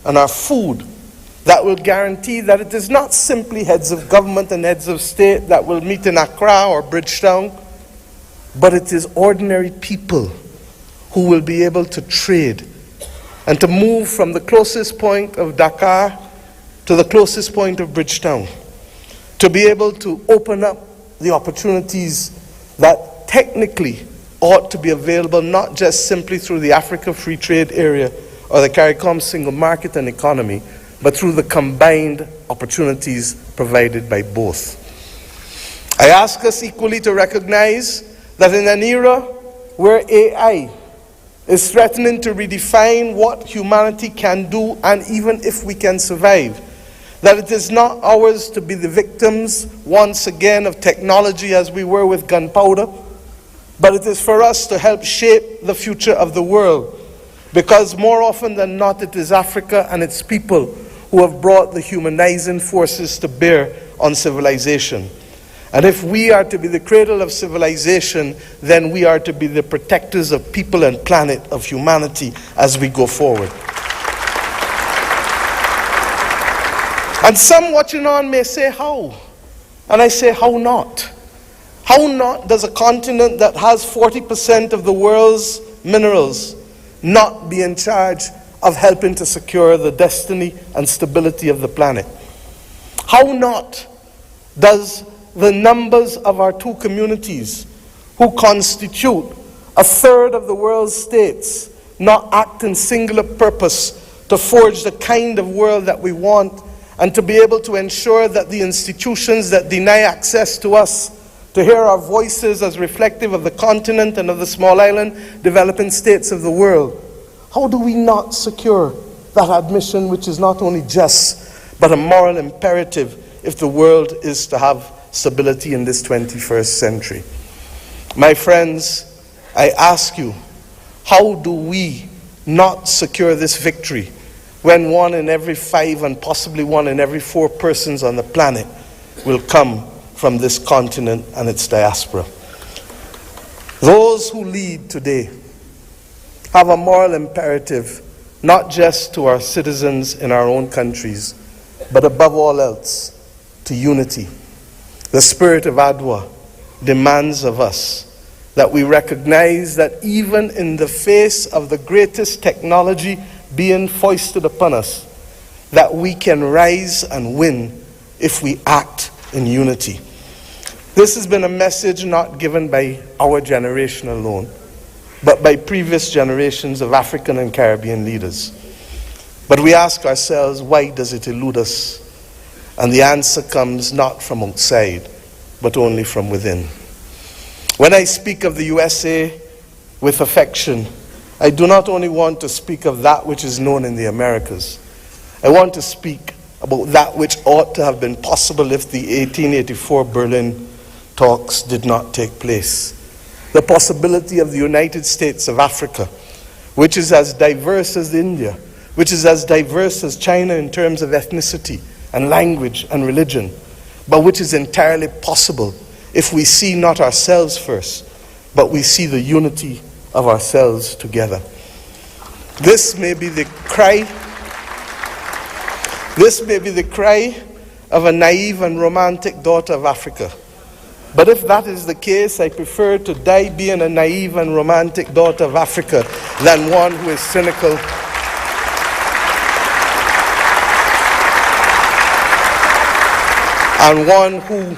and our food, that will guarantee that it is not simply heads of government and heads of state that will meet in Accra or Bridgetown, but it is ordinary people who will be able to trade and to move from the closest point of Dakar to the closest point of Bridgetown, to be able to open up the opportunities that technically ought to be available not just simply through the Africa Free Trade Area or the CARICOM single market and economy, but through the combined opportunities provided by both. I ask us equally to recognize that in an era where AI is threatening to redefine what humanity can do and even if we can survive, that it is not ours to be the victims once again of technology as we were with gunpowder, but it is for us to help shape the future of the world, because more often than not it is Africa and its people who have brought the humanizing forces to bear on civilization. And if we are to be the cradle of civilization, then we are to be the protectors of people and planet, of humanity, as we go forward. And some watching on may say, how? And I say, how not? How not does a continent that has 40% of the world's minerals not be in charge of helping to secure the destiny and stability of the planet? How not does the numbers of our two communities, who constitute a third of the world's states, not act in singular purpose to forge the kind of world that we want, and to be able to ensure that the institutions that deny access to us, to hear our voices as reflective of the continent and of the small island developing states of the world? How do we not secure that admission, which is not only just, but a moral imperative if the world is to have stability in this 21st century? My friends, I ask you, how do we not secure this victory when 1 in every 5 and possibly 1 in every 4 persons on the planet will come from this continent and its diaspora? Those who lead today have a moral imperative, not just to our citizens in our own countries, but above all else, to unity. The spirit of Adwa demands of us that we recognize that even in the face of the greatest technology being foisted upon us, that we can rise and win if we act in unity. This has been a message not given by our generation alone, but by previous generations of African and Caribbean leaders. But we ask ourselves, why does it elude us? And the answer comes not from outside, but only from within. When I speak of the USA with affection, I do not only want to speak of that which is known in the Americas. I want to speak about that which ought to have been possible if the 1884 Berlin talks did not take place. The possibility of the United States of Africa, which is as diverse as India, which is as diverse as China in terms of ethnicity and language and religion, but which is entirely possible if we see not ourselves first, but we see the unity of ourselves together. This may be the cry of a naive and romantic daughter of Africa. But if that is the case, I prefer to die being a naive and romantic daughter of Africa than one who is cynical and one who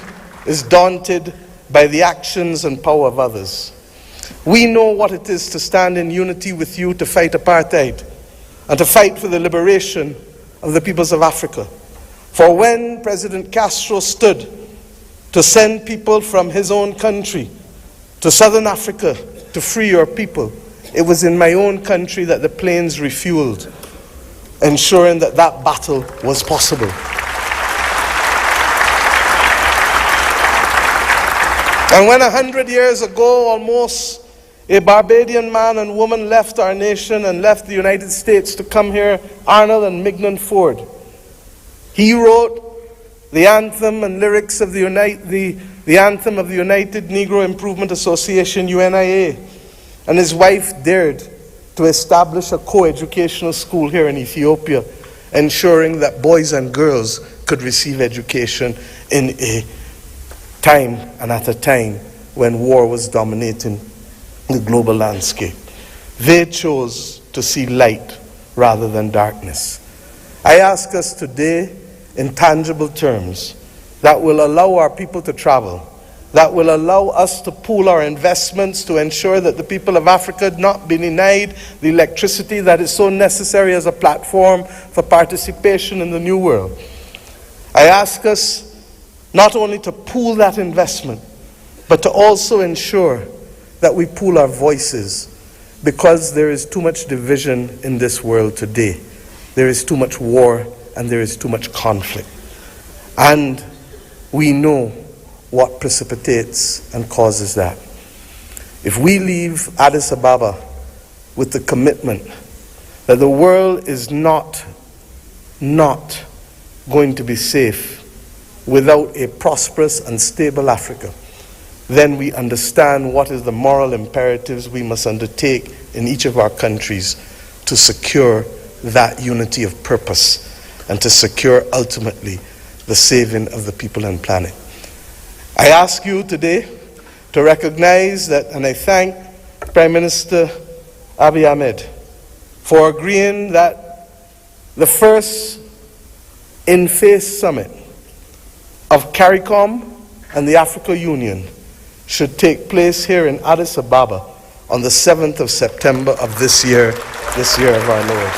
is daunted by the actions and power of others. We know what it is to stand in unity with you to fight apartheid and to fight for the liberation of the peoples of Africa. For when President Castro stood to send people from his own country to southern Africa to free your people, it was in my own country that the planes refueled, ensuring that that battle was possible. And when 100 years ago, almost, a Barbadian man and woman left our nation and left the United States to come here, Arnold and Mignon Ford, he wrote the anthem and lyrics of the anthem of the United Negro Improvement Association, UNIA, and his wife dared to establish a co-educational school here in Ethiopia, ensuring that boys and girls could receive education in a time and at a time when war was dominating the global landscape. They chose to see light rather than darkness. I ask us today, in tangible terms, that will allow our people to travel, that will allow us to pool our investments to ensure that the people of Africa not be denied the electricity that is so necessary as a platform for participation in the new world. I ask us not only to pool that investment, but to also ensure that we pool our voices, because there is too much division in this world today. There is too much war and there is too much conflict. And we know what precipitates and causes that. If we leave Addis Ababa with the commitment that the world is not going to be safe without a prosperous and stable Africa, then we understand what is the moral imperatives we must undertake in each of our countries to secure that unity of purpose and to secure ultimately the saving of the people and planet. I ask you today to recognize that, and I thank Prime Minister Abiy Ahmed for agreeing that the first in-face summit of CARICOM and the Africa Union should take place here in Addis Ababa on the 7th of September of this year of our Lord.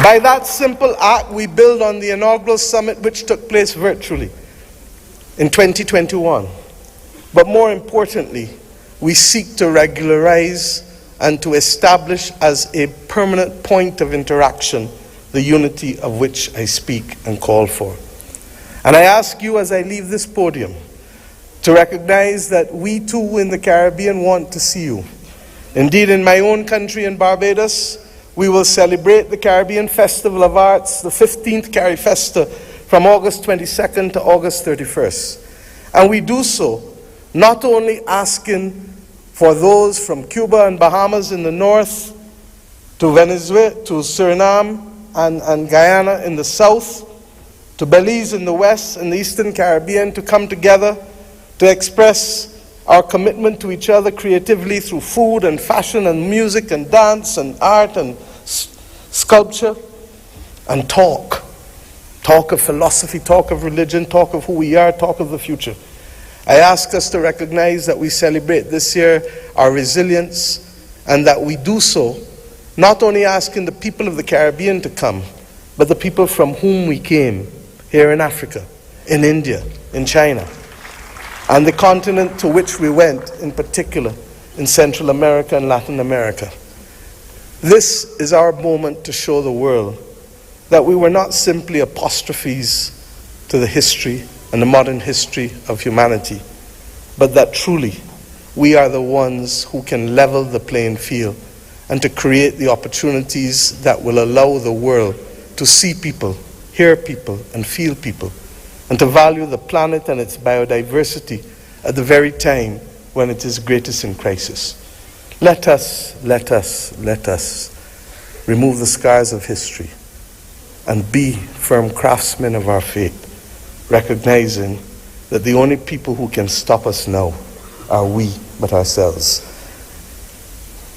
By that simple act, we build on the inaugural summit which took place virtually in 2021. But more importantly, we seek to regularize and to establish as a permanent point of interaction the unity of which I speak and call for. And I ask you as I leave this podium to recognize that we too in the Caribbean want to see you. Indeed, in my own country in Barbados, we will celebrate the Caribbean Festival of Arts, the 15th CariFesta, from August 22nd to August 31st. And we do so not only asking for those from Cuba and Bahamas in the north, to Venezuela, to Suriname and Guyana in the south, to Belize in the west and the Eastern Caribbean, to come together to express our commitment to each other creatively through food and fashion and music and dance and art and sculpture, and talk of philosophy, talk of religion, talk of who we are, talk of the future. I ask us to recognize that we celebrate this year our resilience, and that we do so not only asking the people of the Caribbean to come, but the people from whom we came here in Africa, in India, in China, and the continent to which we went, in particular in Central America and Latin America. This is our moment to show the world that we were not simply apostrophes to the history and the modern history of humanity, but that truly we are the ones who can level the playing field and to create the opportunities that will allow the world to see people hear people and feel people, and to value the planet and its biodiversity at the very time when it is greatest in crisis. Let us remove the scars of history and be firm craftsmen of our fate, recognizing that the only people who can stop us now are we, but ourselves.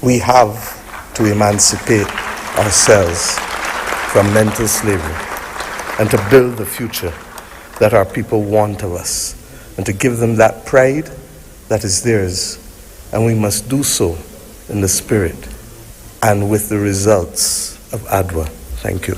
We have to emancipate ourselves from mental slavery and to build the future that our people want of us, and to give them that pride that is theirs. And we must do so in the spirit and with the results of ADWA. Thank you.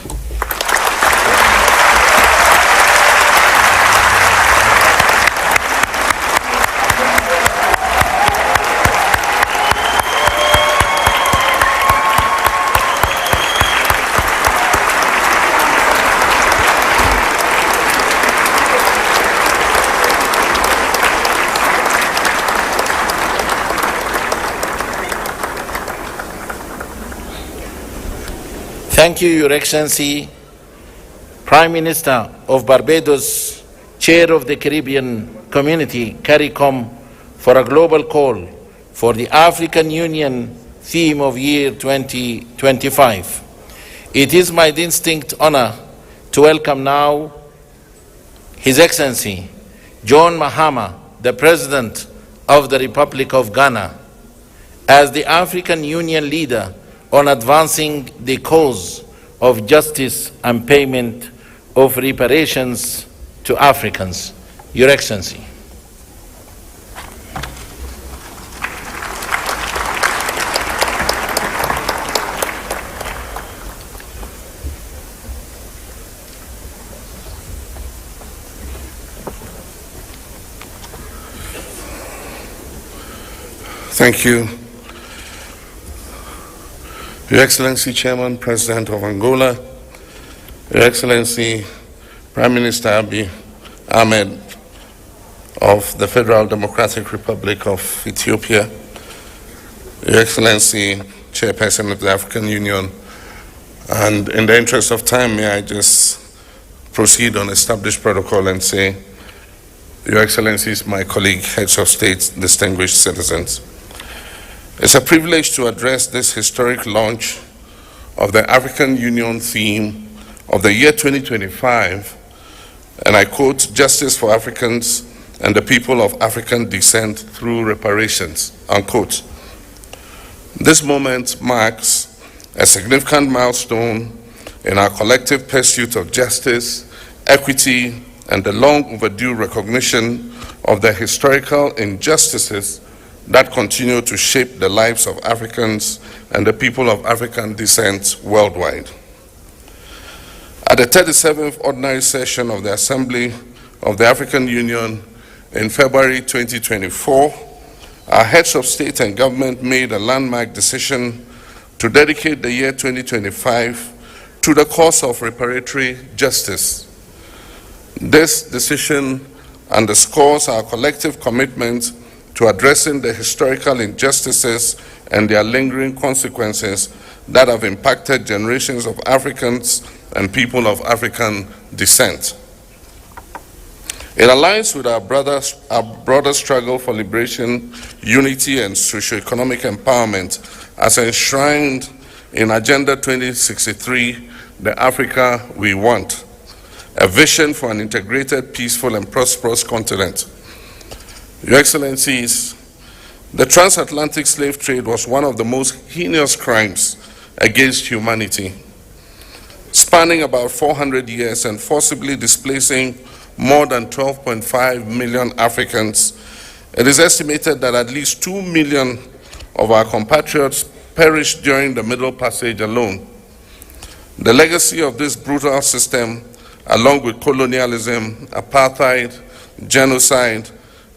Thank you, Your Excellency, Prime Minister of Barbados, Chair of the Caribbean Community, CARICOM, for a global call for the African Union theme of year 2025. It is my distinct honor to welcome now His Excellency John Mahama, the President of the Republic of Ghana, as the African Union leader on advancing the cause of justice and payment of reparations to Africans. Your Excellency. Thank you. Your Excellency, Chairman, President of Angola, Your Excellency, Prime Minister Abiy Ahmed of the Federal Democratic Republic of Ethiopia, Your Excellency, Chairperson of the African Union, and in the interest of time, may I just proceed on established protocol and say, Your Excellencies, my colleague, heads of state, distinguished citizens. It's a privilege to address this historic launch of the African Union theme of the year 2025, and I quote, "Justice for Africans and the people of African descent through reparations," unquote. This moment marks a significant milestone in our collective pursuit of justice, equity, and the long overdue recognition of the historical injustices that continue to shape the lives of Africans and the people of African descent worldwide. At the 37th Ordinary Session of the Assembly of the African Union in February 2024, our heads of state and government made a landmark decision to dedicate the year 2025 to the cause of reparatory justice. This decision underscores our collective commitment to addressing the historical injustices and their lingering consequences that have impacted generations of Africans and people of African descent. It aligns with our broader struggle for liberation, unity, and socio-economic empowerment as enshrined in Agenda 2063, the Africa we want, a vision for an integrated, peaceful, and prosperous continent. Your Excellencies, the transatlantic slave trade was one of the most heinous crimes against humanity, spanning about 400 years and forcibly displacing more than 12.5 million Africans. It is estimated that at least 2 million of our compatriots perished during the Middle Passage alone. The legacy of this brutal system, along with colonialism, apartheid, genocide,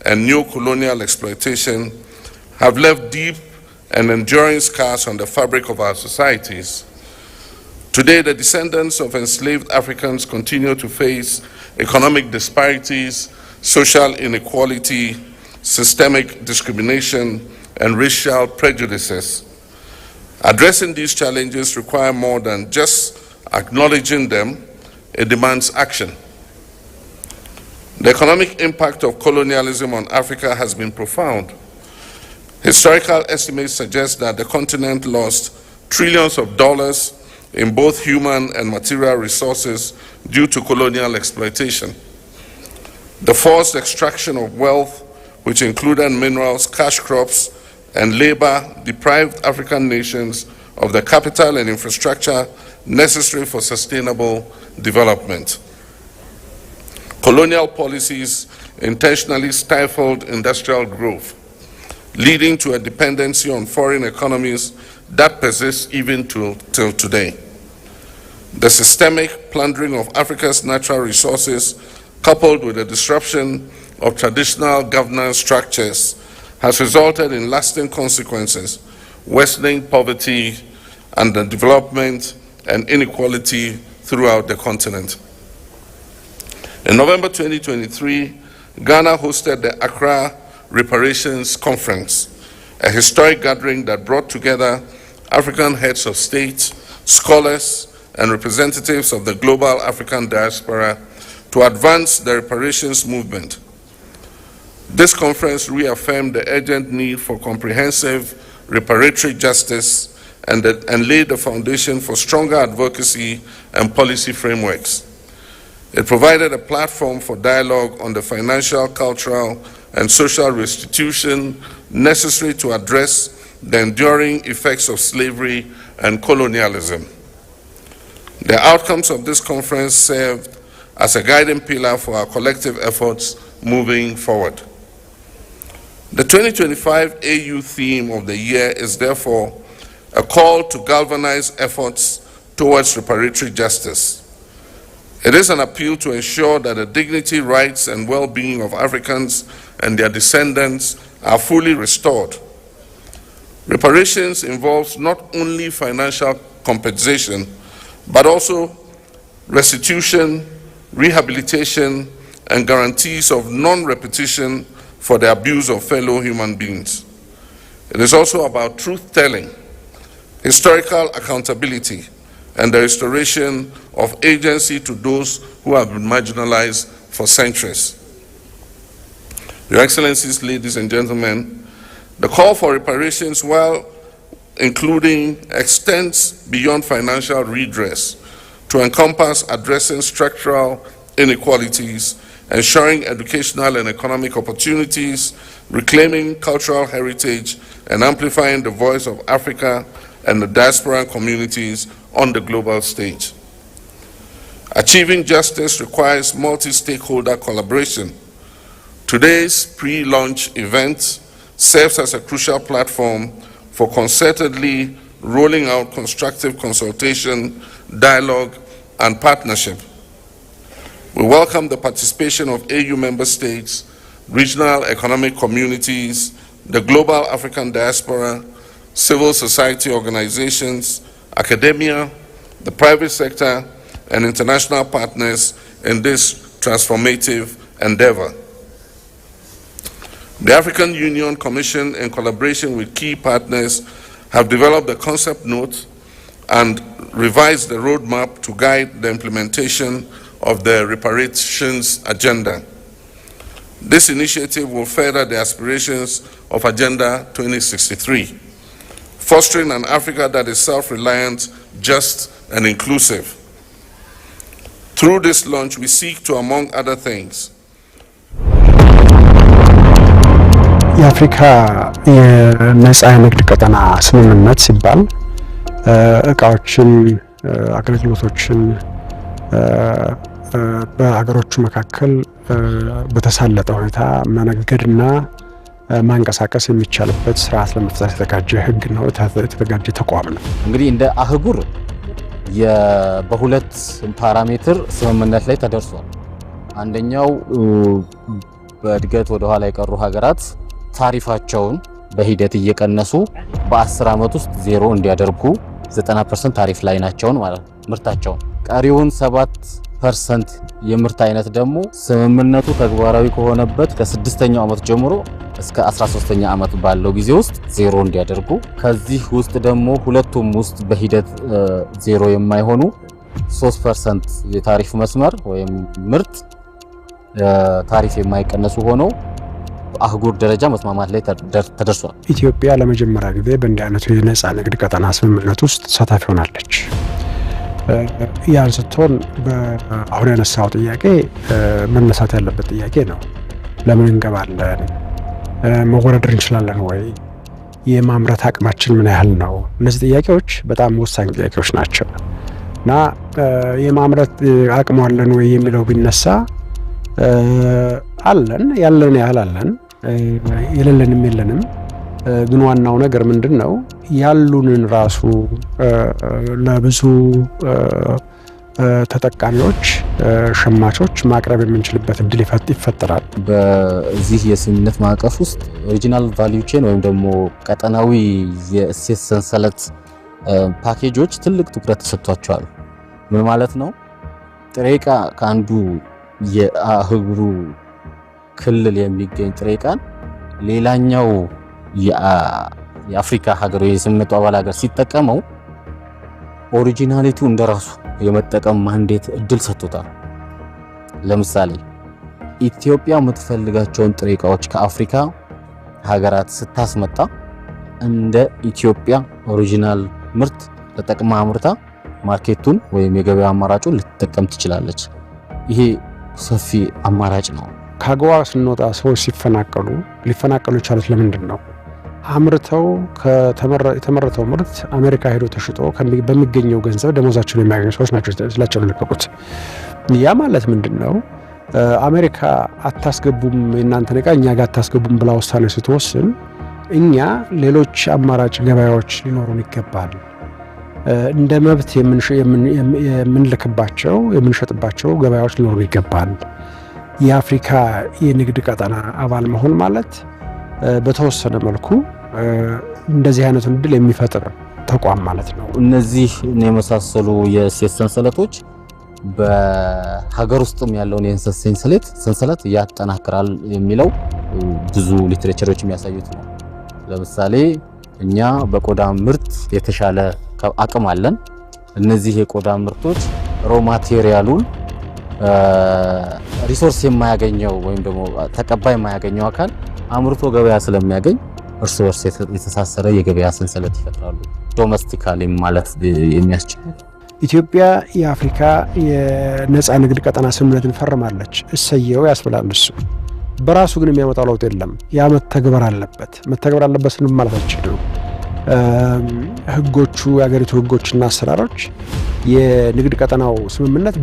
and new colonial exploitation, have left deep and enduring scars on the fabric of our societies. Today, the descendants of enslaved Africans continue to face economic disparities, social inequality, systemic discrimination, and racial prejudices. Addressing these challenges require more than just acknowledging them. it demands action. The economic impact of colonialism on Africa has been profound. Historical estimates suggest that the continent lost trillions of dollars in both human and material resources due to colonial exploitation. The forced extraction of wealth, which included minerals, cash crops, and labor, deprived African nations of the capital and infrastructure necessary for sustainable development. Colonial policies intentionally stifled industrial growth, leading to a dependency on foreign economies that persists even till today. The systemic plundering of Africa's natural resources, coupled with the disruption of traditional governance structures, has resulted in lasting consequences, worsening poverty, underdevelopment, and inequality throughout the continent. In November 2023, Ghana hosted the Accra Reparations Conference, a historic gathering that brought together African heads of state, scholars, and representatives of the global African diaspora to advance the reparations movement. This conference reaffirmed the urgent need for comprehensive reparatory justice and laid the foundation for stronger advocacy and policy frameworks. It provided a platform for dialogue on the financial, cultural, and social restitution necessary to address the enduring effects of slavery and colonialism. The outcomes of this conference served as a guiding pillar for our collective efforts moving forward. The 2025 AU theme of the year is therefore a call to galvanize efforts towards reparatory justice. It is an appeal to ensure that the dignity, rights, and well-being of Africans and their descendants are fully restored. Reparations involves not only financial compensation, but also restitution, rehabilitation, and guarantees of non-repetition for the abuse of fellow human beings. It is also about truth-telling, historical accountability, and the restoration of agency to those who have been marginalized for centuries. Your Excellencies, ladies and gentlemen, the call for reparations, while including, extends beyond financial redress to encompass addressing structural inequalities, ensuring educational and economic opportunities, reclaiming cultural heritage, and amplifying the voice of Africa and the diaspora communities on the global stage. Achieving justice requires multi-stakeholder collaboration. Today's pre-launch event serves as a crucial platform for concertedly rolling out constructive consultation, dialogue, and partnership. We welcome the participation of AU member states, regional economic communities, the global African diaspora, civil society organizations, academia, the private sector, and international partners in this transformative endeavor. The African Union Commission, in collaboration with key partners, have developed a concept note and revised the roadmap to guide the implementation of the reparations agenda. This initiative will further the aspirations of Agenda 2063, fostering an Africa that is self-reliant, just, and inclusive. Through this launch, we seek to, among other things, የአፍሪካ የነጻ የንግድ ቀጠና ስምምነት ሲባል እቃዎችን አገልግሎቶችን በአገሮቹ መካከል በተሳለጠ ሁኔታ መነገድና ማንቀሳቀስ የሚቻልበት ስርዓት ለመፍጠር የተዘጋጀ ህግ ነው፣ የተዘጋጀ ተቋም ነው። እንግዲህ እንደ አህጉር በሁለት ፓራሜትር ስምምነት ላይ ተደርሷል። አንደኛው በእድገት ወደ ኋላ የቀሩ ሀገራት ታሪፋቸውን በሂደት እየቀነሱ በ10 አመት ውስጥ ዜሮ እንዲያደርጉ 90% ታሪፍ ላይ ናቸው ማለት ምርታቸው። ቀሪውን 7% የምርት አይነት ደግሞ ስምምነቱ ተግባራዊ ከሆነበት ከ6ኛው አመት ጀምሮ እስከ 13ኛ አመት ባለው ጊዜ ውስጥ ዜሮ እንዲያደርጉ፣ ከዚህ ውስጥ ደግሞ ሁለቱም ውስጥ በሂደት ዜሮ የማይሆኑ 3% የታሪፍ መስመር ወይም ምርት ታሪፍ የማይቀነሱ ሆኖ አህጉር ደረጃ መስማማት ላይ ተደርሷል። ኢትዮጵያ ለመጀመሪያ ጊዜ በእንዲህ አይነቱ የነፃ ንግድ ቀጠና ስምምነት ውስጥ ተሳታፊ ሆናለች። ያን ስትሆን አሁን ያነሳው ጥያቄ መነሳት ያለበት ጥያቄ ነው። ለምን እንገባለን? መወዳደር እንችላለን ወይ? የማምረት አቅማችን ምን ያህል ነው? እነዚህ ጥያቄዎች በጣም ወሳኝ ጥያቄዎች ናቸው እና የማምረት አቅሙ አለን ወይ የሚለው ቢነሳ አለን፣ ያለን ያህል አለን፣ የሌለንም የለንም። ግን ዋናው ነገር ምንድነው? ያሉንን ራሱ ለብዙ ተጠቃሚዎች ሸማቾች ማቅረብ የምንችልበት እድል ይፈጠራል። በዚህ የስምምነት ማዕቀፍ ውስጥ ኦሪጂናል ቫልዩ ቼን ወይም ደግሞ ቀጠናዊ የእሴት ሰንሰለት ፓኬጆች ትልቅ ትኩረት ተሰጥቷቸዋል። ምን ማለት ነው? ጥሬ ዕቃ ከአንዱ የአህጉሩ ክልል የሚገኝ ጥሬ ዕቃን ሌላኛው የአፍሪካ ሀገር ወይ የስምምነቱ አባል ሀገር ሲጠቀመው ኦሪጂናሊቲው እንደራሱ የመጠቀም ማንዴት እድል ሰጥቶታል። ለምሳሌ ኢትዮጵያ የምትፈልጋቸውን ጥሬ ዕቃዎች ከአፍሪካ ሀገራት ስታስመጣ እንደ ኢትዮጵያ ኦሪጂናል ምርት ተጠቅማ አምርታ ማርኬቱን ወይም የገበያ አማራጩን ልትጠቀም ትችላለች። ይሄ ሰፊ አማራጭ ነው። ከአገዋ ስንወጣ ሰዎች ሊፈናቀሉ የቻሉት ለምንድን ነው? አምርተው የተመረተው ምርት አሜሪካ ሄዶ ተሽጦ በሚገኘው ገንዘብ ደሞዛቸውን የሚያገኙ ሰዎች ናቸው ስላቸው ለቀቁት። ያ ማለት ምንድነው? አሜሪካ አታስገቡም የእናንተን ዕቃ እኛ ጋር አታስገቡም ብላ ውሳኔ ስትወስን እኛ ሌሎች አማራጭ ገበያዎች ሊኖሩን ይገባል። እንደ መብት የምንልክባቸው የምንሸጥባቸው ገበያዎች ሊኖሩ ይገባል። የአፍሪካ የንግድ ቀጠና አባል መሆን ማለት በተወሰነ መልኩ እንደዚህ አይነቱን እድል የሚፈጥር ተቋም ማለት ነው። እነዚህ የመሳሰሉ የእሴት ሰንሰለቶች በሀገር ውስጥም ያለውን የእሴት ሰንሰለት ያጠናክራል የሚለው ብዙ ሊትሬቸሮች የሚያሳዩት ነው። ለምሳሌ እኛ በቆዳ ምርት የተሻለ አቅም አለን። እነዚህ የቆዳ ምርቶች ሮ ማቴሪያሉን ሪሶርስ የማያገኘው ወይም ደግሞ ተቀባይ የማያገኘው አካል አምርቶ ገበያ ስለሚያገኝ እርስ በርስ የተሳሰረ የገበያ ሰንሰለት ይፈጥራሉ። ዶሜስቲካሊ ማለት የሚያስችል ኢትዮጵያ የአፍሪካ የነፃ ንግድ ቀጠና ስምምነትን ፈርማለች። እሰየው ያስብላል። እሱ በራሱ ግን የሚያመጣው ለውጥ የለም። ያ መተግበር አለበት ስንም ማለት አይችልም። ህጎቹ የአገሪቱ ህጎችና አሰራሮች የንግድ ቀጠናው ስምምነት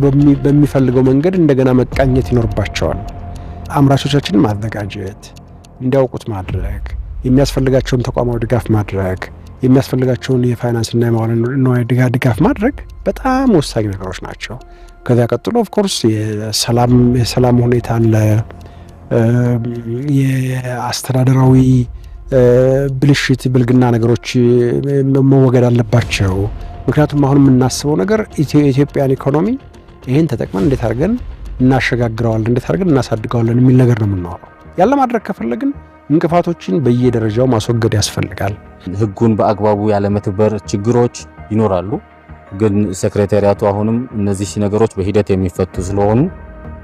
በሚፈልገው መንገድ እንደገና መቃኘት ይኖርባቸዋል። አምራቾቻችንን ማዘጋጀት፣ እንዲያውቁት ማድረግ፣ የሚያስፈልጋቸውን ተቋማዊ ድጋፍ ማድረግ፣ የሚያስፈልጋቸውን የፋይናንስና የመዋለ ንዋይ ድጋፍ ማድረግ በጣም ወሳኝ ነገሮች ናቸው። ከዛ ቀጥሎ ኦፍ ኮርስ የሰላም ሁኔታ አለ። የአስተዳደራዊ ብልሽት ብልግና ነገሮች መወገድ አለባቸው። ምክንያቱም አሁን የምናስበው ነገር የኢትዮጵያን ኢኮኖሚ ይሄን ተጠቅመን እንዴት አድርገን እናሸጋግረዋለን፣ እንዴት አድርገን እናሳድገዋለን የሚል ነገር ነው የምናወራው። ያለ ማድረግ ከፈለግን እንቅፋቶችን በየደረጃው ማስወገድ ያስፈልጋል። ህጉን በአግባቡ ያለመተግበር ችግሮች ይኖራሉ። ግን ሴክሬታሪያቱ አሁንም እነዚህ ነገሮች በሂደት የሚፈቱ ስለሆኑ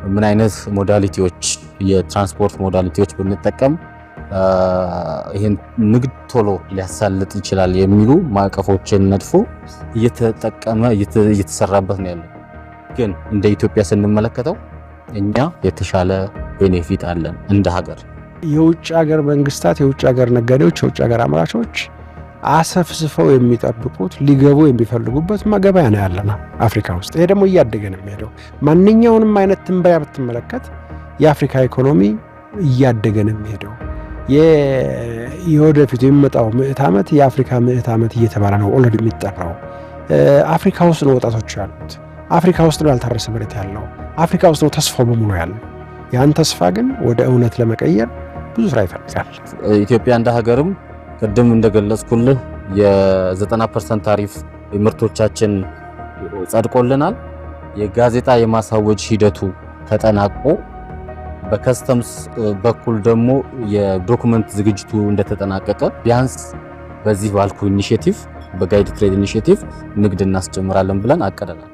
ምን አይነት ሞዳሊቲዎች የትራንስፖርት ሞዳሊቲዎች ብንጠቀም ይሄን ንግድ ቶሎ ሊያሳልጥ ይችላል የሚሉ ማዕቀፎችን ነድፎ እየተሰራበት ነው ያለው። ግን እንደ ኢትዮጵያ ስንመለከተው እኛ የተሻለ ቤኔፊት አለን እንደ ሀገር። የውጭ ሀገር መንግስታት፣ የውጭ ሀገር ነጋዴዎች፣ የውጭ ሀገር አምራቾች አሰፍስፈው የሚጠብቁት ሊገቡ የሚፈልጉበት ገበያ ነው ያለና አፍሪካ ውስጥ። ይሄ ደግሞ እያደገ ነው የሚሄደው። ማንኛውንም አይነት ትንበያ ብትመለከት የአፍሪካ ኢኮኖሚ እያደገ ነው የሚሄደው። የወደፊቱ የሚመጣው ምዕት ዓመት የአፍሪካ ምዕት ዓመት እየተባለ ነው ኦልሬዲ የሚጠራው። አፍሪካ ውስጥ ነው ወጣቶች ያሉት። አፍሪካ ውስጥ ነው ያልታረሰ መሬት ያለው። አፍሪካ ውስጥ ነው ተስፋው በሙሉ ያለው። ያን ተስፋ ግን ወደ እውነት ለመቀየር ብዙ ስራ ይፈልጋል። ኢትዮጵያ እንደ ሀገርም ቅድም እንደገለጽኩልህ የ90% ታሪፍ ምርቶቻችን ጸድቆልናል። የጋዜጣ የማሳወጅ ሂደቱ ተጠናቆ በከስተምስ በኩል ደግሞ የዶክመንት ዝግጅቱ እንደተጠናቀቀ ቢያንስ በዚህ ባልኩ ኢኒሼቲቭ በጋይድ ትሬድ ኢኒሼቲቭ ንግድ እናስጀምራለን ብለን አቀደናል።